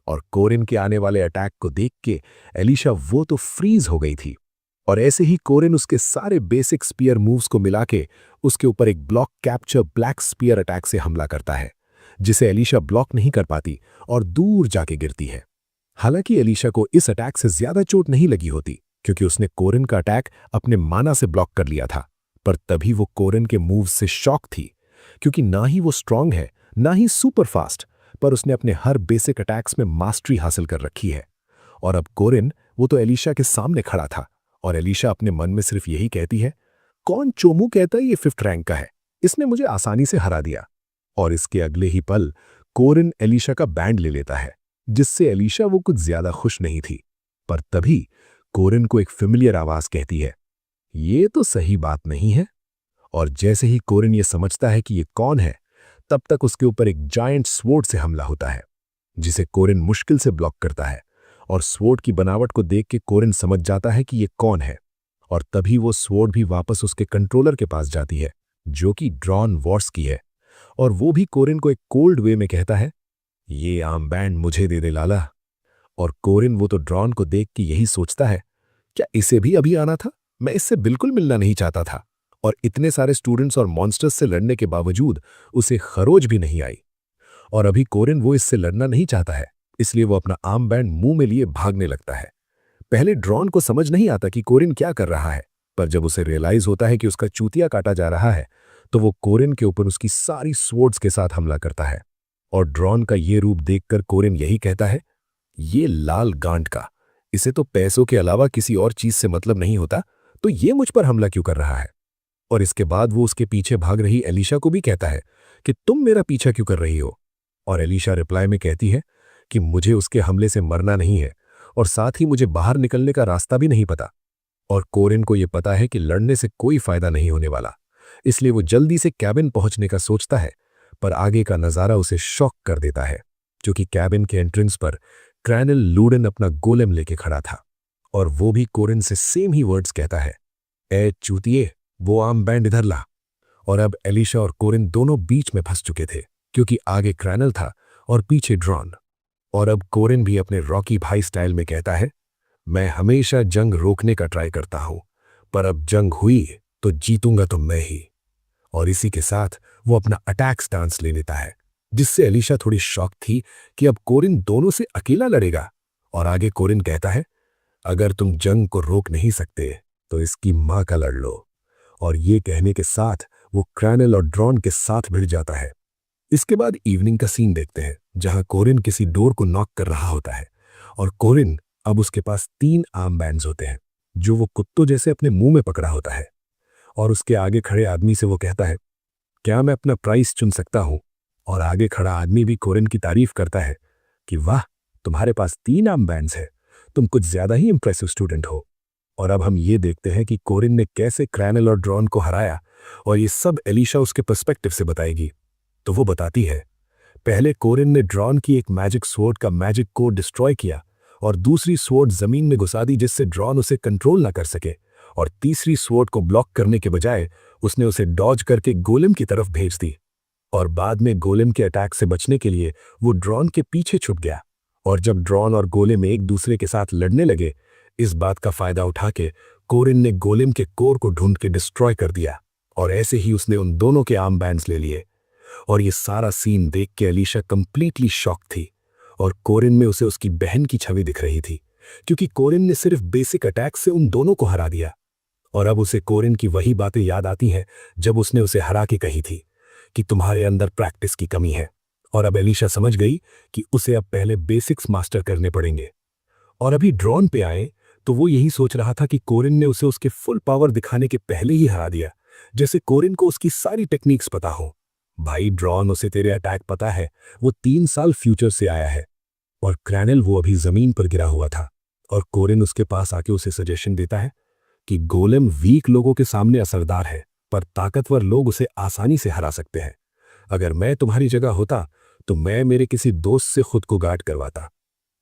और कोरिन के आने वाले अटैक को देख के एलिशा वो तो फ्रीज हो गई थी। और ऐसे ही कोरिन उसके सारे बेसिक स्पीयर मूव्स को मिला के उसके ऊपर एक block capture black spear attack से हमला करता है, जिसे एलिशा ब्लॉक नहीं कर पाती और दूर जाके गिरती है। हालांकि एलिशा को इस अटैक से ज्यादा चोट नहीं लगी होती, क्योंकि उसने कोरिन का अटैक अपने माना से ब्लॉक कर लिया था। पर तभी वो कोरिन के मूव्स से शॉक थी, क्योंकि ना ही वो स्ट्रांग है ना ही सुपर फास्ट, पर उसने अपने हर बेसिक अटैक्स में मास्टरी हासिल कर रखी है। और अब कोरिन वो तो एलिशा के सामने खड़ा था और एलिशा अपने मन में सिर्फ यही कहती है, कौन चोमू कहता है ये 5th रैंक का है, इसने मुझे आसानी से हरा दिया। और इसके अगले ही पल कोरिन एलिशा का बैंड ले लेता है, जिससे एलिशा वो कुछ ज्यादा खुश नहीं थी। पर तभी कोरिन को एक फेमिलियर आवाज कहती है, ये तो सही बात नहीं है। और जैसे ही कोरिन ये समझता है कि ये कौन है, तब तक उसके ऊपर एक जायंट स्वॉर्ड से हमला होता है, जिसे कोरिन मुश्किल से ब्लॉक करता है। और स्वॉर्ड की बनावट को देख के कोरिन समझ जाता है कि ये कौन है। और तभी वो स्वॉर्ड भी वापस उसके कंट्रोलर के पास जाती है, जो कि ड्रॉन वॉर्स की है। और वो भी कोरिन को एक कोल्ड वे में कहता है, ये आर्म बैंड मुझे दे दे लाला। और कोरिन वो तो ड्रॉन को देख के यही सोचता है, क्या इसे भी अभी आना था? मैं इससे बिल्कुल मिलना नहीं चाहता था। और इतने सारे स्टूडेंट्स और मॉन्स्टर्स से लड़ने के बावजूद उसे खरोज भी नहीं आई। और अभी कोरिन वो इससे लड़ना नहीं चाहता है, इसलिए वो अपना आर्म बैंड मुंह में लिए भागने लगता है। पहले ड्रॉन को समझ नहीं आता कि कोरिन क्या कर रहा है, पर जब उसे रियलाइज होता है कि उसका चूतिया काटा जा रहा है, तो वो कोरिन के ऊपर उसकी सारी स्वॉर्ड्स के साथ हमला करता है। और ड्रॉन का ये रूप देखकर कोरिन यही कहता है, ये लाल गांड का, इसे तो पैसों के अलावा किसी और चीज से मतलब नहीं होता, तो ये मुझ पर हमला क्यों कर रहा है? और इसके बाद वो उसके पीछे भाग रही एलिशा को भी कहता है कि तुम मेरा पीछा क्यों कर रही हो? और एलिशा रिप्लाई में कहती है कि मुझे उसके हमले से मरना नहीं है, और साथ ही मुझे बाहर निकलने का रास्ता भी नहीं पता। और कोरिन को यह पता है कि लड़ने से कोई फायदा नहीं होने वाला, इसलिए वो जल्दी से कैबिन पहुंचने का सोचता है। पर आगे का नजारा उसे शॉक कर देता है, क्योंकि कैबिन के एंट्रेंस पर क्रैनल लूडेन अपना गोलेम लेके खड़ा था। और वो भी कोरिन से सेम ही वर्ड्स कहता है, ए चूतिए, वो आर्म बैंड इधर ला। और अब एलिशा और कोरिन दोनों बीच में फंस चुके थे, क्योंकि आगे क्रैनल था और पीछे ड्रॉन। और अब कोरिन भी अपने रॉकी भाई स्टाइल में कहता है, मैं हमेशा जंग रोकने का ट्राई करता हूं, पर अब जंग हुई तो जीतूंगा तो मैं ही। और इसी के साथ वो अपना अटैक स्टांस ले लेता है, जिससे एलिशा थोड़ी शॉक थी कि अब कोरिन दोनों से अकेला लड़ेगा। और आगे कोरिन कहता है, अगर तुम जंग को रोक नहीं सकते तो इसकी मां का लड़ लो। और ये कहने के साथ वो क्रैनल और ड्रॉन के साथ भिड़ जाता है। इसके बाद इवनिंग का सीन देखते हैं, जहां कोरिन किसी डोर को नॉक कर रहा होता है। और कोरिन अब उसके पास 3 आर्म बैंड्स होते हैं, जो वो कुत्तों जैसे अपने मुंह में पकड़ा होता है। और उसके आगे खड़े आदमी से वो कहता है, क्या मैं अपना प्राइस चुन सकता हूं? और आगे खड़ा आदमी भी कोरिन की तारीफ करता है कि वाह, तुम्हारे पास 3 आर्म बैंड्स है, तुम कुछ ज्यादा ही इंप्रेसिव स्टूडेंट हो। और अब हम ये देखते हैं कि कोरिन ने कैसे क्रैनल और ड्रॉन को हराया, और ये सब एलिशा उसके पर्सपेक्टिव से बताएगी। तो वो बताती है, पहले कोरिन ने ड्रॉन की एक मैजिक स्वॉर्ड का मैजिक कोड डिस्ट्रॉय किया और दूसरी स्वॉर्ड जमीन में घुसा दी जिससे ड्रॉन उसे कंट्रोल ना कर सके, और तीसरी स्वॉर्ड को ब्लॉक करने के बजाय उसने उसे डॉज करके गोलेम की तरफ भेज दी। और बाद में गोलेम के अटैक से बचने के लिए वो ड्रॉन के पीछे छुप गया। और जब ड्रॉन और गोलेम एक दूसरे के साथ लड़ने लगे, इस बात का फायदा उठा के कोरिन ने गोलेम के कोर को ढूंढ के डिस्ट्रॉय कर दिया, और ऐसे ही उसने उन दोनों के आर्म बैंड्स ले लिए। और ये सारा सीन देख के अलीशा कंप्लीटली शॉक थी, और कोरिन में उसे उसकी बहन की छवि दिख रही थी, क्योंकि कोरिन ने सिर्फ बेसिक अटैक से उन दोनों को हरा दिया। और अब उसे कोरिन की वही बातें याद आती हैं जब उसने उसे हरा के कही थी कि तुम्हारे अंदर प्रैक्टिस की कमी है। और अब अलीशा समझ गई कि उसे अब पहले बेसिक्स मास्टर करने पड़ेंगे। और अभी ड्रॉन पे आए तो वो यही सोच रहा था कि कोरिन ने उसे उसके फुल पावर दिखाने के पहले ही हरा दिया, जैसे कोरिन को उसकी सारी टेक्निक्स पता हो। भाई ड्रॉन, उसे तेरे अटैक पता है, वो 3 साल फ्यूचर से आया है। और क्रैनल वो अभी जमीन पर गिरा हुआ था, और कोरिन उसके पास आके उसे सजेशन देता है कि गोलेम वीक लोगों के सामने असरदार है, पर ताकतवर लोग उसे आसानी से हरा सकते हैं। अगर मैं तुम्हारी जगह होता तो मैं मेरे किसी दोस्त से खुद को गार्ड करवाता।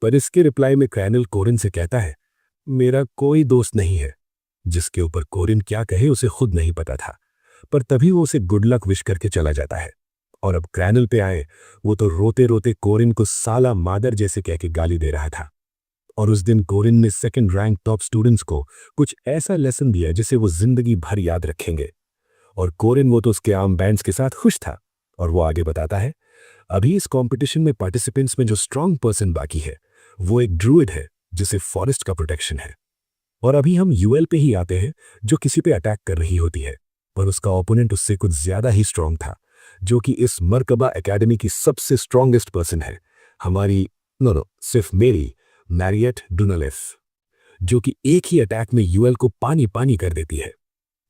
पर इसके रिप्लाई में क्रैनल कोरिन से कहता है, मेरा कोई दोस्त नहीं है। जिसके ऊपर कोरिन क्या कहे उसे खुद नहीं पता था, पर तभी वो उसे गुड लक विश करके चला जाता है। और अब क्रैनल पे आए, वो तो रोते रोते कोरिन को साला मादर जैसे कह के गाली दे रहा था। और उस दिन कोरिन ने सेकंड रैंक टॉप स्टूडेंट्स को कुछ ऐसा लेसन दिया जिसे वो जिंदगी भर याद रखेंगे। और कोरिन, वो तो उसके आर्म बैंड्स के साथ खुश था। और वो आगे बताता है, अभी इस कंपटीशन में पार्टिसिपेंट्स में जो स्ट्रांग पर्सन बाकी है वो एक ड्रूइड है जिसे फॉरेस्ट का प्रोटेक्शन है। और अभी हम यूएल पे ही आते हैं, जो किसी पे अटैक कर रही होती है, पर उसका ओपोनेंट उससे कुछ ज्यादा ही स्ट्रांग था, जो कि इस मर्कबा एकेडमी की सबसे स्ट्रांगेस्ट पर्सन है, हमारी सिर्फ मेरी मैरियट डुनलेफ, जो कि एक ही अटैक में यूएल को पानी पानी कर देती है।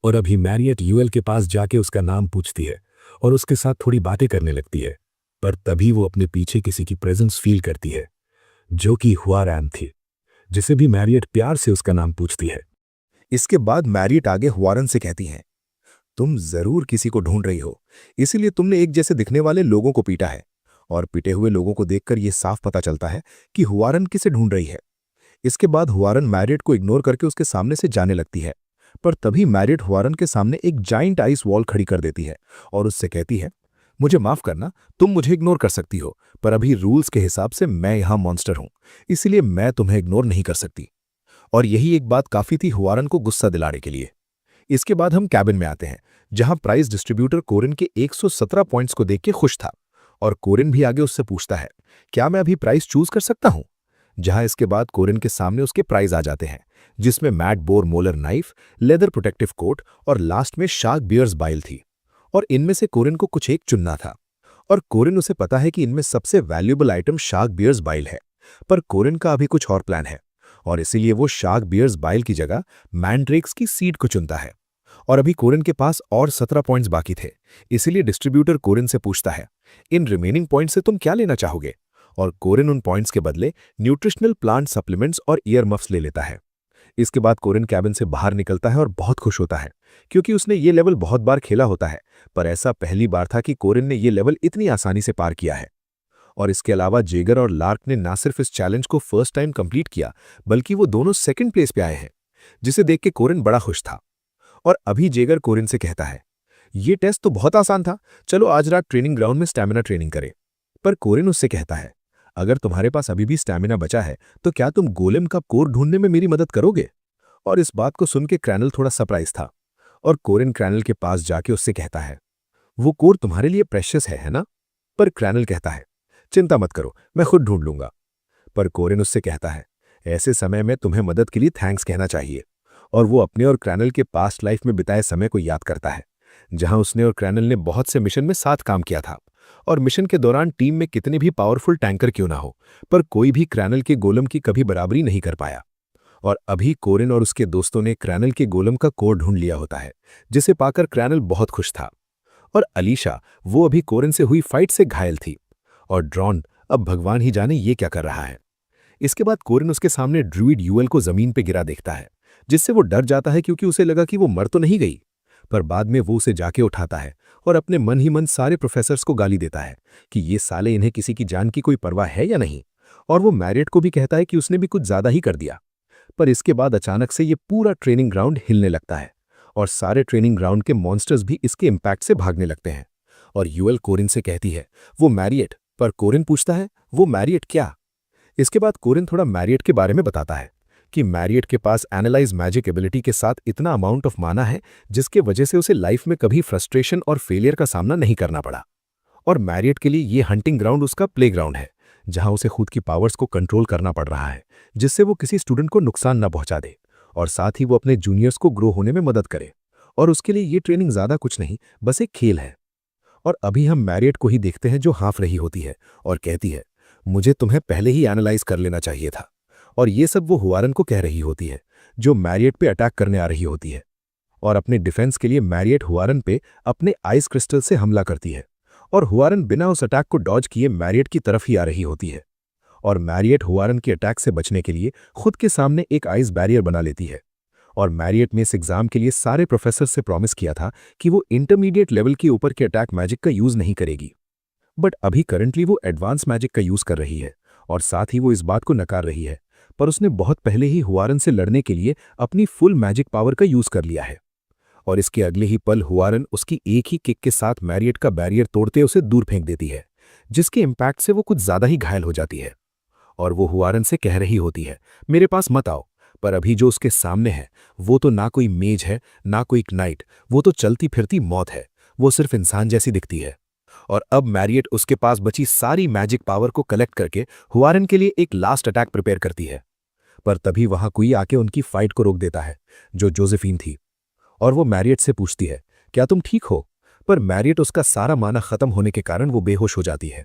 और अभी मैरियट यूएल के पास जाके उसका नाम पूछती है और उसके साथ थोड़ी बातें करने लगती है, पर तभी वो अपने पीछे किसी की प्रेजेंस फील करती है, जो कि हुआरैन थी, जिसे भी मैरियट प्यार से उसका नाम पूछती है। इसके बाद मैरियट आगे हुआरन से कहती हैं, तुम जरूर किसी को ढूंढ रही हो, इसीलिए तुमने एक जैसे दिखने वाले लोगों को पीटा है। और पिटे हुए लोगों को देखकर यह साफ पता चलता है कि हुआरन किसे ढूंढ रही है। इसके बाद हुआरन मैरियट को इग्नोर करके उसके सामने से जाने लगती है, पर तभी मैरियट हुआरन के सामने एक जाइंट आइस वॉल खड़ी कर देती है और उससे कहती है, मुझे माफ करना, तुम मुझे इग्नोर कर सकती हो, पर अभी रूल्स के हिसाब से मैं यहां मॉन्स्टर हूं, इसलिए मैं तुम्हें इग्नोर नहीं कर सकती। और यही एक बात काफी थी हुआरन को गुस्सा दिलाने के लिए। इसके बाद हम कैबिन में आते हैं, जहां प्राइज डिस्ट्रीब्यूटर कोरिन के 117 पॉइंट्स को देख के खुश था, और कोरिन भी आगे उससे पूछता है, क्या मैं अभी प्राइज चूज कर सकता हूं? जहां इसके बाद कोरिन के सामने उसके प्राइज आ जाते हैं, जिसमें मैट बोर मोलर नाइफ, लेदर प्रोटेक्टिव कोट और लास्ट में शार्क बियर्स बाइल थी। और इनमें से कोरिन को कुछ एक चुनना था, और कोरिन, उसे पता है कि इनमें सबसे valuable item shark bear's bile है, पर कोरिन का अभी कुछ और प्लान है, और इसीलिए वो शार्क बियर्स बाइल की जगह मैंड्रेक्स की सीड को चुनता है। और अभी कोरिन के पास और 17 पॉइंट्स बाकी थे, इसीलिए डिस्ट्रीब्यूटर कोरिन से पूछता है, इन रिमेनिंग पॉइंट्स से तुम क्या लेना चाहोगे? और कोरिन उन पॉइंट्स के बदले न्यूट्रिशनल प्लांट सप्लीमेंट्स और ईयर मफ्स ले लेता है। इसके बाद कोरिन कैबिन से बाहर निकलता है और बहुत खुश होता है, क्योंकि उसने ये लेवल बहुत बार खेला होता है, पर ऐसा पहली बार था कि कोरिन ने ये लेवल इतनी आसानी से पार किया है। और इसके अलावा जेगर और लार्क ने ना सिर्फ इस चैलेंज को फर्स्ट टाइम कंप्लीट किया, बल्कि वो दोनों सेकंड प्लेस पे आए हैं, जिसे देख के कोरिन बड़ा खुश था। और अभी जेगर कोरिन से कहता है, ये टेस्ट तो बहुत आसान था, चलो आज रात ट्रेनिंग ग्राउंड में स्टैमिना ट्रेनिंग करें। पर कोरिन उससे कहता है, अगर तुम्हारे पास अभी भी स्टैमिना बचा है तो क्या तुम गोलेम का कोर ढूंढने में मेरी मदद करोगे? और इस बात को सुन के क्रैनल थोड़ा सरप्राइज था, और कोरिन क्रैनल के पास जाके उससे कहता है, वो कोर तुम्हारे लिए प्रेशियस है ना? पर क्रैनल कहता है, चिंता मत करो, मैं खुद ढूंढ लूंगा। पर कोरिन उससे कहता है, ऐसे समय में तुम्हें मदद के लिए थैंक्स कहना चाहिए। और वो अपने और क्रैनल के पास्ट लाइफ में बिताए समय को याद करता है, जहां उसने और क्रैनल ने बहुत से मिशन में साथ काम किया था, और मिशन के दौरान टीम में कितने भी पावरफुल टैंकर क्यों ना हो, पर कोई भी क्रैनल के गोलम की कभी बराबरी नहीं कर पाया। और अभी कोरिन और उसके दोस्तों ने क्रैनल के गोलम का कोर ढूंढ लिया होता है, जिसे पाकर क्रैनल बहुत खुश था। और अलीशा, वो अभी कोरिन से हुई फाइट से घायल थी, और ड्रॉन, अब भगवान ही जाने ये क्या कर रहा है। इसके बाद कोरिन उसके सामने ड्रूइड यूएल को जमीन पे गिरा देखता है, जिससे वो डर जाता है, क्योंकि उसे लगा कि वो मर तो नहीं गई, पर बाद में वो उसे जाके उठाता है और अपने मन ही मन सारे प्रोफेसर्स को गाली देता है कि ये साले, इन्हें किसी की जान की कोई परवाह है या नहीं। और वो मैरियट को भी कहता है कि उसने भी कुछ ज्यादा ही कर दिया। पर इसके बाद अचानक से ये पूरा ट्रेनिंग ग्राउंड हिलने लगता है और सारे ट्रेनिंग ग्राउंड के मॉन्स्टर्स भी इसके इम्पैक्ट से भागने लगते हैं। और यूएल कोरिन से कहती है वो मैरियट, पर कोरिन पूछता है वो मैरियट क्या। इसके बाद कोरिन थोड़ा मैरियट के बारे में बताता है कि मैरियट के पास एनालाइज मैजिक एबिलिटी के साथ इतना अमाउंट ऑफ माना है जिसके वजह से उसे लाइफ में कभी फ्रस्ट्रेशन और फेलियर का सामना नहीं करना पड़ा। और मैरियट के लिए ये हंटिंग ग्राउंड उसका प्लेग्राउंड है, जहां उसे खुद की पावर्स को कंट्रोल करना पड़ रहा है जिससे वो किसी स्टूडेंट को नुकसान न पहुंचा दे और साथ ही वो अपने जूनियर्स को ग्रो होने में मदद करे। और उसके लिए ये ट्रेनिंग ज्यादा कुछ नहीं, बस एक खेल है। और अभी हम मैरियट को ही देखते हैं जो हाँफ रही होती है और कहती है मुझे तुम्हें पहले ही एनालाइज कर लेना चाहिए था। और ये सब वो हुआरन को कह रही होती है जो मैरियट पे अटैक करने आ रही होती है। और अपने डिफेंस के लिए मैरियट हुआरन पे अपने आइस क्रिस्टल से हमला करती है और हुआरन बिना उस अटैक को डॉज किए मैरियट की तरफ ही आ रही होती है। और मैरियट हुआरन के अटैक से बचने के लिए खुद के सामने एक आइस बैरियर बना लेती है। और मैरियट ने इस एग्जाम के लिए सारे प्रोफेसर से प्रॉमिस किया था कि वो इंटरमीडिएट लेवल के ऊपर के अटैक मैजिक का यूज नहीं करेगी। बट अभी करंटली वो एडवांस मैजिक का यूज कर रही है और साथ ही वो इस बात को नकार रही है, पर उसने बहुत पहले ही हुआरन से लड़ने के लिए अपनी फुल मैजिक पावर का यूज कर लिया है। और इसके अगले ही पल हुआरन उसकी एक ही किक के साथ मैरियट का बैरियर तोड़ते उसे दूर फेंक देती है, जिसके इम्पैक्ट से वो कुछ ज्यादा ही घायल हो जाती है। और वो हुआरन से कह रही होती है मेरे पास मत आओ, पर अभी जो उसके सामने है वो तो ना कोई मेज है ना कोई नाइट, वो तो चलती फिरती मौत है। वो सिर्फ इंसान जैसी दिखती है। और अब मैरियट उसके पास बची सारी मैजिक पावर को कलेक्ट करके हुआरन के लिए एक लास्ट अटैक प्रिपेयर करती है। पर तभी वहां कोई आके उनकी फाइट को रोक देता है, जो जोसेफीन थी। और वो मैरियट से पूछती है क्या तुम ठीक हो, पर मैरियट उसका सारा माना खत्म होने के कारण वो बेहोश हो जाती है।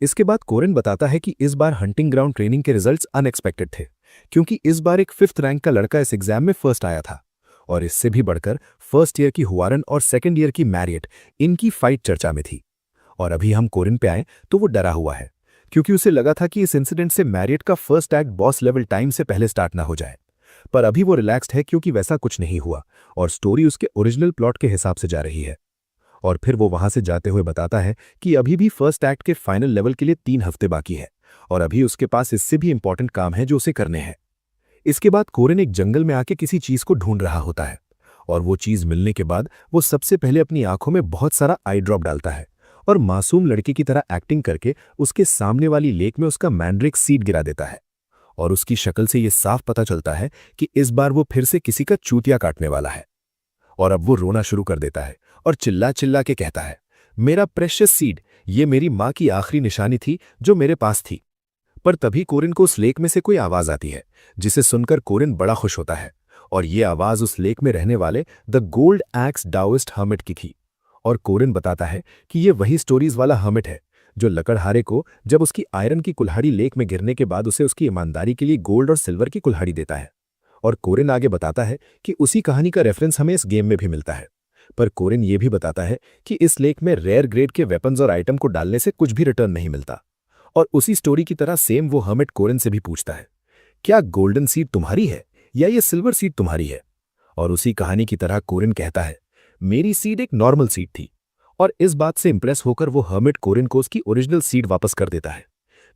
इसके बाद कोरिन बताता है कि इस बार हंटिंग ग्राउंड ट्रेनिंग के रिजल्ट्स अनएक्सपेक्टेड थे, क्योंकि इस बार एक 5th रैंक का लड़का इस एग्जाम में फर्स्ट आया था। और इससे भी बढ़कर फर्स्ट ईयर की हुआरन और सेकंड ईयर की मैरियट, इनकी फाइट चर्चा में थी। और अभी हम कोरिन पे आए तो वो डरा हुआ है, क्योंकि उसे लगा था कि इस इंसिडेंट से मैरियट का first act boss level time से पहले स्टार्ट ना हो जाए। पर अभी वो रिलैक्स्ड है क्योंकि वैसा कुछ नहीं हुआ और स्टोरी उसके ओरिजिनल प्लॉट के हिसाब से जा रही है। और फिर वो वहां से जाते हुए बताता है कि अभी भी फर्स्ट एक्ट के फाइनल लेवल के लिए 3 हफ्ते बाकी है और अभी उसके पास इससे भी इंपॉर्टेंट काम है जो उसे करने हैं। इसके बाद कोरिन एक जंगल में आके किसी चीज को ढूंढ रहा होता है और वो चीज मिलने के बाद वो सबसे पहले अपनी आंखों में बहुत सारा आई ड्रॉप डालता है और मासूम लड़के की तरह एक्टिंग करके उसके सामने वाली लेक में उसका मैंड्रिक सीड गिरा देता है। और उसकी शक्ल से ये साफ पता चलता है कि इस बार वो फिर से किसी का चूतिया काटने वाला है। और अब वो रोना शुरू कर देता है और चिल्ला चिल्ला के कहता है मेरा प्रेशियस सीड, ये मेरी माँ की आखिरी निशानी थी जो मेरे पास थी। पर तभी कोरिन को उस लेक में से कोई आवाज आती है, जिसे सुनकर कोरिन बड़ा खुश होता है। और ये आवाज उस लेक में रहने वाले द गोल्ड एक्स डाओइस्ट हर्मिट की थी। और कोरिन बताता है कि ये वही स्टोरीज वाला हर्मिट है जो लकड़हारे को जब उसकी आयरन की कुल्हाड़ी लेक में गिरने के बाद उसे उसकी ईमानदारी के लिए गोल्ड और सिल्वर की कुल्हाड़ी देता है। और कोरिन आगे बताता है कि उसी कहानी का रेफरेंस हमें इस गेम में भी मिलता है। पर कोरिन ये भी बताता है कि इस लेक में रेयर ग्रेड के वेपन्स और आइटम को डालने से कुछ भी रिटर्न नहीं मिलता। और उसी स्टोरी की तरह सेम वो हर्मिट कोरिन से भी पूछता है क्या गोल्डन सीड तुम्हारी है या ये सिल्वर सीड तुम्हारी है। और उसी कहानी की तरह कोरिन कहता है मेरी सीड एक नॉर्मल सीड थी। और इस बात से इंप्रेस होकर वो हर्मिट कोरिन को उसकी ओरिजिनल सीड वापस कर देता है,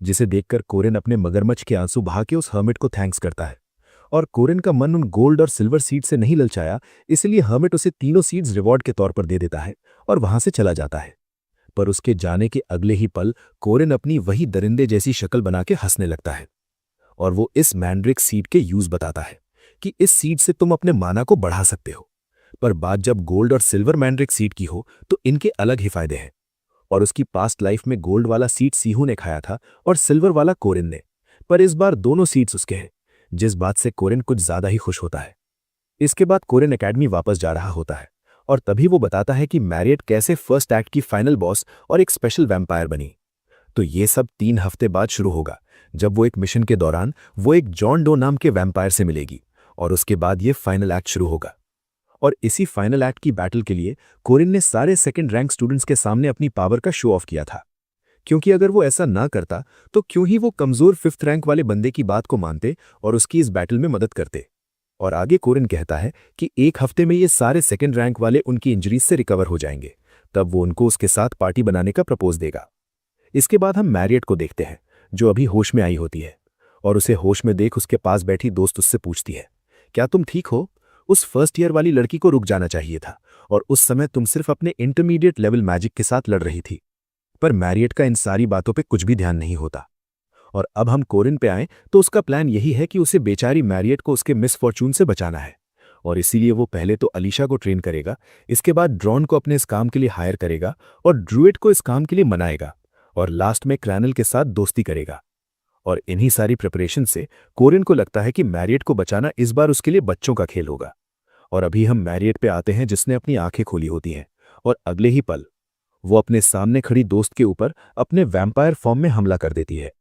जिसे देखकर कोरिन अपने मगरमच्छ के आंसू बहा के उस हर्मिट को थैंक्स करता है। और कोरिन का मन उन गोल्ड और सिल्वर सीड से नहीं ललचाया, इसलिए हर्मिट उसे तीनों सीड्स रिवॉर्ड के तौर पर दे देता है और वहां से चला जाता है। पर उसके जाने के अगले ही पल कोरिन अपनी वही दरिंदे जैसी शक्ल बना के हंसने लगता है और वो इस मैंड्रिक सीड के यूज बताता है कि इस सीड से तुम अपने माना को बढ़ा सकते हो। पर बात जब गोल्ड और सिल्वर मैंड्रिक सीड की हो तो इनके अलग ही फायदे हैं। और उसकी पास्ट लाइफ में गोल्ड वाला सीड सीहू ने खाया था और सिल्वर वाला कोरिन ने, पर इस बार दोनों सीड्स उसके हैं, जिस बात से कोरिन कुछ ज्यादा ही खुश होता है। इसके बाद कोरिन एकेडमी वापस जा रहा होता है और तभी वो बताता है कि मैरियट कैसे फर्स्ट एक्ट की फाइनल बॉस और एक स्पेशल वैम्पायर बनी। तो ये सब 3 हफ्ते बाद शुरू होगा, जब वो एक मिशन के दौरान वो एक जॉन डो नाम के वैम्पायर से मिलेगी और उसके बाद ये फाइनल एक्ट शुरू होगा। और इसी फाइनल एक्ट की बैटल के लिए कोरिन ने सारे सेकंड रैंक स्टूडेंट्स के सामने अपनी पावर का शो ऑफ किया था, क्योंकि अगर वो ऐसा ना करता तो क्यों ही वो कमजोर 5th रैंक वाले बंदे की बात को मानते और उसकी इस बैटल में मदद करते। और आगे कोरिन कहता है कि एक हफ्ते में ये सारे सेकंड रैंक वाले उनकी इंजरीज से रिकवर हो जाएंगे, तब वो उनको उसके साथ पार्टी बनाने का प्रपोज देगा। इसके बाद हम मैरियट को देखते हैं, जो अभी होश में आई होती है, और उसे होश में देख उसके पास बैठी दोस्त उससे पूछती है, क्या तुम ठीक हो? उस फर्स्ट ईयर वाली लड़की को रुक जाना चाहिए था, और उस समय तुम सिर्फ अपने इंटरमीडिएट लेवल मैजिक के साथ लड़ रही थी। पर मैरियट का इन सारी बातों पे कुछ भी ध्यान नहीं होता। और अब हम कोरिन पे आएं तो उसका प्लान यही है कि उसे बेचारी मैरियट को उसके मिसफॉर्चून से बचाना है, और इसीलिए वो पहले तो अलीशा को ट्रेन करेगा, इसके बाद ड्रॉन को अपने इस काम के लिए हायर करेगा और ड्रूइड को इस काम के लिए मनाएगा, और लास्ट में क्रैनल के साथ दोस्ती करेगा। और इन्हीं सारी प्रिपरेशन से कोरिन को लगता है कि मैरियट को बचाना इस बार उसके लिए बच्चों का खेल होगा। और अभी हम मैरियट पे आते हैं जिसने अपनी आंखें खोली होती हैं, और अगले ही पल वो अपने सामने खड़ी दोस्त के ऊपर अपने वैम्पायर फॉर्म में हमला कर देती है।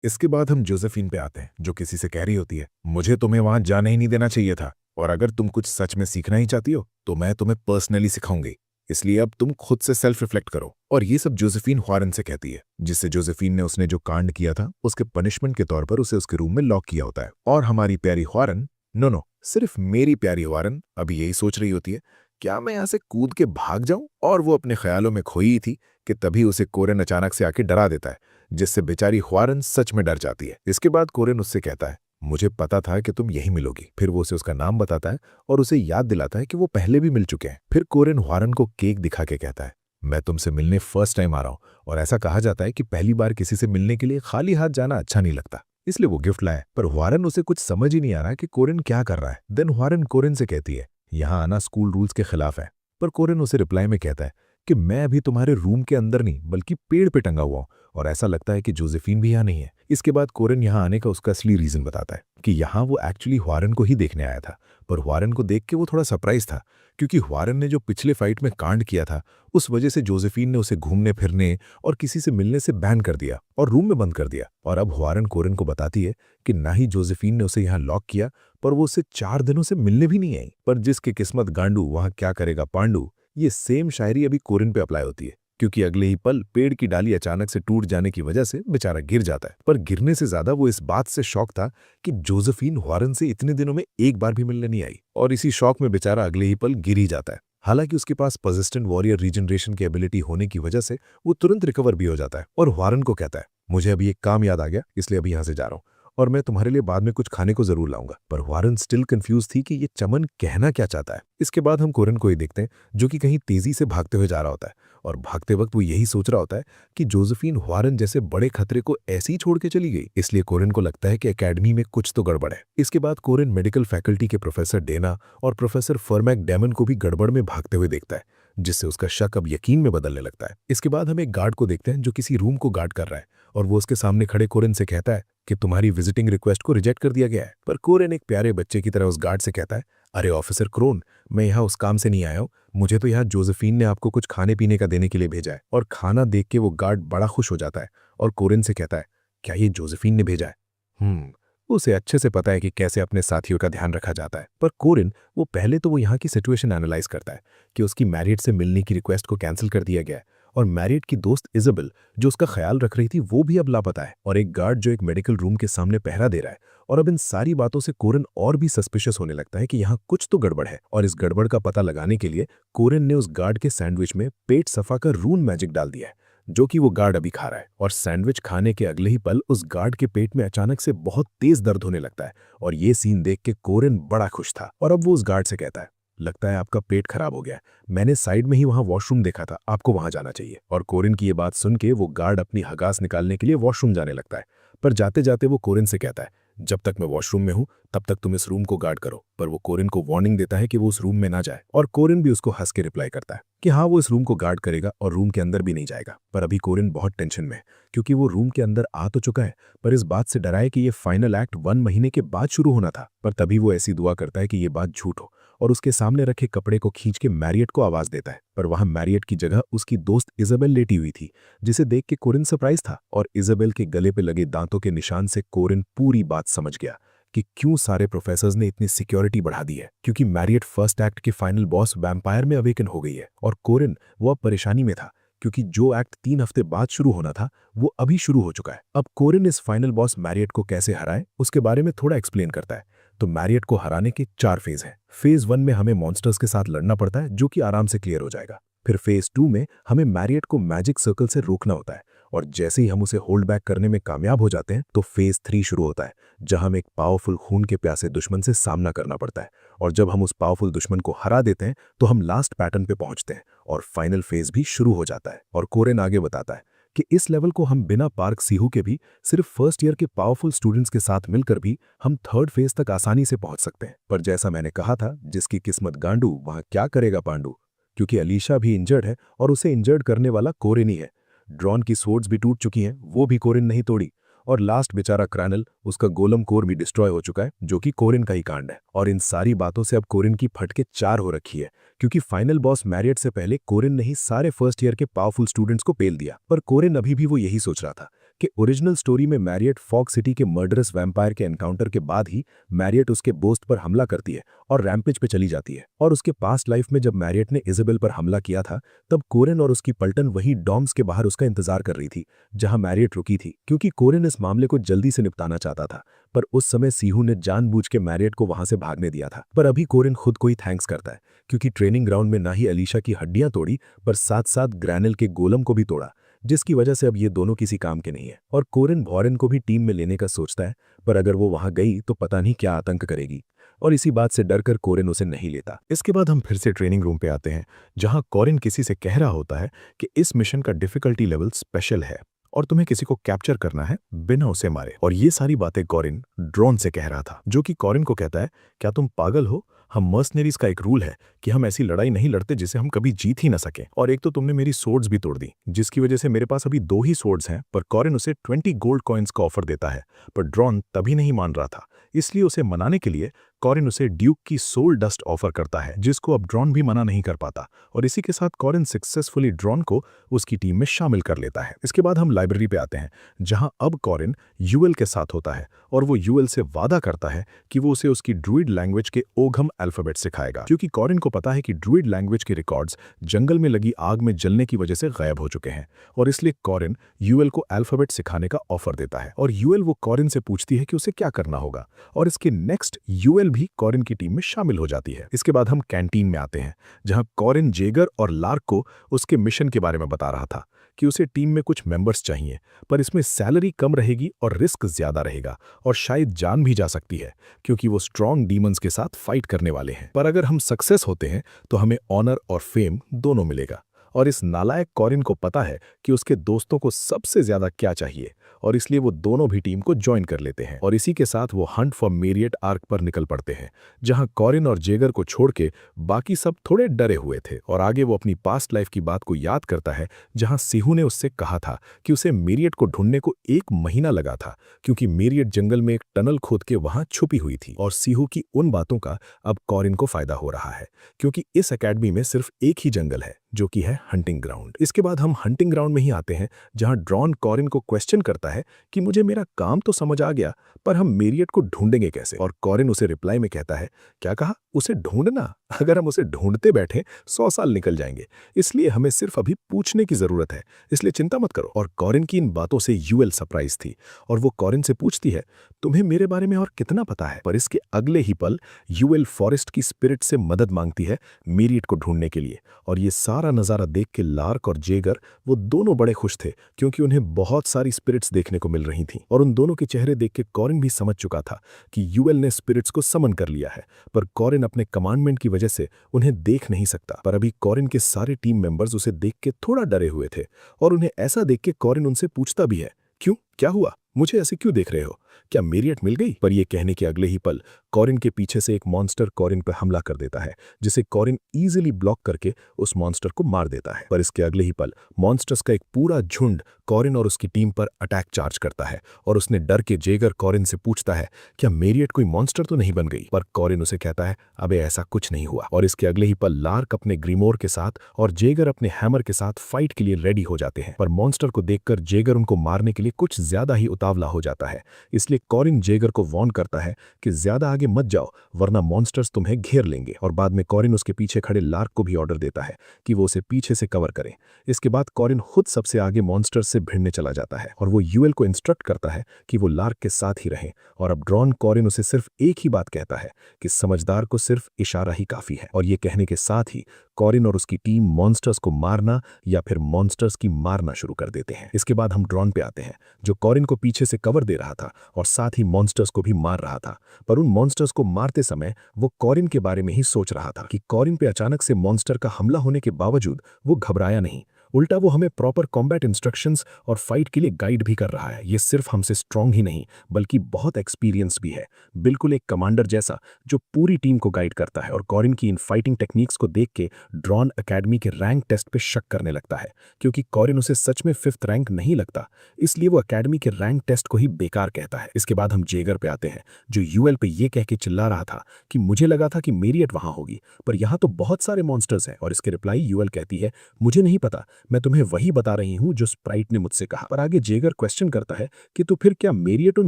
इसके बाद हम जोसेफिन पे आते हैं, जो किसी से कह रही होती है, मुझे तुम्हें वहां जाने ही नहीं देना चाहिए था, और अगर तुम कुछ सच में सीखना ही चाहती हो तो मैं तुम्हें पर्सनली सिखाऊंगी, इसलिए अब तुम खुद से सेल्फ रिफ्लेक्ट करो। और ये सब जोसेफिन ह्वारन से कहती है, जिससे जोसेफिन ने उसने जो कांड किया था उसके पनिशमेंट के तौर पर उसे उसके रूम में लॉक किया होता है। और हमारी प्यारी ह्वारन, नो सिर्फ मेरी प्यारी ह्वारन अभी यही सोच रही होती है, क्या मैं यहां से कूद के भाग जाऊं? और वो अपने ख्यालों में खोई थी कि तभी उसे कोरिन अचानक से आके डरा देता है, जिससे बेचारी ह्वारन सच में डर जाती है। इसके बाद कोरिन उससे कहता है, मुझे पता था कि तुम यहीं मिलोगी। फिर वो उसे उसका नाम बताता है और उसे याद दिलाता है कि वो पहले भी मिल चुके हैं। फिर कोरिन ह्वारन को केक दिखा के कहता है, मैं तुमसे मिलने फर्स्ट टाइम आ रहा हूं, और ऐसा कहा जाता है कि पहली बार किसी से मिलने के लिए खाली हाथ जाना अच्छा नहीं लगता, इसलिए वो गिफ्ट लाया। पर ह्वारन उसे कुछ समझ ही नहीं आ रहा कि कोरिन क्या कर रहा है। देन ह्वारन कोरिन से कहती है, यहाँ आना स्कूल रूल्स के खिलाफ है। पर कोरिन उसे रिप्लाई में कहता है कि मैं अभी तुम्हारे रूम के अंदर नहीं बल्कि पेड़ पे टंगा हुआ हूं, और ऐसा लगता है कि जोसेफिन भी यहाँ नहीं है। इसके बाद कोरिन यहाँ आने का उसका असली रीजन बताता है कि यहाँ वो एक्चुअली ह्वारन को ही देखने आया था। पर ह्वारन को देख के वो थोड़ा सरप्राइज था, क्योंकि ह्वारन ने जो पिछले फाइट में कांड किया था उस वजह से जोसेफिन ने उसे घूमने फिरने और किसी से मिलने से बैन कर दिया और रूम में बंद कर दिया। और अब ह्वारन कोरिन को बताती है कि ना ही जोसेफिन ने उसे यहाँ लॉक किया, पर वो उससे 4 दिनों से मिलने भी नहीं आई। पर जिसकी किस्मत गांडू वहां क्या करेगा पांडू, ये सेम शायरी अभी कोरिन पे अप्लाई होती है, क्योंकि अगले ही पल पेड़ की डाली अचानक से टूट जाने की वजह से बेचारा गिर जाता है। पर गिरने से ज्यादा वो इस बात से शॉक था कि जोसेफिन ह्वारन से इतने दिनों में एक बार भी मिलने नहीं आई, और इसी शॉक में बेचारा अगले ही पल गिर ही जाता है। हालांकि उसके पास पर्सिस्टेंट वॉरियर रीजनरेशन की एबिलिटी होने की वजह से वो तुरंत रिकवर भी हो जाता है, और ह्वारन को कहता है, मुझे अभी एक काम याद आ गया, इसलिए अभी यहां से जा रहा हूं, और मैं तुम्हारे लिए बाद में कुछ खाने को जरूर लाऊंगा। पर ह्वारन स्टिल कंफ्यूज थी कि ये चमन कहना क्या चाहता है। इसके बाद हम कोरिन को ही देखते हैं, जो कि कहीं तेजी से भागते हुए जा रहा होता है, और भागते वक्त वो यही सोच रहा होता है कि जोसेफिन ह्वारन जैसे बड़े खतरे को ऐसे ही छोड़ के चली गई। इसलिए कोरिन को लगता है कि एकेडमी में कुछ तो गड़बड़ है। इसके बाद कोरिन मेडिकल फैकल्टी के प्रोफेसर डेना और प्रोफेसर फर्मैक डेमन को भी गड़बड़ में भागते हुए देखता है, जिससे उसका शक अब यकीन में बदलने लगता है। इसके बाद हम एक गार्ड को देखते हैं जो किसी रूम को गार्ड कर रहा है, और वो उसके सामने खड़े कोरिन से कहता है कि तुम्हारी विजिटिंग रिक्वेस्ट को रिजेक्ट कर दिया गया है। पर कोरिन एक प्यारे बच्चे की तरह उस गार्ड से कहता है, अरे ऑफिसर क्रोन, मैं यहाँ उस काम से नहीं आया हूँ, मुझे तो यहाँ जोसेफिन ने आपको कुछ खाने पीने का देने के लिए भेजा है। और खाना देख के वो गार्ड बड़ा खुश हो जाता है और कोरिन से कहता है, क्या ये जोसेफिन ने भेजा है? उसे अच्छे से पता है कि कैसे अपने साथियों का ध्यान रखा जाता है। पर कोरिन पहले तो वो यहाँ की सिचुएशन एनालाइज करता है कि उसकी मैरियट से मिलने की रिक्वेस्ट को कैंसिल कर दिया गया है, और मैरियट की दोस्त इजाबेल जो उसका ख्याल रख रही थी वो भी अब लापता है, और एक गार्ड जो एक मेडिकल रूम के सामने पहरा दे रहा है। और अब इन सारी बातों से कोरिन और भी सस्पिशियस होने लगता है कि यहाँ कुछ तो गड़बड़ है, और इस गड़बड़ का पता लगाने के लिए कोरिन ने उस गार्ड के सैंडविच में पेट सफा का रून मैजिक डाल दिया है, जो कि वो गार्ड अभी खा रहा है। और सैंडविच खाने के अगले ही पल उस गार्ड के पेट में अचानक से बहुत तेज दर्द होने लगता है, और ये सीन देख के कोरिन बड़ा खुश था। और अब वो उस गार्ड से कहता है, लगता है आपका पेट खराब हो गया है, मैंने साइड में ही वहां वॉशरूम देखा था, आपको वहां जाना चाहिए। और कोरिन की ये बात सुन के वो गार्ड अपनी हगास निकालने के लिए वॉशरूम जाने लगता है। पर जाते जाते वो कोरिन से कहता है, जब तक मैं वॉशरूम में हूं तब तक तुम इस रूम को गार्ड करो। पर वो कोरिन को वार्निंग देता है कि वो उस रूम में ना जाए, और कोरिन भी उसको हंस के रिप्लाई करता है कि हाँ वो इस रूम को गार्ड करेगा और रूम के अंदर भी नहीं जाएगा। पर अभी कोरिन बहुत टेंशन में है, क्योंकि वो रूम के अंदर आ तो चुका है, पर इस बात से डरा है कि ये फाइनल एक्ट 1 महीने के बाद शुरू होना था। पर तभी वो ऐसी दुआ करता है कि ये बात झूठ हो, और उसके सामने रखे कपड़े को खींच के मैरियट को आवाज देता है। पर वहां मैरियट की जगह उसकी दोस्त इजाबेल लेटी हुई थी, जिसे देख के कोरिन सरप्राइज था। और इजाबेल के गले पे लगे दांतों के निशान से कोरिन पूरी बात समझ गया कि क्यों सारे प्रोफेसर्स ने इतनी सिक्योरिटी बढ़ा दी है, क्योंकि मैरियट फर्स्ट एक्ट के फाइनल बॉस वैम्पायर में अवेकन हो गई है। और कोरिन वो अब परेशानी में था, क्योंकि जो एक्ट 3 हफ्ते बाद शुरू होना था वो अभी शुरू हो चुका है। अब कोरिन इस फाइनल बॉस मैरियट को कैसे हराए उसके बारे में थोड़ा एक्सप्लेन करता है। तो मैरियट को हराने के 4 फेज हैं। फेज 1 में हमें मॉन्स्टर्स के साथ लड़ना पड़ता है, जो कि आराम से क्लियर हो जाएगा। फिर फेज 2 में हमें मैरियट को मैजिक सर्कल से रोकना होता है, और जैसे ही हम उसे होल्ड बैक करने में कामयाब हो जाते हैं तो फेज 3 शुरू होता है, जहां हमें एक पावरफुल खून के प्यासे दुश्मन से सामना करना पड़ता है। और जब हम उस पावरफुल दुश्मन को हरा देते हैं तो हम लास्ट पैटर्न पे पहुंचते हैं और फाइनल फेज भी शुरू हो जाता है। और कोरेन आगे बताता है कि इस लेवल को हम बिना पार्क सीहू के भी, सिर्फ फर्स्ट ईयर के पावरफुल स्टूडेंट्स के साथ मिलकर भी हम थर्ड फेज तक आसानी से पहुंच सकते हैं। पर जैसा मैंने कहा था, जिसकी किस्मत गांडू वहां क्या करेगा पांडू, क्योंकि अलीशा भी इंजर्ड है और उसे इंजर्ड करने वाला कोरेन ही है। ड्रॉन की स्वॉर्ड्स भी टूट चुकी हैं, वो भी कोरेन नहीं तोड़ी। और लास्ट बेचारा क्रैनल, उसका गोलम कोर भी डिस्ट्रॉय हो चुका है, जो कि कोरेन का ही कांड है। और इन सारी बातों से अब कोरेन की फटके 4 हो रखी है, क्योंकि फाइनल बॉस मैरियट से पहले कोरेन ने ही सारे फर्स्ट ईयर के पावरफुल स्टूडेंट्स को पेल दिया। पर कोरेन अभी भी वो यही सोच रहा था कि ओरिजिनल स्टोरी में मैरियट फॉग सिटी के मर्डरस वैम्पायर के एनकाउंटर के बाद ही मैरियट उसके बोस्ट पर हमला करती है और रैम्पेज पे चली जाती है। और उसके पास्ट लाइफ में जब मैरियट ने इजाबेल पर हमला किया था, तब कोरेन और उसकी पल्टन वही डॉम्स के बाहर उसका इंतजार कर रही थी, जहां मैरियट रुकी थी, क्योंकि कोरेन इस मामले को जल्दी से निपटाना चाहता था। पर उस समय सीहू ने जानबूझ के मैरियट को वहां से भागने दिया था। पर अभी कोरेन खुद को ही थैंक्स करता है, क्योंकि ट्रेनिंग ग्राउंड में ना ही अलीशा की हड्डियां तोड़ी, पर साथ साथ ग्रैनल के गोलम को भी तोड़ा, जिसकी वजह से अब ये दोनों किसी काम के नहीं है। और कोरेन वॉरेन को भी टीम में लेने का सोचता है, पर अगर वो वहां गई तो पता नहीं क्या आतंक करेगी, और इसी बात से डरकर कोरेन उसे नहीं लेता। इसके बाद हम फिर से ट्रेनिंग रूम पे आते हैं, जहां कोरेन किसी से कह रहा होता है कि इस मिशन का डिफिकल्टी लेवल स्पेशल है और तुम्हें किसी को कैप्चर करना है बिना उसे मारे। और ये सारी बातें कोरेन ड्रोन से कह रहा था, जो कि कोरेन को कहता है, क्या तुम पागल हो? हम मर्सनरीज का एक रूल है कि हम ऐसी लड़ाई नहीं लड़ते जिसे हम कभी जीत ही ना सकें। और एक तो तुमने मेरी सोर्ड्स भी तोड़ दी, जिसकी वजह से मेरे पास अभी 2 ही सोर्ड्स हैं। पर कोरेन उसे 20 गोल्ड कॉइन्स का ऑफर देता है, पर ड्रोन तभी नहीं मान रहा था। इसलिए उसे मनाने के लिए कोरेन उसे ड्यूक की सोल डस्ट ऑफर करता है, जिसको अब ड्रोन भी मना नहीं कर पाता। और इसी के साथ कोरेन सक्सेसफुली ड्रोन को उसकी टीम में शामिल कर लेता है। इसके बाद हम लाइब्रेरी पे आते हैं, जहां अब कोरेन यूएल के साथ होता है, और वो यूएल से वादा करता है कि वो उसे उसकी ड्रूइड लैंग्वेज के ओघम अल्फाबेट सिखाएगा, क्योंकि कोरेन को पता है कि ड्रूइड लैंग्वेज के रिकॉर्ड्स जंगल में लगी आग में जलने की वजह से गायब हो चुके हैं। और इसलिए कोरेन यूएल को अल्फाबेट सिखाने का ऑफर देता है। और यूएल वो कोरेन से पूछती है कि उसे क्या करना होगा, और इसके नेक्स्ट यूएल भी कोरेन की टीम में शामिल हो जाती है। इसके बाद हम कैंटीन में आते हैं, जहां कोरेन जेगर और लार्क को उसके मिशन के बारे में बता रहा था कि उसे टीम में कुछ मेंबर्स चाहिए, पर इसमें सैलरी कम रहेगी और रिस्क ज्यादा रहेगा, और शायद जान भी जा सकती है, क्योंकि वो स्ट्रॉन्ग डीमंस के साथ फाइट करने वाले हैं। पर अगर हम सक्सेस होते हैं तो हमें ऑनर और फेम दोनों मिलेगा। और इस नालायक कोरेन को पता है कि उसके दोस्तों को सबसे ज्यादा क्या चाहिए, और इसलिए वो दोनों भी टीम को ज्वाइन कर लेते हैं। और इसी के साथ वो हंट फॉर मैरियट आर्क पर निकल पड़ते हैं, जहां कोरेन और जेगर को छोड़ के बाकी सब थोड़े डरे हुए थे। और आगे वो अपनी पास्ट लाइफ की बात को याद करता है, जहां सीहू ने उससे कहा था कि उसे मैरियट को ढूंढने को 1 महीना लगा था, क्योंकि मैरियट जंगल में एक टनल खोद के वहां छुपी हुई थी। और सीहू की उन बातों का अब कोरेन को फायदा हो रहा है, क्योंकि इस एकेडमी में सिर्फ एक ही जंगल है, जो कि है हंटिंग ग्राउंड। इसके बाद हम हंटिंग ग्राउंड में ही आते हैं, जहां ड्रॉन कोरेन को क्वेश्चन करता है कि मुझे मेरा काम तो समझ आ गया, पर हम मैरियट को ढूंढेंगे कैसे? और कोरेन उसे रिप्लाई में कहता है, क्या कहा? उसे ढूंढना? अगर हम उसे ढूंढते बैठे 100 साल निकल जाएंगे, इसलिए हमें सिर्फ अभी पूछने की जरूरत है, इसलिए चिंता मत करो। और कोरेन की इन बातों से यूएल सरप्राइज थी, और वो कोरेन से पूछती है, तुम्हें मेरे बारे में और कितना पता है? पर इसके अगले ही पल यूएल फॉरेस्ट की स्पिरिट से मदद मांगती है मैरियट को ढूंढने के लिए। और ये सारा नजारा देख के लार्क और जेगर वो दोनों बड़े खुश थे, क्योंकि उन्हें बहुत सारी स्पिरिट्स देखने को मिल रही थीं। और उन दोनों के चेहरे देख के कोरेन भी समझ चुका था कि यूएल ने स्पिरिट्स को समन कर लिया है, पर कोरेन अपने कमांडमेंट की वजह से उन्हें देख नहीं सकता। पर अभी कोरेन के सारे टीम मेंबर्स उसे देख के थोड़ा डरे हुए थे, और उन्हें ऐसा देख के कोरेन उनसे पूछता भी है, क्यों, क्या हुआ? मुझे ऐसे क्यों देख रहे हो? क्या मैरियट मिल गई? पर यह कहने के अगले ही पल कोरेन के पीछे से एक मॉन्स्टर कोरेन पर हमला कर देता है, जिसे कोरेन इजीली ब्लॉक करके उस मॉन्स्टर को मार देता है। पर इसके अगले ही पल मॉन्स्टर्स का एक पूरा झुंड कोरेन और उसकी टीम पर अटैक चार्ज करता है, और उसने डर के जेगर कोरेन से पूछता है, क्या मैरियट कोई मॉन्स्टर तो नहीं बन गई? पर कोरेन उसे कहता है, अबे ऐसा कुछ नहीं हुआ। और इसके अगले ही पल लार्क अपने ग्रीमोर के साथ और जेगर अपने हैमर के साथ फाइट के लिए रेडी हो जाते हैं। पर मॉन्स्टर को देखकर जेगर उनको मारने के लिए कुछ ज्यादा ही उतावला हो जाता है, इसलिए कॉरिन जेगर को वार्न करता है कि ज्यादा आगे मत जाओ वरना मॉन्स्टर्स तुम्हें घेर लेंगे। और बाद में कॉरिन उसके पीछे खड़े लार्क को भी ऑर्डर देता है कि वो उसे पीछे से कवर करे। इसके बाद कॉरिन खुद सबसे आगे मॉन्स्टर्स से भिड़ने चला जाता है और वो यूएल को इंस्ट्रक्ट करता है कि वो लार्क के साथ ही रहे। और अब ड्रॉन कॉरिन उसे सिर्फ एक ही बात कहता है कि समझदार को सिर्फ इशारा ही काफी है। और ये कहने के साथ ही कॉरिन और उसकी टीम मॉन्स्टर्स को मारना या फिर मॉन्स्टर्स की मारना शुरू कर देते हैं। इसके बाद हम ड्रॉन पे आते हैं जो कॉरिन को पीछे से कवर दे रहा था और साथ ही मॉन्स्टर्स को भी मार रहा था। पर उन मॉन्स्टर्स को मारते समय वो कॉरिन के बारे में ही सोच रहा था कि कॉरिन पे अचानक से मॉन्स्टर का हमला होने के बावजूद वो घबराया नहीं, उल्टा वो हमें प्रॉपर कॉम्बैट इंस्ट्रक्शंस और फाइट के लिए गाइड भी कर रहा है। ये सिर्फ हमसे स्ट्रांग ही नहीं बल्कि बहुत एक्सपीरियंस भी है, बिल्कुल एक कमांडर जैसा जो पूरी टीम को गाइड करता है। और कॉरिन की इन फाइटिंग टेक्निक्स को देख के ड्रॉन एकेडमी के रैंक टेस्ट पे शक करने लगता है, क्योंकि कॉरिन उसे सच में 5th रैंक नहीं लगता, इसलिए वो एकेडमी के रैंक टेस्ट को ही बेकार कहता है। इसके बाद हम जेगर पे आते हैं जो यूएल पे ये कह के चिल्ला रहा था कि मुझे लगा था कि मेरियट वहां होगी पर यहाँ तो बहुत सारे मॉन्स्टर्स हैं। और इसके रिप्लाई यूएल कहती है, मुझे नहीं पता, मैं तुम्हें वही बता रही हूं जो स्प्राइट ने मुझसे कहा। पर आगे जेगर क्वेश्चन करता है कि तो फिर क्या मेरियट उन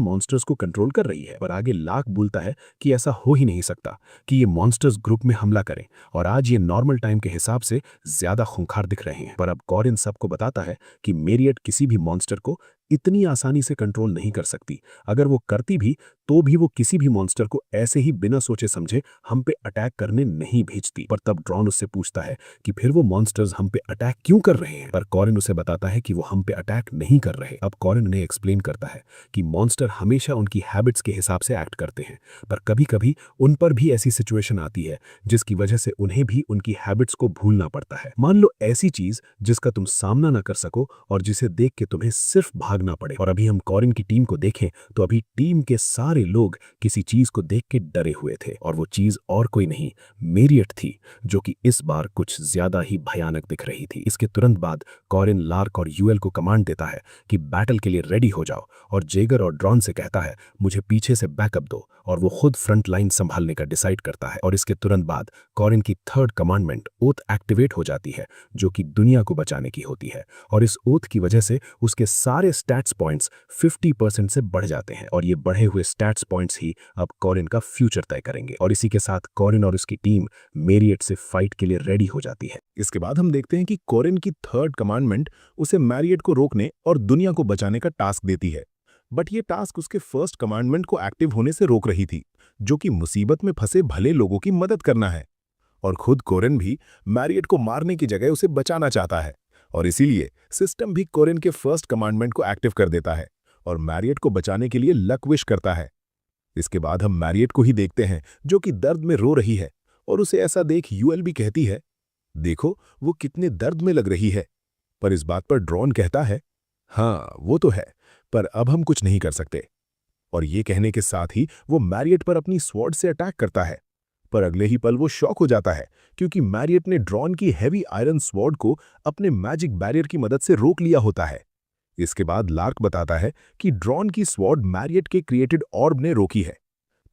मॉन्स्टर्स को कंट्रोल कर रही है। पर आगे लार्क बोलता है कि ऐसा हो ही नहीं सकता कि ये मॉन्स्टर्स ग्रुप में हमला करें और आज ये नॉर्मल टाइम के हिसाब से ज्यादा खूंखार दिख रहे हैं। पर अब कॉरिन सबको बताता है कि मेरियट किसी भी मॉन्स्टर को इतनी आसानी से कंट्रोल नहीं कर सकती, अगर वो करती भी तो भी वो किसी भी मॉन्स्टर को ऐसे ही बिना सोचे समझे हम पे अटैक करने नहीं भेजती। पर तब ड्रॉन उससे पूछता है कि फिर वो मॉन्स्टर्स हम पे अटैक क्यों कर रहे हैं। पर कॉरिन उसे बताता है कि वो हम पे अटैक नहीं कर रहे। अब कॉरिन उन्हें एक्सप्लेन करता है कि मॉन्स्टर हमेशा उनकी हैबिट्स के हिसाब से एक्ट करते हैं, पर कभी कभी उन पर भी ऐसी सिचुएशन आती है जिसकी वजह से उन्हें भी उनकी हैबिट्स को भूलना पड़ता है। मान लो ऐसी चीज जिसका तुम सामना न कर सको और जिसे देख के तुम्हें सिर्फ भागना पड़े। और अभी हम कॉरिन की टीम को देखें तो अभी टीम के सारे लोग किसी चीज को देख के डरे हुए थे और वो चीज और कोई नहीं मेरियट थी, जो कि इस बार कुछ ज्यादा ही भयानक दिख रही थी। इसके तुरंत बाद कॉरिन लार्क और यूएल को कमांड देता है कि बैटल के लिए रेडी हो जाओ और जेगर और ड्रॉन से कहता है मुझे पीछे से बैकअप दो और वो खुद फ्रंट लाइन संभालने का डिसाइड करता है। और इसके तुरंत बाद कॉरिन की 3rd कमांडमेंट ओथ एक्टिवेट हो जाती है जो कि दुनिया को बचाने की होती है और इस ओथ की वजह से उसके सारे स्टैट्स पॉइंट्स 50% से बढ़ जाते हैं और ये बढ़े हुए स्टैट्स पॉइंट्स ही अब कॉरिन का फ्यूचर तय करेंगे। और इसी के साथ कॉरिन और उसकी टीम मेरियट से फाइट के लिए रेडी हो जाती है। इसके बाद हम देखते हैं कि कॉरिन की 3rd कमांडमेंट उसे मैरियट को रोकने और दुनिया को बचाने का टास्क देती है, बट ये टास्क उसके 1st कमांडमेंट को एक्टिव होने से रोक रही थी, जो कि मुसीबत में फंसे भले लोगों की मदद करना है। और खुद कॉरिन भी मैरियट को मारने की जगह उसे बचाना चाहता है और इसीलिए सिस्टम भी कॉरिन के 1st कमांडमेंट को एक्टिव कर देता है और मैरियट को बचाने के लिए लक विश करता है। इसके बाद हम मैरियट को ही देखते हैं जो कि दर्द में रो रही है और उसे ऐसा देख यूएल भी कहती है, देखो वो कितने दर्द में लग रही है। पर इस बात पर ड्रॉन कहता है, हाँ वो तो है, पर अब हम कुछ नहीं कर सकते। और ये कहने के साथ ही वो मैरियट पर अपनी स्वॉर्ड से अटैक करता है, पर अगले ही पल वो शॉक हो जाता है क्योंकि मैरियट ने ड्रॉन की हैवी आयरन स्वॉर्ड को अपने मैजिक बैरियर की मदद से रोक लिया होता है। इसके बाद लार्क बताता है कि ड्रॉन की स्वॉर्ड मैरियट के क्रिएटेड ऑर्ब ने रोकी है।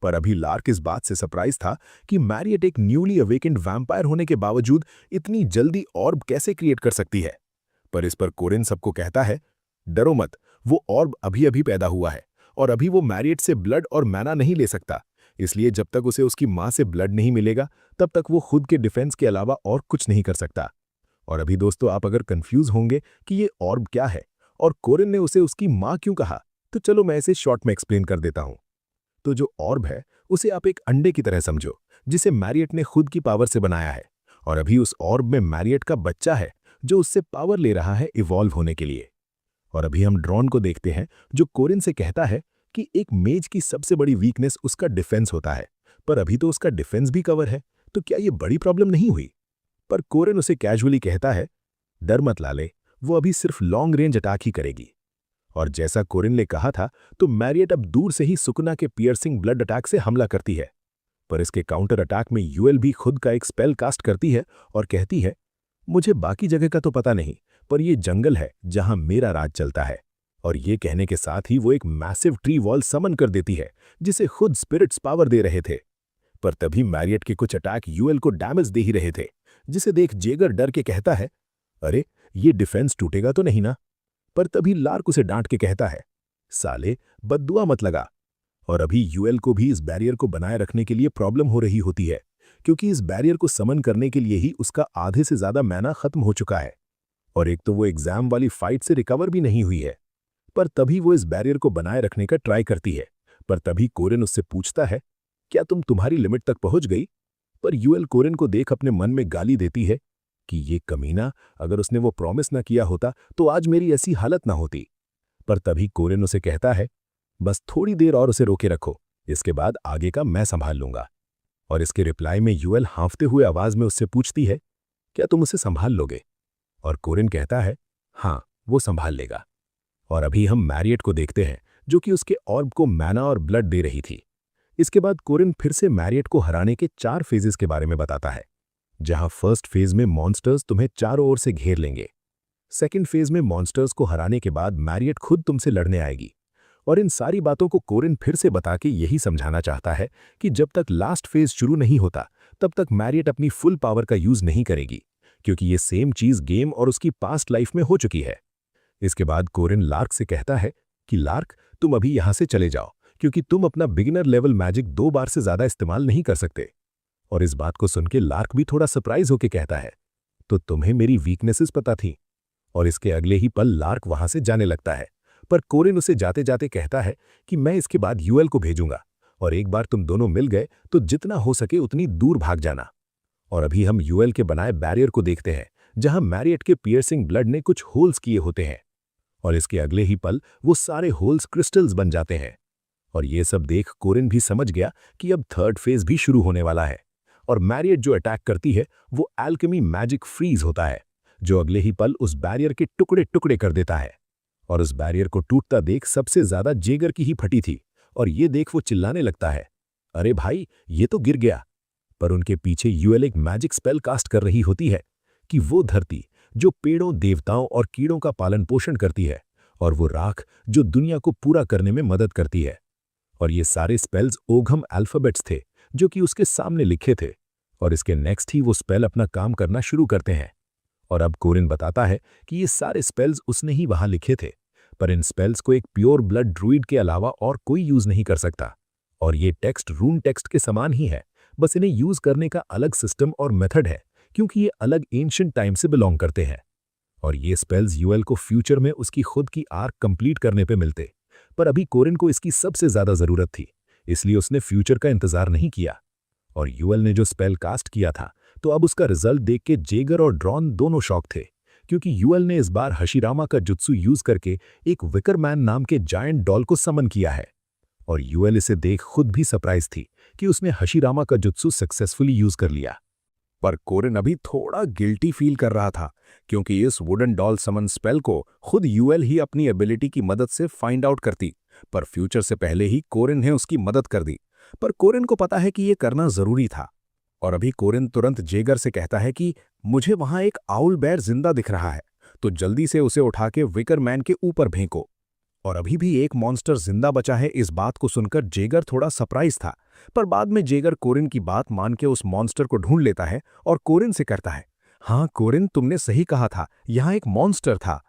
पर अभी लार्क इस बात से सरप्राइज था कि मैरियट एक न्यूली अवेकेंड वैम्पायर होने के बावजूद इतनी जल्दी ऑर्ब कैसे क्रिएट कर सकती है। पर इस पर कॉरिन सबको कहता है, डरो मत, वो ऑर्ब अभी अभी पैदा हुआ है और अभी वो मैरियट से ब्लड और मैना नहीं ले सकता, इसलिए जब तक उसे उसकी मां से ब्लड नहीं मिलेगा तब तक वो खुद के डिफेंस के अलावा और कुछ नहीं कर सकता। और अभी दोस्तों आप अगर कंफ्यूज होंगे कि ये ऑर्ब क्या है और कॉरिन ने उसे उसकी मां क्यों कहा, तो चलो मैं इसे शॉर्ट में एक्सप्लेन कर देता हूं। तो जो ऑर्ब है उसे आप एक अंडे की तरह समझो जिसे मैरियट ने खुद की पावर से बनाया है और अभी उस ऑर्ब में मैरियट का बच्चा है जो उससे पावर ले रहा है इवॉल्व होने के लिए। और अभी हम ड्रॉन को देखते हैं जो कॉरिन से कहता है कि एक मेज की सबसे बड़ी वीकनेस उसका डिफेंस होता है, पर अभी तो उसका डिफेंस भी कवर है, तो क्या ये बड़ी प्रॉब्लम नहीं हुई। पर कॉरिन उसे कैजुअली कहता है, डर मत लाले, वो अभी सिर्फ लॉन्ग रेंज अटैक ही करेगी। और जैसा कॉरिन ने कहा था तो मैरियट अब दूर से ही सुकना के पियर्सिंग ब्लड अटैक से हमला करती है, पर इसके काउंटर अटैक में यूएल भी खुद का एक स्पेल कास्ट करती है और कहती है, मुझे बाकी जगह का तो पता नहीं, पर ये जंगल है जहां मेरा राज चलता है। और ये कहने के साथ ही वो एक मैसिव ट्री वॉल समन कर देती है जिसे खुद स्पिरिट्स पावर दे रहे थे। पर तभी मैरियट के कुछ अटैक यूएल को डैमेज दे ही रहे थे, जिसे देख जेगर डर के कहता है, अरे ये डिफेंस टूटेगा तो नहीं ना। पर तभी लार्क उसे डांट के कहता है, साले बद्दुआ मत लगा। और अभी यूएल को भी इस बैरियर को बनाए रखने के लिए प्रॉब्लम हो रही होती है, क्योंकि इस बैरियर को समन करने के लिए ही उसका आधे से ज्यादा मैना खत्म हो चुका है। और एक तो वो एग्जाम वाली फाइट से रिकवर भी नहीं हुई है। पर तभी वो इस बैरियर को बनाए रखने का ट्राई करती है। पर तभी कोरिन उससे पूछता है, क्या तुम्हारी लिमिट तक पहुंच गई? पर यूएल कोरिन को देख अपने मन में गाली देती है कि ये कमीना, अगर उसने वो प्रॉमिस ना किया होता तो आज मेरी ऐसी हालत ना होती। पर तभी कोरिन उसे कहता है, बस थोड़ी देर और उसे रोके रखो, इसके बाद आगे का मैं संभाल लूंगा। और इसके रिप्लाई में यूएल हाँफते हुए आवाज में उससे पूछती है, क्या तुम उसे संभाल लोगे? और कोरिन कहता है, हाँ, वो संभाल लेगा। और अभी हम मैरियट को देखते हैं, जो कि उसके ऑर्ब को मैना और ब्लड दे रही थी। इसके बाद कोरिन फिर से मैरियट को हराने के 4 फेजेस के बारे में बताता है, जहां फर्स्ट फेज में मॉन्स्टर्स तुम्हें चारों ओर से घेर लेंगे। सेकंड फेज में मॉन्स्टर्स को हराने के बाद मैरियट खुद तुमसे लड़ने आएगी। और इन सारी बातों को कोरिन फिर से बता के यही समझाना चाहता है कि जब तक लास्ट फेज शुरू नहीं होता तब तक मैरियट अपनी फुल पावर का यूज नहीं करेगी, क्योंकि ये सेम चीज गेम और उसकी पास्ट लाइफ में हो चुकी है। इसके बाद कोरिन लार्क से कहता है कि लार्क, तुम अभी यहां से चले जाओ, क्योंकि तुम अपना बिगिनर लेवल मैजिक 2 बार से ज्यादा इस्तेमाल नहीं कर सकते। और इस बात को सुनकर लार्क भी थोड़ा सरप्राइज होकर कहता है, तो तुम्हें मेरी वीकनेसेस पता थी? और इसके अगले ही पल लार्क वहां से जाने लगता है। पर कोरिन उसे जाते जाते कहता है कि मैं इसके बाद यूएल को भेजूंगा, और एक बार तुम दोनों मिल गए तो जितना हो सके उतनी दूर भाग जाना। और अभी हम यूएल के बनाए बैरियर को देखते हैं, जहां मैरियट के पियर्सिंग ब्लड ने कुछ होल्स किए होते हैं। और इसके अगले ही पल वो सारे होल्स क्रिस्टल्स बन जाते हैं। और ये सब देख कोरिन भी समझ गया कि अब थर्ड फेज भी शुरू होने वाला है। और मैरियट जो अटैक करती है वो एल्केमी मैजिक फ्रीज होता है, जो अगले ही पल उस बैरियर के टुकड़े टुकड़े कर देता है। और उस बैरियर को टूटता देख सबसे ज्यादा जेगर की ही फटी थी, और ये देख वो चिल्लाने लगता है, अरे भाई, ये तो गिर गया। पर उनके पीछे यूएल एक मैजिक स्पेल कास्ट कर रही होती है कि वो धरती जो पेड़ों, देवताओं और कीड़ों का पालन पोषण करती है, और वो राख जो दुनिया को पूरा करने में मदद करती है। और ये सारे स्पेल्स ओघम अल्फाबेट्स थे जो कि उसके सामने लिखे थे। और इसके नेक्स्ट ही वो स्पेल अपना काम करना शुरू करते हैं। और अब कोरिन बताता है कि ये सारे स्पेल्स उसने ही वहां लिखे थे, पर इन स्पेल्स को एक प्योर ब्लड ड्रूइड के अलावा और कोई यूज नहीं कर सकता। और ये टेक्स्ट रून टेक्स्ट के समान ही है, बस इन्हें यूज करने का अलग सिस्टम और मेथड है, क्योंकि ये अलग एंशिएंट टाइम से बिलोंग करते हैं। और ये स्पेल्स यूएल को फ्यूचर में उसकी खुद की आर्क कंप्लीट करने पे मिलते, पर अभी कोरिन को इसकी सबसे ज्यादा जरूरत थी, इसलिए उसने फ्यूचर का इंतजार नहीं किया। और यूएल ने जो स्पेल कास्ट किया था, तो अब उसका रिजल्ट देख के जेगर और ड्रॉन दोनों शॉक थे, क्योंकि यूएल ने इस बार हशीरामा का जुत्सु यूज करके एक विकरमैन नाम के जायंट डॉल को समन किया है। और यूएल इसे देख खुद भी सरप्राइज थी कि उसने हशीरामा का जुत्सु सक्सेसफुली यूज कर लिया। पर कोरिन अभी थोड़ा गिल्टी फील कर रहा था, क्योंकि इस वुडन डॉल समन स्पेल को खुद यूएल ही अपनी एबिलिटी की मदद से फाइंड आउट करती, पर फ्यूचर से पहले ही कोरिन ने उसकी मदद कर दी। पर कोरिन को पता है कि यह करना जरूरी था। और अभी कोरिन तुरंत जेगर से कहता है कि मुझे वहां एक आउल बेर जिंदा दिख रहा है, तो जल्दी से उसे उठा के विकरमैन के ऊपर फेंको। और अभी भी एक मॉन्स्टर जिंदा बचा है, इस बात को सुनकर जेगर थोड़ा सरप्राइज था। पर बाद में जेगर कोरिन की बात मान के उस मॉन्स्टर को ढूंढ लेता है और कोरिन से कहता है, हाँ कोरिन, तुमने सही कहा था, यहाँ एक मॉन्स्टर था।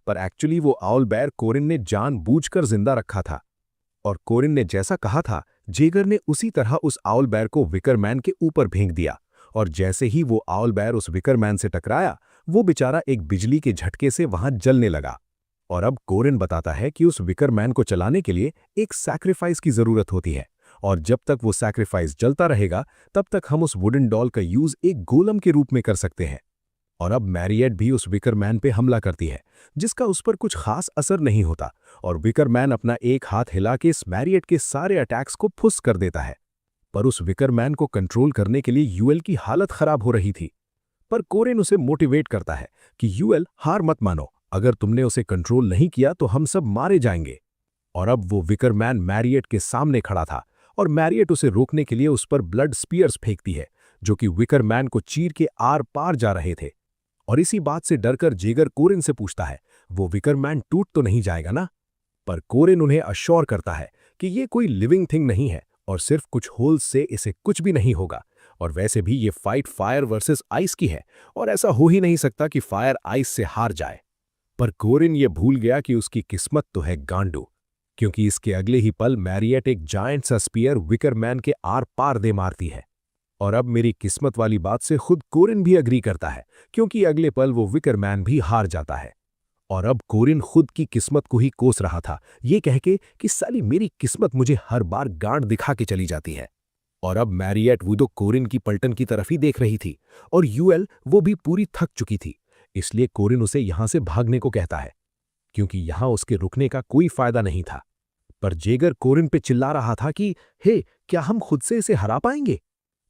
पर एक्चुअली वो आउल बेर कोरिन ने जानबूझकर जिंदा रखा था। और कोरिन ने जैसा कहा था, जेगर ने उसी तरह उस आउल बेर को विकरमैन के ऊपर फेंक दिया। और जैसे ही वो आउल बेर उस विकरमैन से टकराया, वो बेचारा एक बिजली के झटके से वहां जलने लगा। और अब कोरिन बताता है कि उस विकरमैन को चलाने के लिए एक सैक्रिफाइस की जरूरत होती है, और जब तक वो सैक्रिफाइस जलता रहेगा तब तक हम उस वुडन डॉल का यूज एक गोलम के रूप में कर सकते हैं। और अब मैरियट भी उस विकरमैन पे हमला करती है, जिसका उस पर कुछ खास असर नहीं होता, और विकरमैन अपना एक हाथ हिला के इस मैरियट के सारे अटैक्स को फुस कर देता है। पर उस विकरमैन को कंट्रोल करने के लिए यूएल की हालत खराब हो रही थी। पर कोरिन उसे मोटिवेट करता है कि यूएल, हार मत मानो, अगर तुमने उसे कंट्रोल नहीं किया तो हम सब मारे जाएंगे। और अब वो विकरमैन मैरियट के सामने खड़ा था, और मैरियट उसे रोकने के लिए उस पर ब्लड स्पीयर्स फेंकती है, जो कि विकरमैन को चीर के आर पार जा रहे थे। और इसी बात से डरकर जेगर कोरिन से पूछता है, वो विकरमैन टूट तो नहीं जाएगा ना? पर कोरिन उन्हें अश्योर करता है कि ये कोई लिविंग थिंग नहीं है, और सिर्फ कुछ होल्स से इसे कुछ भी नहीं होगा। और वैसे भी ये फाइट फायर वर्सेस आइस की है, और ऐसा हो ही नहीं सकता कि फायर आइस से हार जाए। पर कोरिन ये भूल गया कि उसकी किस्मत तो है गांडू, क्योंकि इसके अगले ही पल मैरियट एक जायंट सा स्पीयर विकरमैन के आर पार दे मारती है। और अब मेरी किस्मत वाली बात से खुद कोरिन भी अग्री करता है, क्योंकि अगले पल वो विकरमैन भी हार जाता है। और अब कोरिन खुद की किस्मत को ही कोस रहा था, ये कह के कि साली मेरी किस्मत मुझे हर बार गांड दिखा के चली जाती है। और अब मैरियट वो तो कोरिन की पलटन की तरफ ही देख रही थी, और यूएल वो भी पूरी थक चुकी थी। इसलिए कोरिन उसे यहां से भागने को कहता है, क्योंकि यहां उसके रुकने का कोई फायदा नहीं था। पर जेगर कोरिन पे चिल्ला रहा था कि हे, क्या हम खुद से इसे हरा पाएंगे?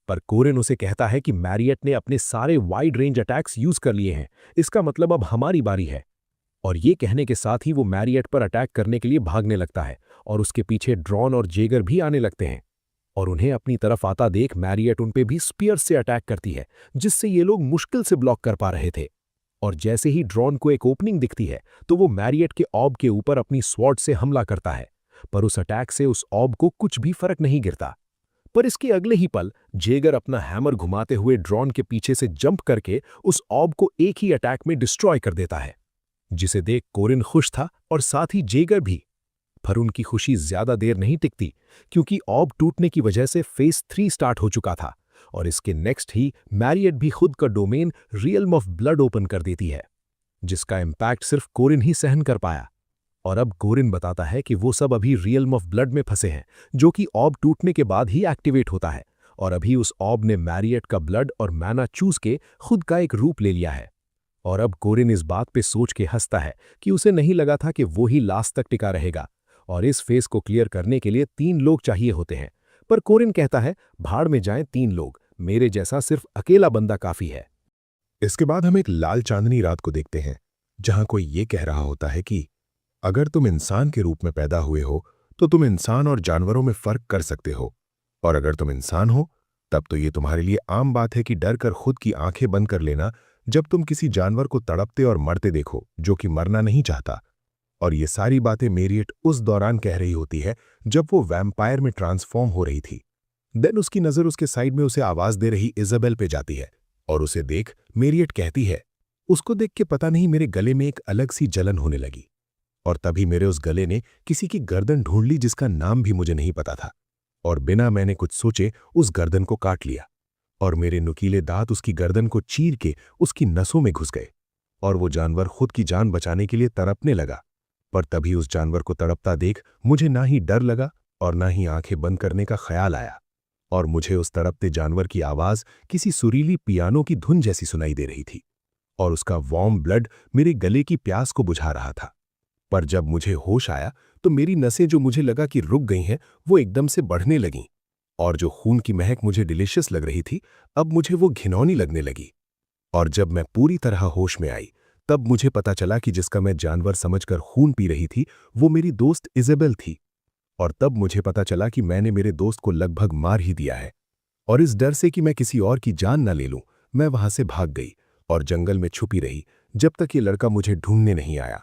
पर कोरिन उसे कहता है कि मैरियट ने अपने सारे वाइड रेंज अटैक्स यूज कर लिए हैं, इसका मतलब अब हमारी बारी है। और ये कहने के साथ ही वो मैरियट पर अटैक करने के लिए भागने लगता है, और उसके पीछे ड्रॉन और जेगर भी आने लगते हैं। और उन्हें अपनी तरफ आता देख मैरियट उन पे भी स्पीयर से अटैक करती है, जिससे ये लोग मुश्किल से ब्लॉक कर पा रहे थे। और जैसे ही ड्रॉन को एक ओपनिंग दिखती है, तो वो मैरियट के ऑब के ऊपर अपनी स्वॉर्ड से हमला करता है। पर उस अटैक से उस ऑब को कुछ भी फर्क नहीं गिरता। पर इसके अगले ही पल जेगर अपना हैमर घुमाते हुए ड्रॉन के पीछे से जंप करके उस ऑब को एक ही अटैक में डिस्ट्रॉय कर देता है, जिसे देख कोरिन खुश था और साथ ही जेगर भी। पर उनकी खुशी ज्यादा देर नहीं टिकती, क्योंकि ऑब टूटने की वजह से फेज 3 स्टार्ट हो चुका था, और इसके नेक्स्ट ही मैरियट भी खुद का domain realm of blood open कर देती है, जिसका इम्पैक्ट सिर्फ कोरिन ही सहन कर पाया। और अब कोरिन बताता है कि वो सब अभी रियल्म ऑफ ब्लड में फंसे हैं, जो कि ऑब टूटने के बाद ही एक्टिवेट होता है, और अभी उस ऑब ने मैरियट का ब्लड और मैना चूस के खुद का एक रूप ले लिया है। और अब कोरिन इस बात पे सोच के हंसता है कि उसे नहीं लगा था कि वो ही लास्ट तक टिका रहेगा, और इस फेस को क्लियर करने के लिए 3 लोग चाहिए होते हैं। पर कोरिन कहता है, भाड़ में जाएं 3 लोग, मेरे जैसा सिर्फ अकेला बंदा काफी है। इसके बाद हम एक लाल चांदनी रात को देखते हैं, जहां कोई ये कह रहा होता है कि अगर तुम इंसान के रूप में पैदा हुए हो तो तुम इंसान और जानवरों में फर्क कर सकते हो, और अगर तुम इंसान हो तब तो ये तुम्हारे लिए आम बात है कि डर कर खुद की आंखें बंद कर लेना जब तुम किसी जानवर को तड़पते और मरते देखो जो कि मरना नहीं चाहता। और ये सारी बातें मैरियट उस दौरान कह रही होती है जब वो वैम्पायर में ट्रांसफॉर्म हो रही थी। देन उसकी नजर उसके साइड में उसे आवाज दे रही इजाबेल पे जाती है, और उसे देख मैरियट कहती है, उसको देख के पता नहीं मेरे गले में एक अलग सी जलन होने लगी। और तभी मेरे उस गले ने किसी की गर्दन ढूंढ ली जिसका नाम भी मुझे नहीं पता था, और बिना मैंने कुछ सोचे उस गर्दन को काट लिया, और मेरे नुकीले दांत उसकी गर्दन को चीर के उसकी नसों में घुस गए, और वो जानवर खुद की जान बचाने के लिए तड़पने लगा। पर तभी उस जानवर को तड़पता देख मुझे ना ही डर लगा और ना ही आंखें बंद करने का ख्याल आया, और मुझे उस तड़पते जानवर की आवाज किसी सुरीली पियानो की धुन जैसी सुनाई दे रही थी, और उसका वार्म ब्लड मेरे गले की प्यास को बुझा रहा था। पर जब मुझे होश आया तो मेरी नसें जो मुझे लगा कि रुक गई हैं, वो एकदम से बढ़ने लगीं, और जो खून की महक मुझे डिलीशियस लग रही थी, अब मुझे वो घिनौनी लगने लगी। और जब मैं पूरी तरह होश में आई, तब मुझे पता चला कि जिसका मैं जानवर समझकर खून पी रही थी वो मेरी दोस्त इजाबेल थी। और तब मुझे पता चला कि मैंने मेरे दोस्त को लगभग मार ही दिया है, और इस डर से कि मैं किसी और की जान न ले लूं, मैं वहां से भाग गई और जंगल में छुपी रही जब तक ये लड़का मुझे ढूंढने नहीं आया।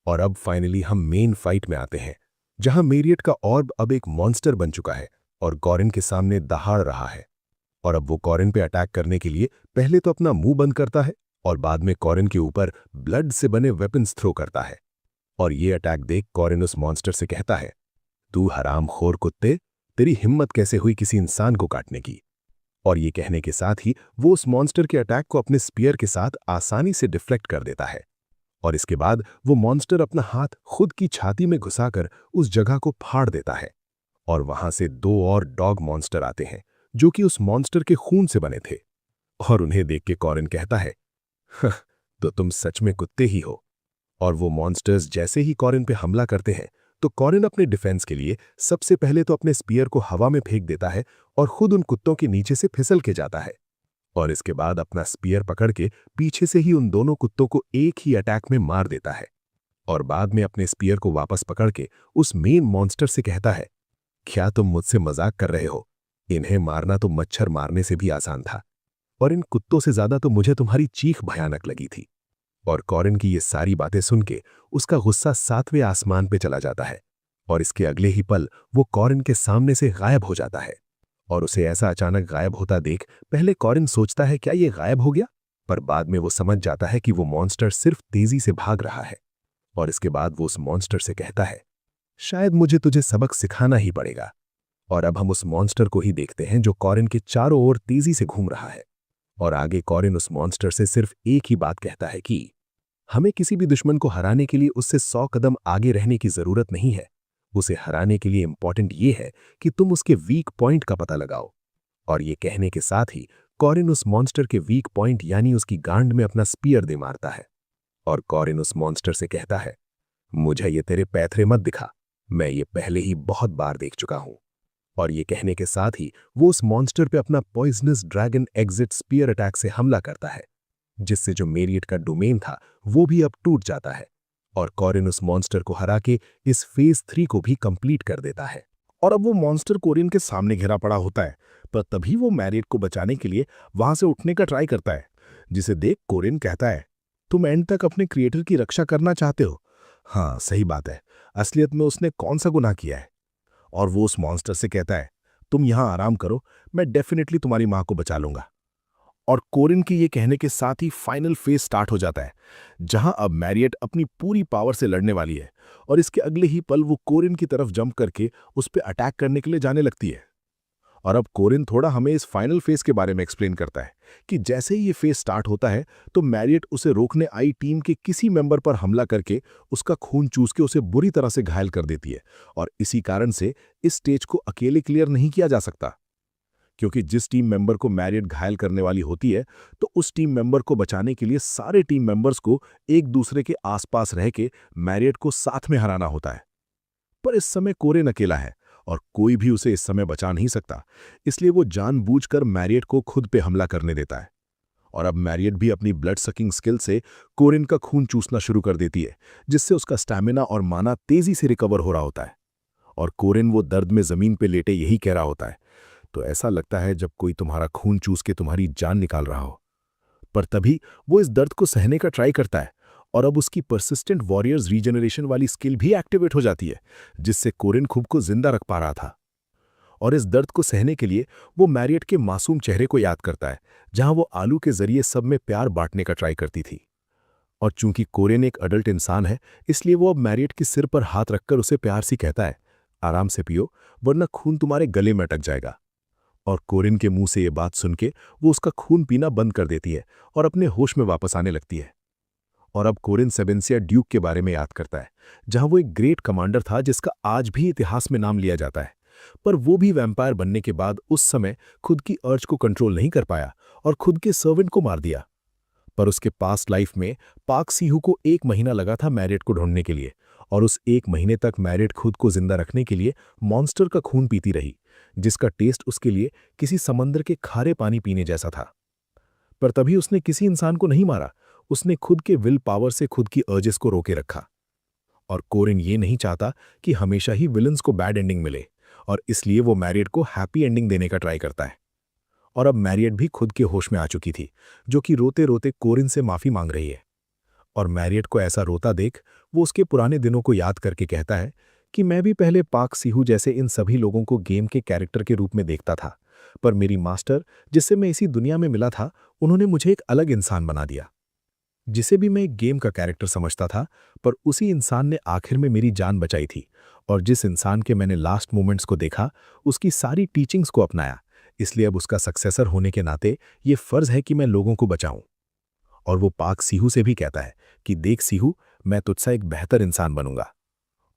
और अब फाइनली हम मेन फाइट में आते हैं, जहां मैरियट का ऑर्ब अब एक मॉन्स्टर बन चुका है और कॉरिन के सामने दहाड़ रहा है। और अब वो कॉरिन पे अटैक करने के लिए पहले तो अपना मुंह बंद करता है, और बाद में कॉरिन के ऊपर ब्लड से बने वेपन्स थ्रो करता है। और ये अटैक देख कॉरिन उस मॉन्स्टर से कहता है, तू हरामखोर कुत्ते, तेरी हिम्मत कैसे हुई किसी इंसान को काटने की। और ये कहने के साथ ही वो उस मॉन्स्टर के अटैक को अपने स्पीयर के साथ आसानी से डिफ्लेक्ट कर देता है। और इसके बाद वो मॉन्स्टर अपना हाथ खुद की छाती में घुसाकर उस जगह को फाड़ देता है, और वहां से 2 और डॉग मॉन्स्टर आते हैं जो कि उस मॉन्स्टर के खून से बने थे। और उन्हें देख के कॉरिन कहता है, तो तुम सच में कुत्ते ही हो। और वो मॉन्स्टर्स जैसे ही कॉरिन पे हमला करते हैं तो कॉरिन अपने डिफेंस के लिए सबसे पहले तो अपने स्पीयर को हवा में फेंक देता है और खुद उन कुत्तों के नीचे से फिसल के जाता है, और इसके बाद अपना स्पीयर पकड़ के पीछे से ही उन दोनों कुत्तों को एक ही अटैक में मार देता है। और बाद में अपने स्पीयर को वापस पकड़ के उस मेन मॉन्स्टर से कहता है, क्या तुम मुझसे मजाक कर रहे हो? इन्हें मारना तो मच्छर मारने से भी आसान था, और इन कुत्तों से ज्यादा तो मुझे तुम्हारी चीख भयानक लगी थी। और कॉरिन की ये सारी बातें सुन के उसका गुस्सा 7वें आसमान पे चला जाता है, और इसके अगले ही पल वो कॉरिन के सामने से गायब हो जाता है। और उसे ऐसा अचानक गायब होता देख पहले कॉरिन सोचता है क्या ये गायब हो गया, पर बाद में वो समझ जाता है कि वो मॉन्स्टर सिर्फ तेजी से भाग रहा है। और इसके बाद वो उस मॉन्स्टर से कहता है, शायद मुझे तुझे सबक सिखाना ही पड़ेगा। और अब हम उस मॉन्स्टर को ही देखते हैं जो कॉरिन के चारों ओर तेजी से घूम रहा है। और आगे कॉरिन उस मॉन्स्टर से सिर्फ एक ही बात कहता है कि हमें किसी भी दुश्मन को हराने के लिए उससे 100 कदम आगे रहने की जरूरत नहीं है। उसे हराने के लिए इंपॉर्टेंट ये है कि तुम उसके वीक पॉइंट का पता लगाओ। और ये कहने के साथ ही कॉरिन उस मॉन्स्टर के वीक पॉइंट यानी उसकी गांड में अपना स्पीयर दे मारता है। और कॉरिन उस मॉन्स्टर से कहता है, मुझे ये तेरे पैथरे मत दिखा, मैं ये पहले ही बहुत बार देख चुका हूं। और ये कहने के साथ ही वो उस मॉन्स्टर पे अपना poisonous dragon exit spear attack से हमला करता है, जिससे जो मेरिएट का डोमेन था वो भी अब टूट जाता है। और कॉरिन उस मॉन्स्टर को हरा के इस फेज 3 को भी कंप्लीट कर देता है। और अब वो मॉन्स्टर कोरिन के सामने घिरा पड़ा होता है, पर तभी वो मैरिएट को बचाने के लिए वहां से उठने का ट्राई करता है, जिसे देख कोरिन कहता है, तुम एंड तक अपने क्रिएटर की रक्षा करना चाहते हो। हाँ, सही बात है, असलियत में उसने कौन सा गुनाह किया है। और वो उस मॉन्स्टर से कहता है, तुम यहां आराम करो, मैं डेफिनेटली तुम्हारी मां को बचा लूंगा। और कोरिन के ये कहने के साथ ही फाइनल फेज स्टार्ट हो जाता है, जहां अब मैरिएट अपनी पूरी पावर से लड़ने वाली है। और इसके अगले ही पल वो कोरिन की तरफ जंप करके उस पर अटैक करने के लिए जाने लगती है। और अब कोरिन थोड़ा हमें इस फाइनल फेज के बारे में एक्सप्लेन करता है कि जैसे ही ये फेज स्टार्ट होता है तो मैरिएट उसे रोकने आई टीम के किसी मेंबर पर हमला करके उसका खून चूस के उसे बुरी तरह से घायल कर देती है। और इसी कारण से इस स्टेज को अकेले क्लियर नहीं किया जा सकता, क्योंकि जिस टीम मेंबर को मैरिएट घायल करने वाली होती है तो उस टीम मेंबर को बचाने के लिए सारे टीम मेंबर्स को एक दूसरे के आसपास रह के मैरिएट को साथ में हराना होता है। पर इस समय कोरिन अकेला है और कोई भी उसे इस समय बचा नहीं सकता, इसलिए वो जानबूझकर मैरिएट को खुद पे हमला करने देता है। और अब मैरिएट भी अपनी ब्लड सकिंग स्किल से कोरिन का खून चूसना शुरू कर देती है, जिससे उसका स्टैमिना और माना तेजी से रिकवर हो रहा होता है। और कोरिन वो दर्द में जमीन पे लेटे यही कह रहा होता है, तो ऐसा लगता है जब कोई तुम्हारा खून चूस के तुम्हारी जान निकाल रहा हो। पर तभी वो इस दर्द को सहने का ट्राई करता है और अब उसकी परसिस्टेंट वॉरियर्स रीजनरेशन वाली स्किल भी एक्टिवेट हो जाती है, जिससे कोरिन खुद को जिंदा रख पा रहा था। और इस दर्द को सहने के लिए वो मैरिएट के मासूम चेहरे को याद करता है, जहां वो आलू के जरिए सब में प्यार बांटने का ट्राई करती थी। और चूंकि कोरिन एक अडल्ट इंसान है, इसलिए वो अब मैरिएट के सिर पर हाथ रखकर उसे प्यार से कहता है, आराम से पियो, वरना खून तुम्हारे गले में अटक जाएगा। और कोरिन के मुंह से ये बात सुन के वो उसका खून पीना बंद कर देती है और अपने होश में वापस आने लगती है। और अब कोरिन सेबेंसिया ड्यूक के बारे में याद करता है, जहां वो एक ग्रेट कमांडर था जिसका आज भी इतिहास में नाम लिया जाता है। पर वो भी वैम्पायर बनने के बाद उस समय खुद की अर्ज को कंट्रोल नहीं कर पाया और खुद के सर्वेंट को मार दिया। पर उसके पास्ट लाइफ में पाक सीहू को 1 महीना लगा था मैरिएट को ढूंढने के लिए, और उस 1 महीने तक मैरिएट खुद को जिंदा रखने के लिए मॉन्स्टर का खून पीती रही, जिसका टेस्ट उसके लिए किसी समंदर के खारे पानी पीने जैसा था। पर तभी उसने किसी इंसान को नहीं मारा, उसने खुद के विल पावर से खुद की अर्जेस को रोके रखा। और कोरिन ये नहीं चाहता कि हमेशा ही विलन्स को बैड एंडिंग मिले, और इसलिए वो मैरिएट को हैप्पी एंडिंग देने का ट्राई करता है। और अब मैरिएट भी खुद के होश में आ चुकी थी, जो कि रोते रोते कोरिन से माफी मांग रही है। और मैरिएट को ऐसा रोता देख वो उसके पुराने दिनों को याद करके कहता है कि मैं भी पहले पाक सीहू जैसे इन सभी लोगों को गेम के कैरेक्टर के रूप में देखता था, पर मेरी मास्टर जिससे मैं इसी दुनिया में मिला था, उन्होंने मुझे एक अलग इंसान बना दिया, जिसे भी मैं एक गेम का कैरेक्टर समझता था। पर उसी इंसान ने आखिर में मेरी जान बचाई थी, और जिस इंसान के मैंने लास्ट मोमेंट्स को देखा उसकी सारी टीचिंग्स को अपनाया। इसलिए अब उसका सक्सेसर होने के नाते ये फर्ज है कि मैं लोगों को बचाऊं। और वो पाक सीहू से भी कहता है कि देख सीहू, मैं तुझसे एक बेहतर इंसान बनूंगा।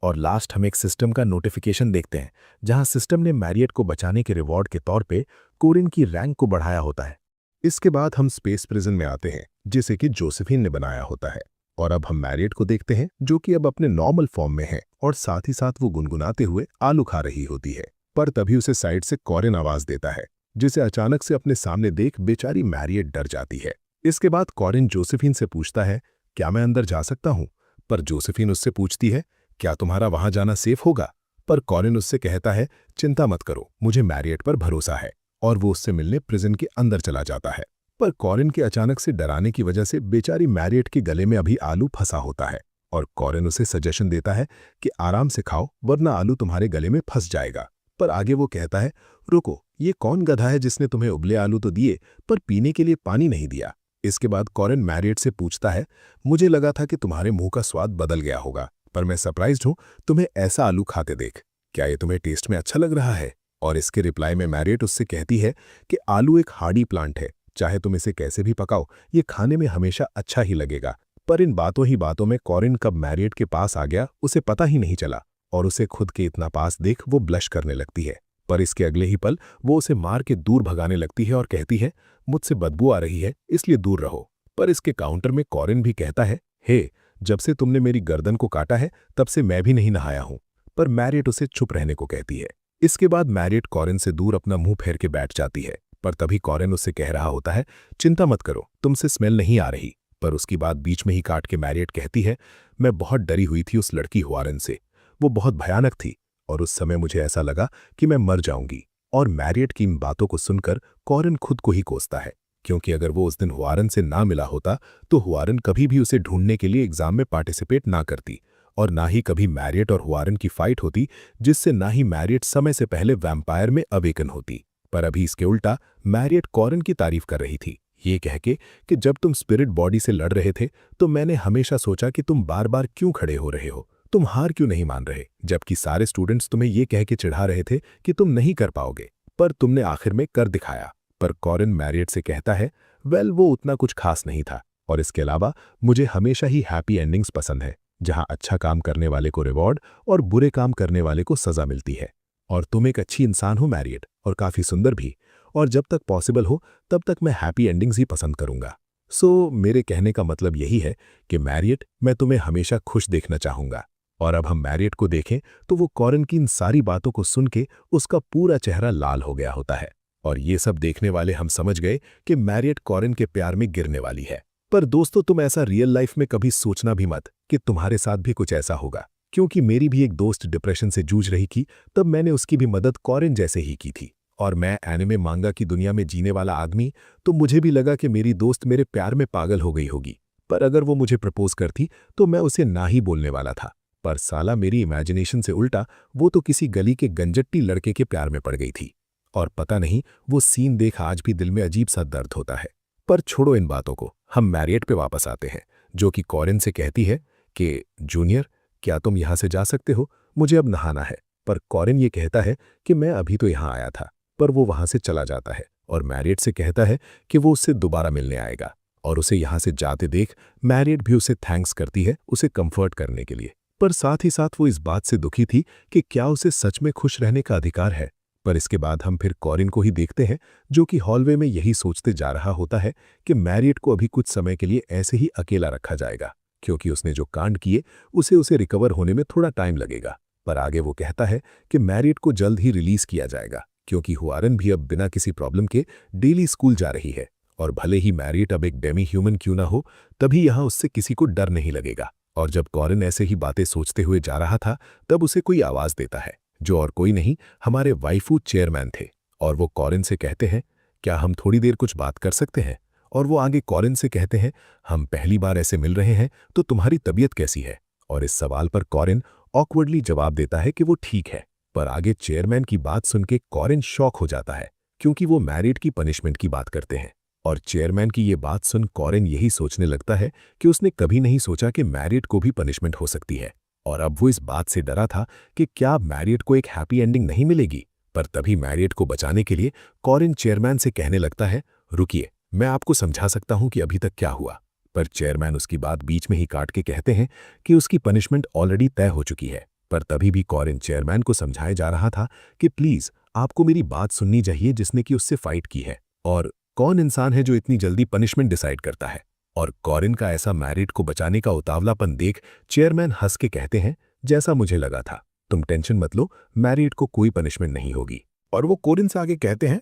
और लास्ट हम एक सिस्टम का नोटिफिकेशन देखते हैं, जहां सिस्टम ने मैरिएट को बचाने के रिवॉर्ड के तौर पे कोरिन की रैंक को बढ़ाया होता है। इसके बाद हम स्पेस प्रिजन में आते हैं, जिसे कि जोसेफिन ने बनाया होता है। और अब हम मैरिएट को देखते हैं, जो कि अब अपने नॉर्मल फॉर्म में है, और साथ ही साथ वो गुनगुनाते हुए आलू खा रही होती है। पर तभी उसे साइड से कोरिन आवाज देता है, जिसे अचानक से अपने सामने देख बेचारी मैरिएट डर जाती है। इसके बाद कोरिन जोसेफिन से पूछता है, क्या मैं अंदर जा सकता हूं? पर जोसेफिन उससे पूछती है, क्या तुम्हारा वहां जाना सेफ होगा? पर कोरिन उससे कहता है, चिंता मत करो, मुझे मैरिएट पर भरोसा है। और वो उससे मिलने प्रिजन के अंदर चला जाता है। पर कोरिन के अचानक से डराने की वजह से बेचारी मैरिएट के गले में अभी आलू फंसा होता है, और कोरिन उसे सजेशन देता है कि आराम से खाओ, वरना आलू तुम्हारे गले में फंस जाएगा। पर आगे वो कहता है, रुको, ये कौन गधा है जिसने तुम्हें उबले आलू तो दिए पर पीने के लिए पानी नहीं दिया? इसके बाद कोरिन मैरिएट से पूछता है, मुझे लगा था कि तुम्हारे मुंह का स्वाद बदल गया होगा, पर मैं सरप्राइज्ड हूँ तुम्हें ऐसा आलू खाते देख। क्या ये तुम्हें टेस्ट में अच्छा लग रहा है? और इसके रिप्लाई में मैरियट उससे कहती है कि आलू एक हार्डी प्लांट है, चाहे तुम इसे कैसे भी पकाओ ये खाने में हमेशा अच्छा ही लगेगा। पर इन बातों ही बातों में कॉरिन कब मैरियट के पास आ गया उसे पता ही नहीं चला, और उसे खुद के इतना पास देख वो ब्लश करने लगती है। पर इसके अगले ही पल वो उसे मार के दूर भगाने लगती है और कहती है, मुझसे बदबू आ रही है इसलिए दूर रहो। पर इसके काउंटर में कॉरिन भी कहता है, हे, जब से तुमने मेरी गर्दन को काटा है तब से मैं भी नहीं नहाया हूं। पर मैरियट उसे चुप रहने को कहती है। इसके बाद मैरियट कॉरिन से दूर अपना मुंह फेर के बैठ जाती है। पर तभी कॉरिन उससे कह रहा होता है, चिंता मत करो, तुमसे स्मेल नहीं आ रही। पर उसकी बात बीच में ही काट के मैरियट कहती है, मैं बहुत डरी हुई थी उस लड़की हुआरन से, वो बहुत भयानक थी और उस समय मुझे ऐसा लगा कि मैं मर जाऊंगी। और मैरियट की इन बातों को सुनकर कॉरिन खुद को ही कोसता है, क्योंकि अगर वो उस दिन हुआरन से ना मिला होता तो हुआरन कभी भी उसे ढूंढने के लिए एग्जाम में पार्टिसिपेट ना करती, और ना ही कभी मैरियट और हुआरन की फाइट होती, जिससे ना ही मैरियट समय से पहले वैम्पायर में अवेकन होती। पर अभी इसके उल्टा मैरियट कॉरिन की तारीफ कर रही थी, ये कह के कि जब तुम स्पिरिट बॉडी से लड़ रहे थे तो मैंने हमेशा सोचा कि तुम बार बार क्यों खड़े हो रहे हो, तुम हार क्यों नहीं मान रहे, जबकि सारे स्टूडेंट्स तुम्हें ये कह के चिढ़ा रहे थे कि तुम नहीं कर पाओगे, पर तुमने आखिर में कर दिखाया। पर कॉरिन मैरियट से कहता है, वेल वो उतना कुछ खास नहीं था, और इसके अलावा मुझे हमेशा ही हैप्पी एंडिंग्स पसंद है, जहां अच्छा काम करने वाले को रिवॉर्ड और बुरे काम करने वाले को सजा मिलती है। और तुम एक अच्छी इंसान हो मैरियट, और काफी सुंदर भी, और जब तक पॉसिबल हो तब तक मैं हैप्पी एंडिंग्स ही पसंद करूंगा। सो मेरे कहने का मतलब यही है कि मैरियट, मैं तुम्हें हमेशा खुश देखना चाहूंगा। और अब हम मैरियट को देखें तो वो कॉरिन की इन सारी बातों को सुन के उसका पूरा चेहरा लाल हो गया होता है, और ये सब देखने वाले हम समझ गए कि मैरियट कॉरिन के प्यार में गिरने वाली है। पर दोस्तों, तुम ऐसा रियल लाइफ में कभी सोचना भी मत कि तुम्हारे साथ भी कुछ ऐसा होगा, क्योंकि मेरी भी एक दोस्त डिप्रेशन से जूझ रही थी, तब मैंने उसकी भी मदद कॉरिन जैसे ही की थी। और मैं एनिमे मांगा की दुनिया में जीने वाला आदमी, तो मुझे भी लगा कि मेरी दोस्त मेरे प्यार में पागल हो गई होगी। पर अगर वो मुझे प्रपोज करती तो मैं उसे ना ही बोलने वाला था। पर साला मेरी इमेजिनेशन से उल्टा वो तो किसी गली के गंजट्टी लड़के के प्यार में पड़ गई थी। और पता नहीं, वो सीन देख आज भी दिल में अजीब सा दर्द होता है। पर छोड़ो इन बातों को, हम मैरियट पे वापस आते हैं, जो कि कॉरिन से कहती है कि जूनियर, क्या तुम यहां से जा सकते हो, मुझे अब नहाना है। पर कॉरिन ये कहता है कि मैं अभी तो यहां आया था, पर वो वहां से चला जाता है और मैरियट से कहता है कि वो उससे दोबारा मिलने आएगा। और उसे यहां से जाते देख मैरियट भी उसे थैंक्स करती है उसे कंफर्ट करने के लिए। पर साथ ही साथ वो इस बात से दुखी थी कि क्या उसे सच में खुश रहने का अधिकार है। पर इसके बाद हम फिर कॉरिन को ही देखते हैं, जो कि हॉलवे में यही सोचते जा रहा होता है कि मैरियट को अभी कुछ समय के लिए ऐसे ही अकेला रखा जाएगा, क्योंकि उसने जो कांड किए उसे रिकवर होने में थोड़ा टाइम लगेगा। पर आगे वो कहता है कि मैरियट को जल्द ही रिलीज किया जाएगा, क्योंकि हुआरन भी अब बिना किसी प्रॉब्लम के डेली स्कूल जा रही है, और भले ही मैरियट अब एक डेमी ह्यूमन क्यों ना हो, तभी यहां उससे किसी को डर नहीं लगेगा। और जब कॉरिन ऐसे ही बातें सोचते हुए जा रहा था, तब उसे कोई आवाज देता है, जो और कोई नहीं, हमारे वाइफू चेयरमैन थे। और वो कॉरिन से कहते हैं, क्या हम थोड़ी देर कुछ बात कर सकते हैं? और वो आगे कॉरिन से कहते हैं, हम पहली बार ऐसे मिल रहे हैं, तो तुम्हारी तबीयत कैसी है? और इस सवाल पर कॉरिन ऑकवर्डली जवाब देता है कि वो ठीक है। पर आगे चेयरमैन की बात सुन के कॉरिन शॉक हो जाता है, क्योंकि वो मैरिड की पनिशमेंट की बात करते हैं। और चेयरमैन की ये बात सुन कॉरिन यही सोचने लगता है कि उसने कभी नहीं सोचा कि मैरिड को भी पनिशमेंट हो सकती है। और अब वो इस बात से डरा था कि क्या मैरियट को एक हैप्पी एंडिंग नहीं मिलेगी। पर तभी मैरियट को बचाने के लिए कॉरिन चेयरमैन से कहने लगता है, रुकिए, मैं आपको समझा सकता हूं कि अभी तक क्या हुआ। पर चेयरमैन उसकी बात बीच में ही काट के कहते हैं कि उसकी पनिशमेंट ऑलरेडी तय हो चुकी है। पर तभी भी कॉरिन चेयरमैन को समझाया जा रहा था कि प्लीज आपको मेरी बात सुननी चाहिए, जिसने कि उससे फाइट की है, और कौन इंसान है जो इतनी जल्दी पनिशमेंट डिसाइड करता है। और कॉरिन का ऐसा मैरिड को बचाने का उतावलापन देख चेयरमैन हंस के कहते हैं, जैसा मुझे लगा था, तुम टेंशन मत लो, मैरिड को कोई पनिशमेंट नहीं होगी। और वो कॉरिन से आगे कहते हैं,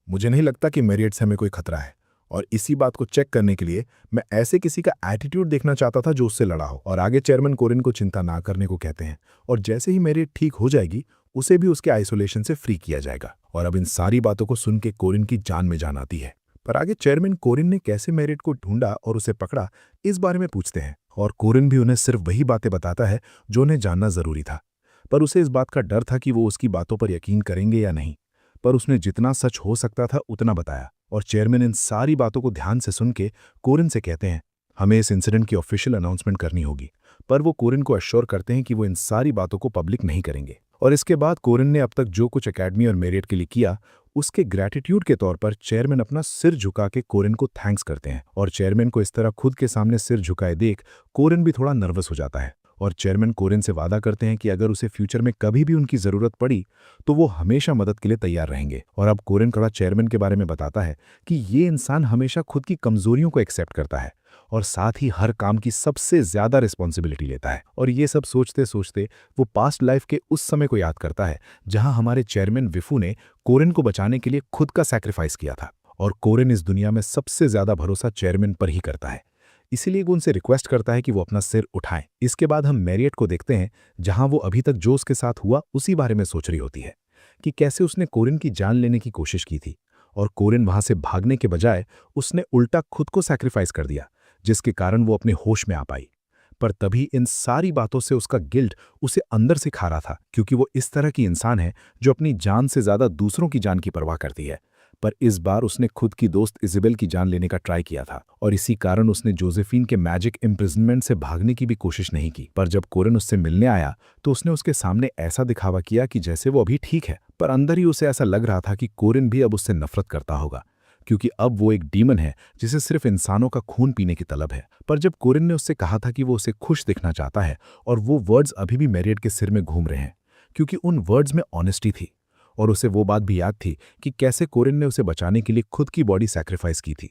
मुझे नहीं लगता कि मैरियट से हमें कोई खतरा है, और इसी बात को चेक करने के लिए मैं ऐसे किसी का एटीट्यूड देखना चाहता था जो उससे लड़ा हो। और आगे चेयरमैन कॉरिन को चिंता ना करने को कहते हैं, और जैसे ही मैरियट ठीक हो जाएगी उसे भी उसके आइसोलेशन से फ्री किया जाएगा। और अब इन सारी बातों को सुन के कॉरिन की जान में जान आती है। पर आगे चेयरमैन कॉरिन ने कैसे मैरियट को ढूंढा और उसे पकड़ा, इस बारे में पूछते हैं, और कॉरिन भी उन्हें सिर्फ वही बातें बताता है जो उन्हें जानना जरूरी था। पर उसे इस बात का डर था कि वो उसकी बातों पर यकीन करेंगे या नहीं, पर उसने जितना सच हो सकता था उतना बताया। और चेयरमैन इन सारी बातों को ध्यान से सुन के कॉरिन से कहते हैं, हमें इस इंसिडेंट की ऑफिशियल अनाउंसमेंट करनी होगी, पर वो कोरिन को अश्योर करते हैं कि वो इन सारी बातों को पब्लिक नहीं करेंगे। और इसके बाद कोरिन ने अब तक जो कुछ एकेडमी और मेरिट के लिए किया, उसके ग्रैटिट्यूड के तौर पर चेयरमैन अपना सिर झुका के कोरिन को थैंक्स करते हैं। और चेयरमैन को इस तरह खुद के सामने सिर झुकाए देख कोरिन भी थोड़ा नर्वस हो जाता है। और चेयरमैन कोरिन से वादा करते हैं कि अगर उसे फ्यूचर में कभी भी उनकी जरूरत पड़ी तो वो हमेशा मदद के लिए तैयार रहेंगे। और अब कोरिन थोड़ा चेयरमैन के बारे में बताता है कि ये इंसान हमेशा खुद की कमजोरियों को एक्सेप्ट करता है और साथ ही हर काम की सबसे ज्यादा रिस्पॉन्सिबिलिटी लेता है। और ये सब सोचते सोचते वो पास्ट लाइफ के उस समय को याद करता है जहां हमारे चेयरमैन विफू ने कोरिन को बचाने के लिए खुद का सैक्रिफाइस किया था। और कोरिन इस दुनिया में सबसे ज्यादा भरोसा चेयरमैन पर ही करता है, इसीलिए वो उनसे रिक्वेस्ट करता है कि वो अपना सिर उठाएं। इसके बाद हम मैरियट को देखते हैं जहां वो अभी तक जो उसके साथ हुआ उसी बारे में सोच रही होती है कि कैसे उसने कोरिन की जान लेने की कोशिश की थी और कोरिन वहां से भागने के बजाय उसने उल्टा खुद को सैक्रिफाइस कर दिया, जिसके कारण वो अपने होश में आ पाई। पर तभी इन सारी बातों से उसका गिल्ट उसे अंदर से खा रहा था, क्योंकि वो इस तरह की इंसान है जो अपनी जान से ज्यादा दूसरों की जान की परवाह करती है। पर इस बार उसने खुद की दोस्त इज़ाबेल की जान लेने का ट्राई किया था और इसी कारण उसने जोसेफीन के मैजिक इम्प्रिजनमेंट से भागने की भी कोशिश नहीं की। पर जब कोरिन उससे मिलने आया तो उसने उसके सामने ऐसा दिखावा किया कि जैसे वो अभी ठीक है, पर अंदर ही उसे ऐसा लग रहा था कि कोरिन भी अब उससे नफरत करता होगा, क्योंकि अब वो एक डीमन है जिसे सिर्फ इंसानों का खून पीने की तलब है। पर जब कोरिन ने उससे कहा था कि वो उसे खुश दिखना चाहता है, और वो वर्ड्स अभी भी मैरियट के सिर में घूम रहे हैं, क्योंकि उन वर्ड्स में ऑनेस्टी थी। और उसे वो बात भी याद थी कि कैसे कोरिन ने उसे बचाने के लिए खुद की बॉडी सैक्रिफाइस की थी।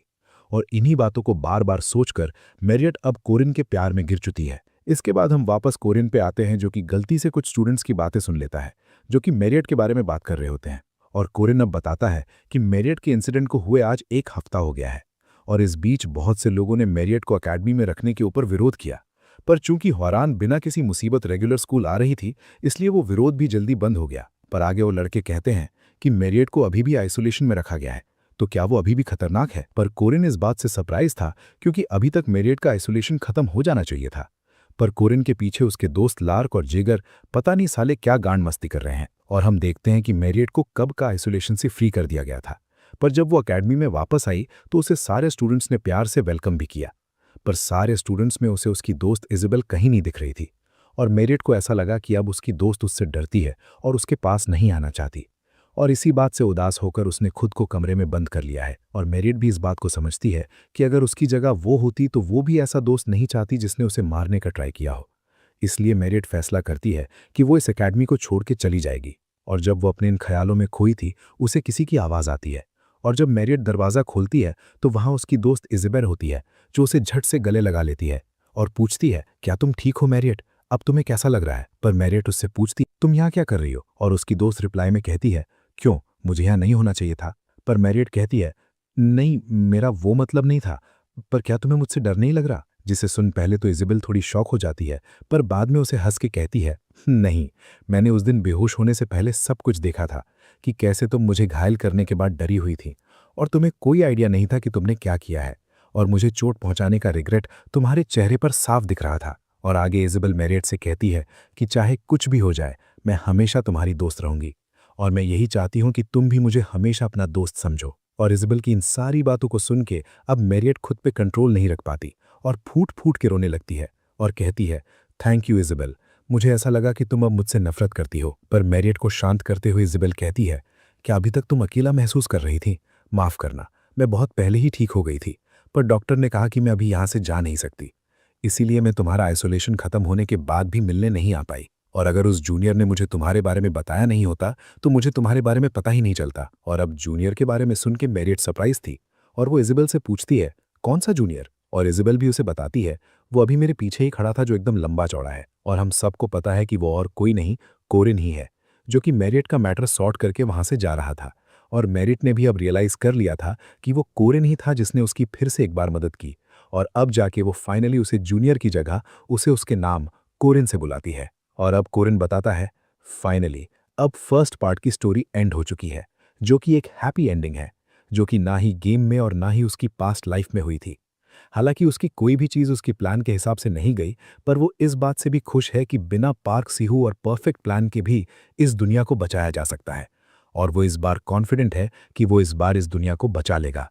और इन्हीं बातों को बार बार सोचकर मैरियट अब कोरिन के प्यार में गिर चुकी है। इसके बाद हम वापस कोरिन पे आते हैं, जो कि गलती से कुछ स्टूडेंट्स की बातें सुन लेता है जो कि मैरियट के बारे में बात कर रहे होते हैं। और कोरिन अब बताता है कि मैरियट के इंसिडेंट को हुए आज 1 हफ्ता हो गया है और इस बीच बहुत से लोगों ने मैरियट को अकेडमी में रखने के ऊपर विरोध किया। पर चूंकि हौरान बिना किसी मुसीबत रेगुलर स्कूल आ रही थी, इसलिए वो विरोध भी जल्दी बंद हो गया। पर आगे वो लड़के कहते हैं कि मैरियट को अभी भी आइसोलेशन में रखा गया है, तो क्या वो अभी भी खतरनाक है? पर कोरिन इस बात से सरप्राइज था, क्योंकि अभी तक मैरियट का आइसोलेशन खत्म हो जाना चाहिए था। पर कोरिन के पीछे उसके दोस्त लार्क और जिगर पता नहीं साले क्या गांड मस्ती कर रहे हैं। और हम देखते हैं कि मैरियट को कब का आइसोलेशन से फ्री कर दिया गया था। पर जब वो अकेडमी में वापस आई तो उसे सारे स्टूडेंट्स ने प्यार से वेलकम भी किया। पर सारे स्टूडेंट्स में उसे उसकी दोस्त इज़ाबेल कहीं नहीं दिख रही थी और मैरियट को ऐसा लगा कि अब उसकी दोस्त उससे डरती है और उसके पास नहीं आना चाहती। और इसी बात से उदास होकर उसने खुद को कमरे में बंद कर लिया है। और मैरियट भी इस बात को समझती है कि अगर उसकी जगह वो होती तो वो भी ऐसा दोस्त नहीं चाहती जिसने उसे मारने का ट्राई किया हो। इसलिए मैरियट फैसला करती है कि वो इस एकेडमी को छोड़ के चली जाएगी। और जब वो अपने इन ख्यालों में खोई थी, उसे किसी की आवाज़ आती है और जब मैरियट दरवाज़ा खोलती है तो वहाँ उसकी दोस्त इज़ाबेल होती है, जो उसे झट से गले लगा लेती है और पूछती है, क्या तुम ठीक हो मैरियट? अब तुम्हें कैसा लग रहा है? पर मैरियट उससे पूछती, तुम यहाँ क्या कर रही हो? और उसकी दोस्त रिप्लाई में कहती है, क्यों, मुझे यहाँ नहीं होना चाहिए था? पर मैरियट कहती है, नहीं, मेरा वो मतलब नहीं था, पर क्या तुम्हें मुझसे डर नहीं लग रहा? जिसे सुन पहले तो इज़ाबेल थोड़ी शॉक हो जाती है, पर बाद में उसे हंस के कहती है, नहीं, मैंने उस दिन बेहोश होने से पहले सब कुछ देखा था कि कैसे तुम मुझे घायल करने के बाद डरी हुई थी और तुम्हें कोई आइडिया नहीं था कि तुमने क्या किया है, और मुझे चोट पहुंचाने का रिग्रेट तुम्हारे चेहरे पर साफ दिख रहा था। और आगे इज़ाबेल मैरियट से कहती है कि चाहे कुछ भी हो जाए, मैं हमेशा तुम्हारी दोस्त रहूंगी और मैं यही चाहती हूं कि तुम भी मुझे हमेशा अपना दोस्त समझो। और इज़ाबेल की इन सारी बातों को सुन के अब मैरियट खुद पे कंट्रोल नहीं रख पाती और फूट फूट के रोने लगती है और कहती है, थैंक यू इज़ाबेल, मुझे ऐसा लगा कि तुम अब मुझसे नफरत करती हो। पर मैरियट को शांत करते हुए इज़ाबेल कहती है, क्या अभी तक तुम अकेला महसूस कर रही थी? माफ़ करना, मैं बहुत पहले ही ठीक हो गई थी, पर डॉक्टर ने कहा कि मैं अभी यहाँ से जा नहीं सकती, इसीलिए मैं तुम्हारा आइसोलेशन खत्म होने के बाद भी मिलने नहीं आ पाई। और अगर उस जूनियर ने मुझे तुम्हारे बारे में बताया नहीं होता तो मुझे तुम्हारे बारे में पता ही नहीं चलता। और अब जूनियर के बारे में सुन के मैरियट सरप्राइज थी और वो इज़ाबेल से पूछती है, कौन सा जूनियर? और इज़ाबेल भी उसे बताती है, वो अभी मेरे पीछे ही खड़ा था, जो एकदम लंबा चौड़ा है। और हम सबको पता है कि वो और कोई नहीं, कोरिन ही है, जो कि मैरियट का मैटर सॉर्ट करके वहां से जा रहा था। और मैरियट ने भी अब रियलाइज कर लिया था कि वो कोरिन ही था जिसने उसकी फिर से एक बार मदद की, और अब जाके वो फाइनली उसे जूनियर की जगह उसे उसके नाम कोरिन से बुलाती है। और अब कोरिन बताता है, फाइनली अब फर्स्ट पार्ट की स्टोरी एंड हो चुकी है, जो कि एक हैप्पी एंडिंग है, जो कि ना ही गेम में और ना ही उसकी पास्ट लाइफ में हुई थी। हालांकि उसकी कोई भी चीज़ उसकी प्लान के हिसाब से नहीं गई, पर वो इस बात से भी खुश है कि बिना पार्क सीहू और परफेक्ट प्लान के भी इस दुनिया को बचाया जा सकता है, और वो इस बार कॉन्फिडेंट है कि वो इस बार इस दुनिया को बचा लेगा।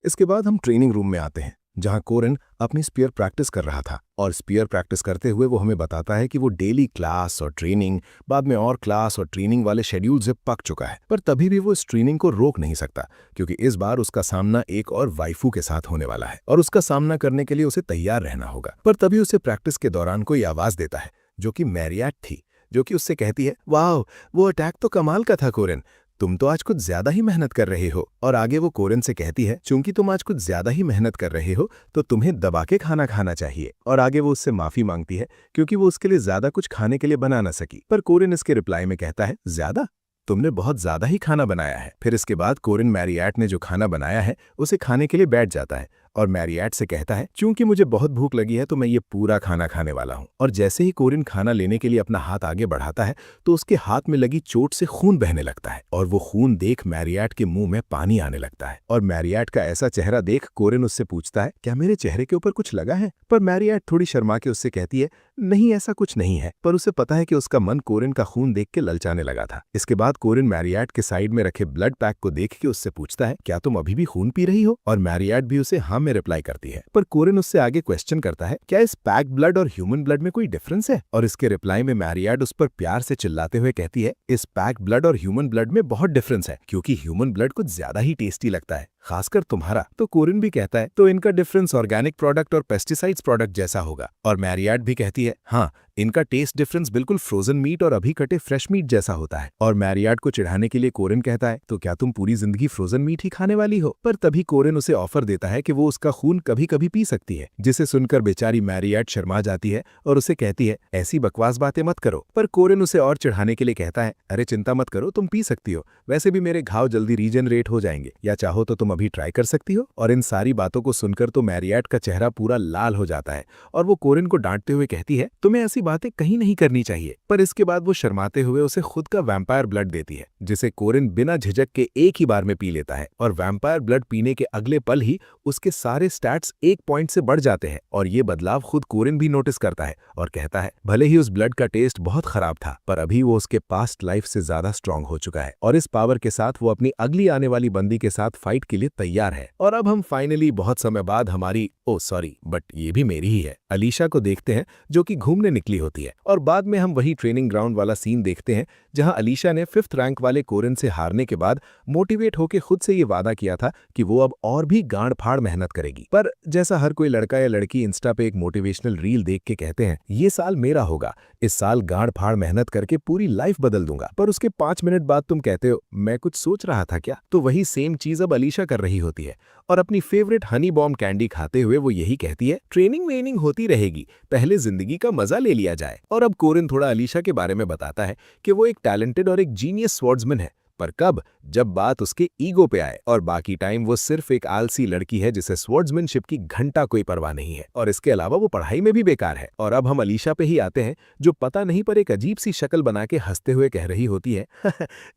इसके बाद हम ट्रेनिंग रूम में आते हैं, जहां कोरिन अपनी स्पीयर प्रैक्टिस कर रहा था। और स्पीयर प्रैक्टिस करते हुए वो हमें बताता है कि वो डेली क्लास और ट्रेनिंग, बाद में और क्लास और ट्रेनिंग वाले शेड्यूल से पक चुका है। पर तभी भी वो इस ट्रेनिंग को रोक नहीं सकता, क्योंकि इस बार उसका सामना एक और वाइफू के साथ होने वाला है और उसका सामना करने के लिए उसे तैयार रहना होगा। पर तभी उसे प्रैक्टिस के दौरान कोई आवाज देता है, जो कि मैरियट थी, जो कि उससे कहती है, वाह, वो अटैक तो कमाल का था कोरिन, तुम तो आज कुछ ज्यादा ही मेहनत कर रहे हो। और आगे वो कोरिन से कहती है, चूंकि तुम आज कुछ ज्यादा ही मेहनत कर रहे हो तो तुम्हें दबा के खाना खाना चाहिए। और आगे वो उससे माफी मांगती है, क्योंकि वो उसके लिए ज्यादा कुछ खाने के लिए बना ना सकी। पर कोरिन इसके रिप्लाई में कहता है, ज्यादा? तुमने बहुत ज्यादा ही खाना बनाया है। फिर इसके बाद कोरिन मैरियट ने जो खाना बनाया है उसे खाने के लिए बैठ जाता है और मैरियट से कहता है, चूंकि मुझे बहुत भूख लगी है तो मैं ये पूरा खाना खाने वाला हूं। और जैसे ही कोरिन खाना लेने के लिए अपना हाथ आगे बढ़ाता है तो उसके हाथ में लगी चोट से खून बहने लगता है और वो खून देख मैरियट के मुंह में पानी आने लगता है। और मैरियट का ऐसा चेहरा देख कोरिन उससे पूछता है, क्या मेरे चेहरे के ऊपर कुछ लगा है? पर मैरियट थोड़ी शर्मा के उससे कहती है, नहीं, ऐसा कुछ नहीं है। पर उसे पता है कि उसका मन कोरिन का खून देख के ललचाने लगा था। इसके बाद कोरिन मैरियट के साइड में रखे ब्लड पैक को देख के उससे पूछता है, क्या तुम अभी भी खून पी रही हो? और मैरियट भी उसे हाँ में रिप्लाई करती है। पर कोरिन उससे आगे क्वेश्चन करता है, क्या इस पैक ब्लड और ह्यूमन ब्लड में कोई डिफरेंस है? और इसके रिप्लाई में मैरियट उस पर प्यार से चिल्लाते हुए कहती है, इस पैक ब्लड और ह्यूमन ब्लड में बहुत डिफरेंस है, क्योंकि ह्यूमन ब्लड कुछ ज्यादा ही टेस्टी लगता है, खासकर तुम्हारा। तो कोरिन भी कहता है, तो इनका डिफरेंस ऑर्गेनिक प्रोडक्ट और पेस्टिसाइड्स प्रोडक्ट जैसा होगा। और मैरियट भी कहती है, हाँ, इनका टेस्ट डिफरेंस बिल्कुल फ्रोजन मीट और अभी कटे फ्रेश मीट जैसा होता है। और मैरियट को चिढ़ाने के लिए कोरिन कहता है, तो क्या तुम पूरी जिंदगी फ्रोजन मीट ही खाने वाली हो? पर तभी कोरिन उसे ऑफर देता है कि वो उसका खून कभी कभी पी सकती है, जिसे सुनकर बेचारी मैरियट शर्मा जाती है और उसे कहती है, ऐसी बकवास बातें मत करो। पर कोरिन उसे और चिढ़ाने के लिए कहता है, अरे चिंता मत करो, तुम पी सकती हो, वैसे भी मेरे घाव जल्दी रीजनरेट हो जाएंगे, या चाहो तो तुम अभी ट्राई कर सकती हो। और इन सारी बातों को सुनकर तो मैरियट का चेहरा पूरा लाल हो जाता है और वो कोरिन को डांटते हुए कहती है, तुम्हें ऐसी बातें कहीं नहीं करनी चाहिए। पर इसके बाद वो शर्माते हुए उसे खुद का वैम्पायर ब्लड देती है, जिसे कोरिन बिना झिझक के एक ही बार में पी लेता है। और वैम्पायर ब्लड पीने के अगले पल ही उसके सारे स्टैट्स 1 पॉइंट से बढ़ जाते हैं। और ये बदलाव खुद कोरिन भी नोटिस करता है और कहता है, भले ही उस ब्लड का टेस्ट बहुत खराब था, पर अभी वो उसके पास्ट लाइफ से ज्यादा स्ट्रांग हो चुका है और इस पावर के साथ वो अपनी अगली आने वाली बंदी के साथ फाइट के लिए तैयार है। और अब हम फाइनली बहुत समय बाद हमारी, बट ये भी मेरी ही है, अलीशा को देखते हैं, जो कि घूमने निकली होती है। और बाद में हम वही ट्रेनिंग ग्राउंड वाला सीन देखते हैं जहां अलीशा ने 5th रैंक वाले कोरिन से हारने के बाद मोटिवेट होकर खुद से ये वादा किया था कि वो अब और भी गांड फाड़ मेहनत करेगी। पर जैसा हर कोई लड़का या लड़की इंस्टा पे एक मोटिवेशनल रील देख के कहते हैं, ये साल मेरा होगा, इस साल गांड फाड़ मेहनत करके पूरी लाइफ बदल दूंगा, पर उसके 5 मिनट बाद तुम कहते हो, मैं कुछ सोच रहा था क्या? तो वही सेम चीज अब अलीशा कर रही होती है और अपनी फेवरेट हनी बॉम्ब कैंडी खाते हुए वो यही कहती है, ट्रेनिंग वेनिंग होती रहेगी, पहले जिंदगी का मजा ले लिया जाए। और अब कोरिन थोड़ा अलीशा के बारे में बताता है कि वो एक टैलेंटेड और एक जीनियस स्वॉर्ड्समैन है, पर कब? जब बात उसके ईगो पे आए, और बाकी टाइम वो सिर्फ एक आलसी लड़की है जिसे स्वॉर्ड्समैनशिप की घंटा कोई परवाह नहीं है, और इसके अलावा वो पढ़ाई में भी बेकार है। और अब हम अलीशा पे ही आते हैं, जो पता नहीं पर एक अजीब सी शक्ल बना के हंसते हुए कह रही होती है,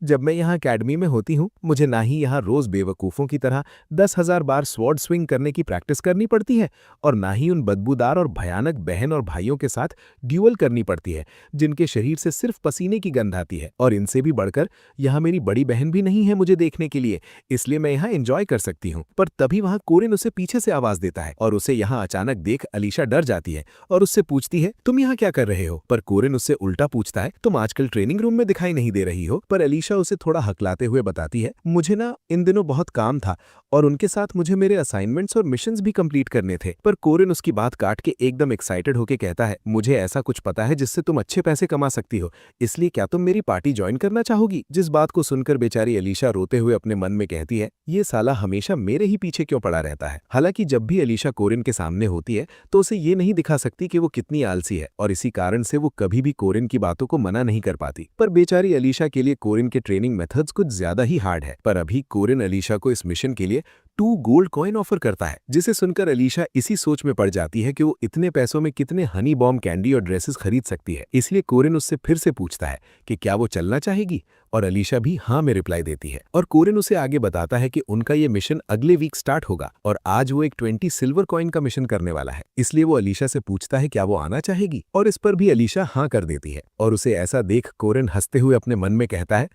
जब मैं यहाँ अकेडमी में होती हूँ, मुझे ना ही यहाँ रोज बेवकूफों की तरह 10,000 बार स्वॉर्ड स्विंग करने की प्रैक्टिस करनी पड़ती है, और ना ही उन बदबूदार और भयानक बहन और भाइयों के साथ ड्यूअल करनी पड़ती है जिनके शरीर से सिर्फ पसीने की गंध आती है। और इनसे भी बढ़कर यहाँ मेरी बड़ी बहन भी नहीं है मुझे देखने के लिए, इसलिए मैं यहाँ एंजॉय कर सकती हूँ। पर तभी वहाँ कोरिन उसे पीछे से आवाज देता है और उसे यहाँ अचानक देख अलीशा डर जाती है और उससे पूछती है, तुम यहाँ क्या कर रहे हो? पर कोरिन उससे उल्टा पूछता है, तुम आजकल ट्रेनिंग रूम में दिखाई नहीं दे रही हो। पर अलीशा उसे थोड़ा हकलाते हुए बताती है, मुझे ना इन दिनों बहुत काम था और उनके साथ मुझे मेरे असाइनमेंट्स और मिशंस भी कंप्लीट करने थे। पर कोरिन उसकी बात काट के एकदम एक्साइटेड होकर कहता है, मुझे ऐसा कुछ पता है जिससे तुम अच्छे पैसे कमा सकती हो, इसलिए क्या तुम मेरी पार्टी ज्वाइन करना चाहोगी? जिस बात को सुनकर बेचारी अलीशा रोते हुए अपने मन में कहती है, ये साला हमेशा मेरे ही पीछे क्यों पड़ा रहता है। हालांकि जब भी अलीशा कोरिन के सामने होती है तो उसे ये नहीं दिखा सकती कि वो कितनी आलसी है, और इसी कारण से वो कभी भी कोरिन की बातों को मना नहीं कर पाती। पर बेचारी अलीशा के लिए कोरिन के ट्रेनिंग मेथड्स कुछ ज्यादा ही हार्ड है। पर अभी कोरिन अलीशा को इस मिशन के लिए 2 गोल्ड कॉइन ऑफर करता है, जिसे सुनकर अलीशा इसी सोच में पड़ जाती है कि वो इतने पैसों में कितने हनी बॉम्ब कैंडी और ड्रेसेस खरीद सकती है। इसलिए कोरिन उससे फिर से पूछता है कि क्या वो चलना चाहेगी। और अलीशा भी हाँ में रिप्लाई देती है और कोरिन उसे आगे बताता है कि उनका ये मिशन अगले वीक स्टार्ट होगा और आज वो एक 20 सिल्वर कॉइन का मिशन करने वाला है। इसलिए वो अलीशा से पूछता है क्या वो आना चाहेगी और इस पर भी अलीशा हाँ कर देती है और उसे ऐसा देख कोरिन हंसते हुए अपने मन में कहता है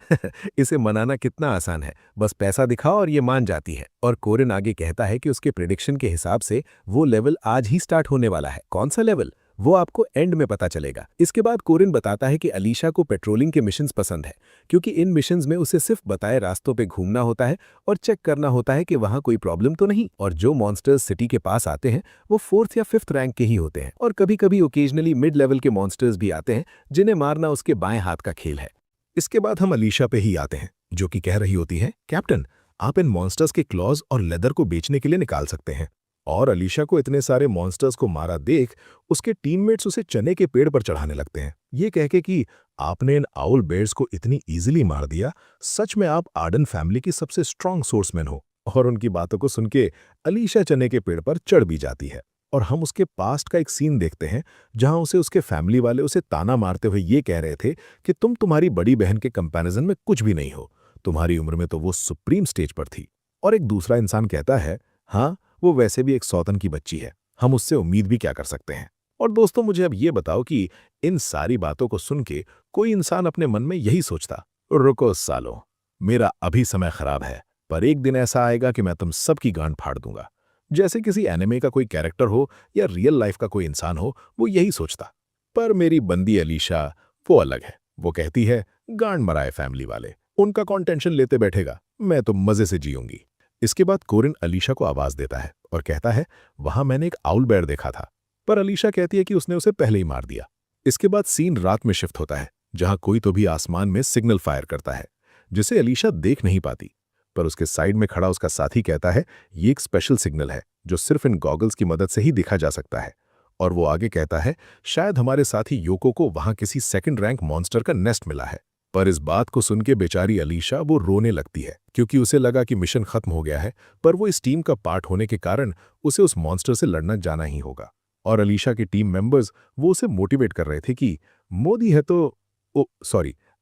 इसे मनाना कितना आसान है, बस पैसा दिखाओ और ये मान जाती है। और कोरिन आगे कहता है कि उसके प्रेडिक्शन के हिसाब से वो लेवल आज ही स्टार्ट होने वाला है। कौन सा लेवल, वो आपको एंड में पता चलेगा। इसके बाद कोरिन बताता है कि अलीशा को पेट्रोलिंग के मिशंस पसंद है क्योंकि इन मिशंस में उसे सिर्फ बताए रास्तों पे घूमना होता है और चेक करना होता है कि वहां कोई प्रॉब्लम तो नहीं। और जो मॉन्स्टर्स सिटी के पास आते हैं वो 4th या 5th रैंक के ही होते हैं और कभी कभी ओकेजनली मिड लेवल के मॉन्स्टर्स भी आते हैं जिन्हें मारना उसके बाएं हाथ का खेल है। इसके बाद हम अलीशा पे ही आते हैं, जो कि कह रही होती है, कैप्टन आप इन मॉन्स्टर्स के क्लॉज और लेदर को बेचने के लिए निकाल सकते हैं। और अलीशा को इतने सारे मॉन्स्टर्स को मारा देख उसके टीममेट्स उसे चने के पेड़ पर चढ़ाने लगते हैं, ये कह के कि आपने इन आउल बेयर्स को इतनी इजीली मार दिया, सच में आप आर्डन फैमिली की सबसे स्ट्रांग सोर्समैन हो। और उनकी बातों को सुन के अलीशा चने के पेड़ पर चढ़ भी जाती है और हम उसके पास्ट का एक सीन देखते हैं जहां उसे उसके फैमिली वाले उसे ताना मारते हुए ये कह रहे थे कि तुम तुम्हारी बड़ी बहन के कंपैरिजन में कुछ भी नहीं हो, तुम्हारी उम्र में तो वो सुप्रीम स्टेज पर थी। और एक दूसरा इंसान कहता है, हाँ वो वैसे भी एक सौतन की बच्ची है, हम उससे उम्मीद भी क्या कर सकते हैं। और दोस्तों मुझे अब ये बताओ कि इन सारी बातों को सुन के कोई इंसान अपने मन में यही सोचता, रुको सालो, मेरा अभी समय खराब है, पर एक दिन ऐसा आएगा कि मैं तुम सबकी गांड फाड़ दूंगा। जैसे किसी एनिमे का कोई कैरेक्टर हो या रियल लाइफ का कोई इंसान हो, वो यही सोचता। पर मेरी बंदी अलीशा वो अलग है, वो कहती है गांड मराए फैमिली वाले, उनका कौन टेंशन लेते बैठेगा, मैं तो मजे से जीऊंगी। इसके बाद कोरिन अलीशा को आवाज देता है और कहता है वहां मैंने एक आउल बेयर देखा था, पर अलीशा कहती है कि उसने उसे पहले ही मार दिया। इसके बाद सीन रात में शिफ्ट होता है जहां कोई तो भी आसमान में सिग्नल फायर करता है जिसे अलीशा देख नहीं पाती, पर उसके साइड में खड़ा उसका साथी कहता है ये एक स्पेशल सिग्नल है जो सिर्फ इन गॉगल्स की मदद से ही दिखा जा सकता है। और वो आगे कहता है शायद हमारे साथी योको को वहां किसी सेकंड रैंक मॉन्स्टर का नेस्ट मिला है। पर इस बात को सुन के बेचारी अलीशा वो रोने लगती है क्योंकि उसे लगा कि मिशन खत्म हो गया है, पर वो इस टीम का पार्ट होने के कारण उसे उस मॉन्स्टर से लड़ना जाना ही होगा। और अलीशा के टीम मेंबर्स वो उसे मोटिवेट कर रहे थे कि मोदी है तो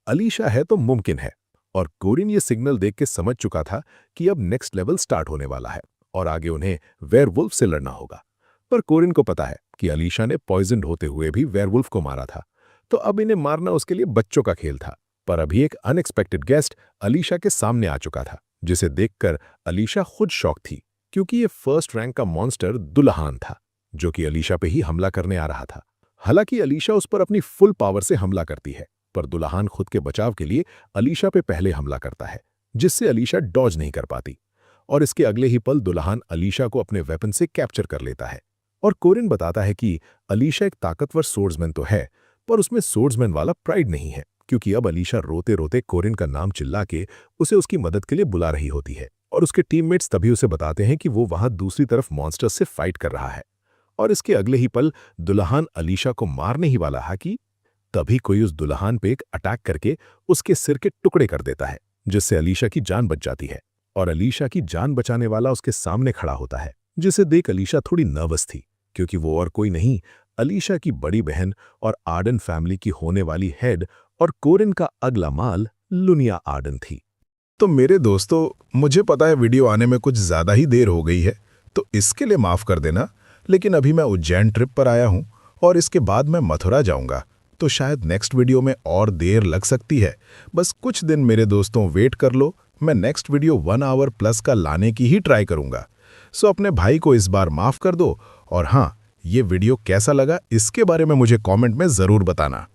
अलीशा है तो मुमकिन है। और कोरिन ये सिग्नल देख के समझ चुका था कि अब नेक्स्ट लेवल स्टार्ट होने वाला है और आगे उन्हें वेयरवुल्फ से लड़ना होगा। पर कोरिन को पता है कि अलीशा ने पॉइजन्ड होते हुए भी वेयरवुल्फ को मारा था, तो अब इन्हें मारना उसके लिए बच्चों का खेल था। पर अभी एक अनएक्सपेक्टेड गेस्ट अलीशा के सामने आ चुका था जिसे देखकर अलीशा खुद शॉक थी क्योंकि ये फर्स्ट रैंक का मॉन्स्टर दुल्हान था जो कि अलीशा पे ही हमला करने आ रहा था। हालांकि अलीशा उस पर अपनी फुल पावर से हमला करती है, पर दुल्हान खुद के बचाव के लिए अलीशा पे पहले हमला करता है जिससे अलीशा डॉज नहीं कर पाती। और इसके अगले ही पल दुल्हान अलीशा को अपने वेपन से कैप्चर कर लेता है। और कोरिन बताता है कि अलीशा एक ताकतवर सोर्ड्समैन तो है, पर उसमें सोर्ड्समैन वाला प्राइड नहीं है क्योंकि अब अलीशा रोते रोते कोरिन का नाम चिल्ला के उसे उसकी मदद के लिए बुला रही होती है। और उसके टीममेट्स तभी उसे बताते हैं कि वो वहां दूसरी तरफ मॉन्स्टर से फाइट कर रहा है। और इसके अगले ही पल दुल्हान अलीशा को मारने ही वाला है कि तभी कोई उस दुल्हान पे एक अटैक करके उसके सिर के टुकड़े कर देता है जिससे अलीशा की जान बच जाती है। और अलीशा की जान बचाने वाला उसके सामने खड़ा होता है जिसे देख अलीशा थोड़ी नर्वस थी क्योंकि वो और कोई नहीं अलीशा की बड़ी बहन और आर्डन फैमिली की होने वाली हेड और कोरिन का अगला माल लुनिया आर्डन थी। तो मेरे दोस्तों, मुझे पता है वीडियो आने में कुछ ज्यादा ही देर हो गई है, तो इसके लिए माफ कर देना, लेकिन अभी मैं उज्जैन ट्रिप पर आया हूं और इसके बाद मैं मथुरा जाऊंगा, तो शायद नेक्स्ट वीडियो में और देर लग सकती है। बस कुछ दिन मेरे दोस्तों वेट कर लो, मैं नेक्स्ट वीडियो 1 आवर प्लस का लाने की ही ट्राई करूंगा। सो अपने भाई को इस बार माफ कर दो। और हाँ, ये वीडियो कैसा लगा इसके बारे में मुझे कमेंट में जरूर बताना।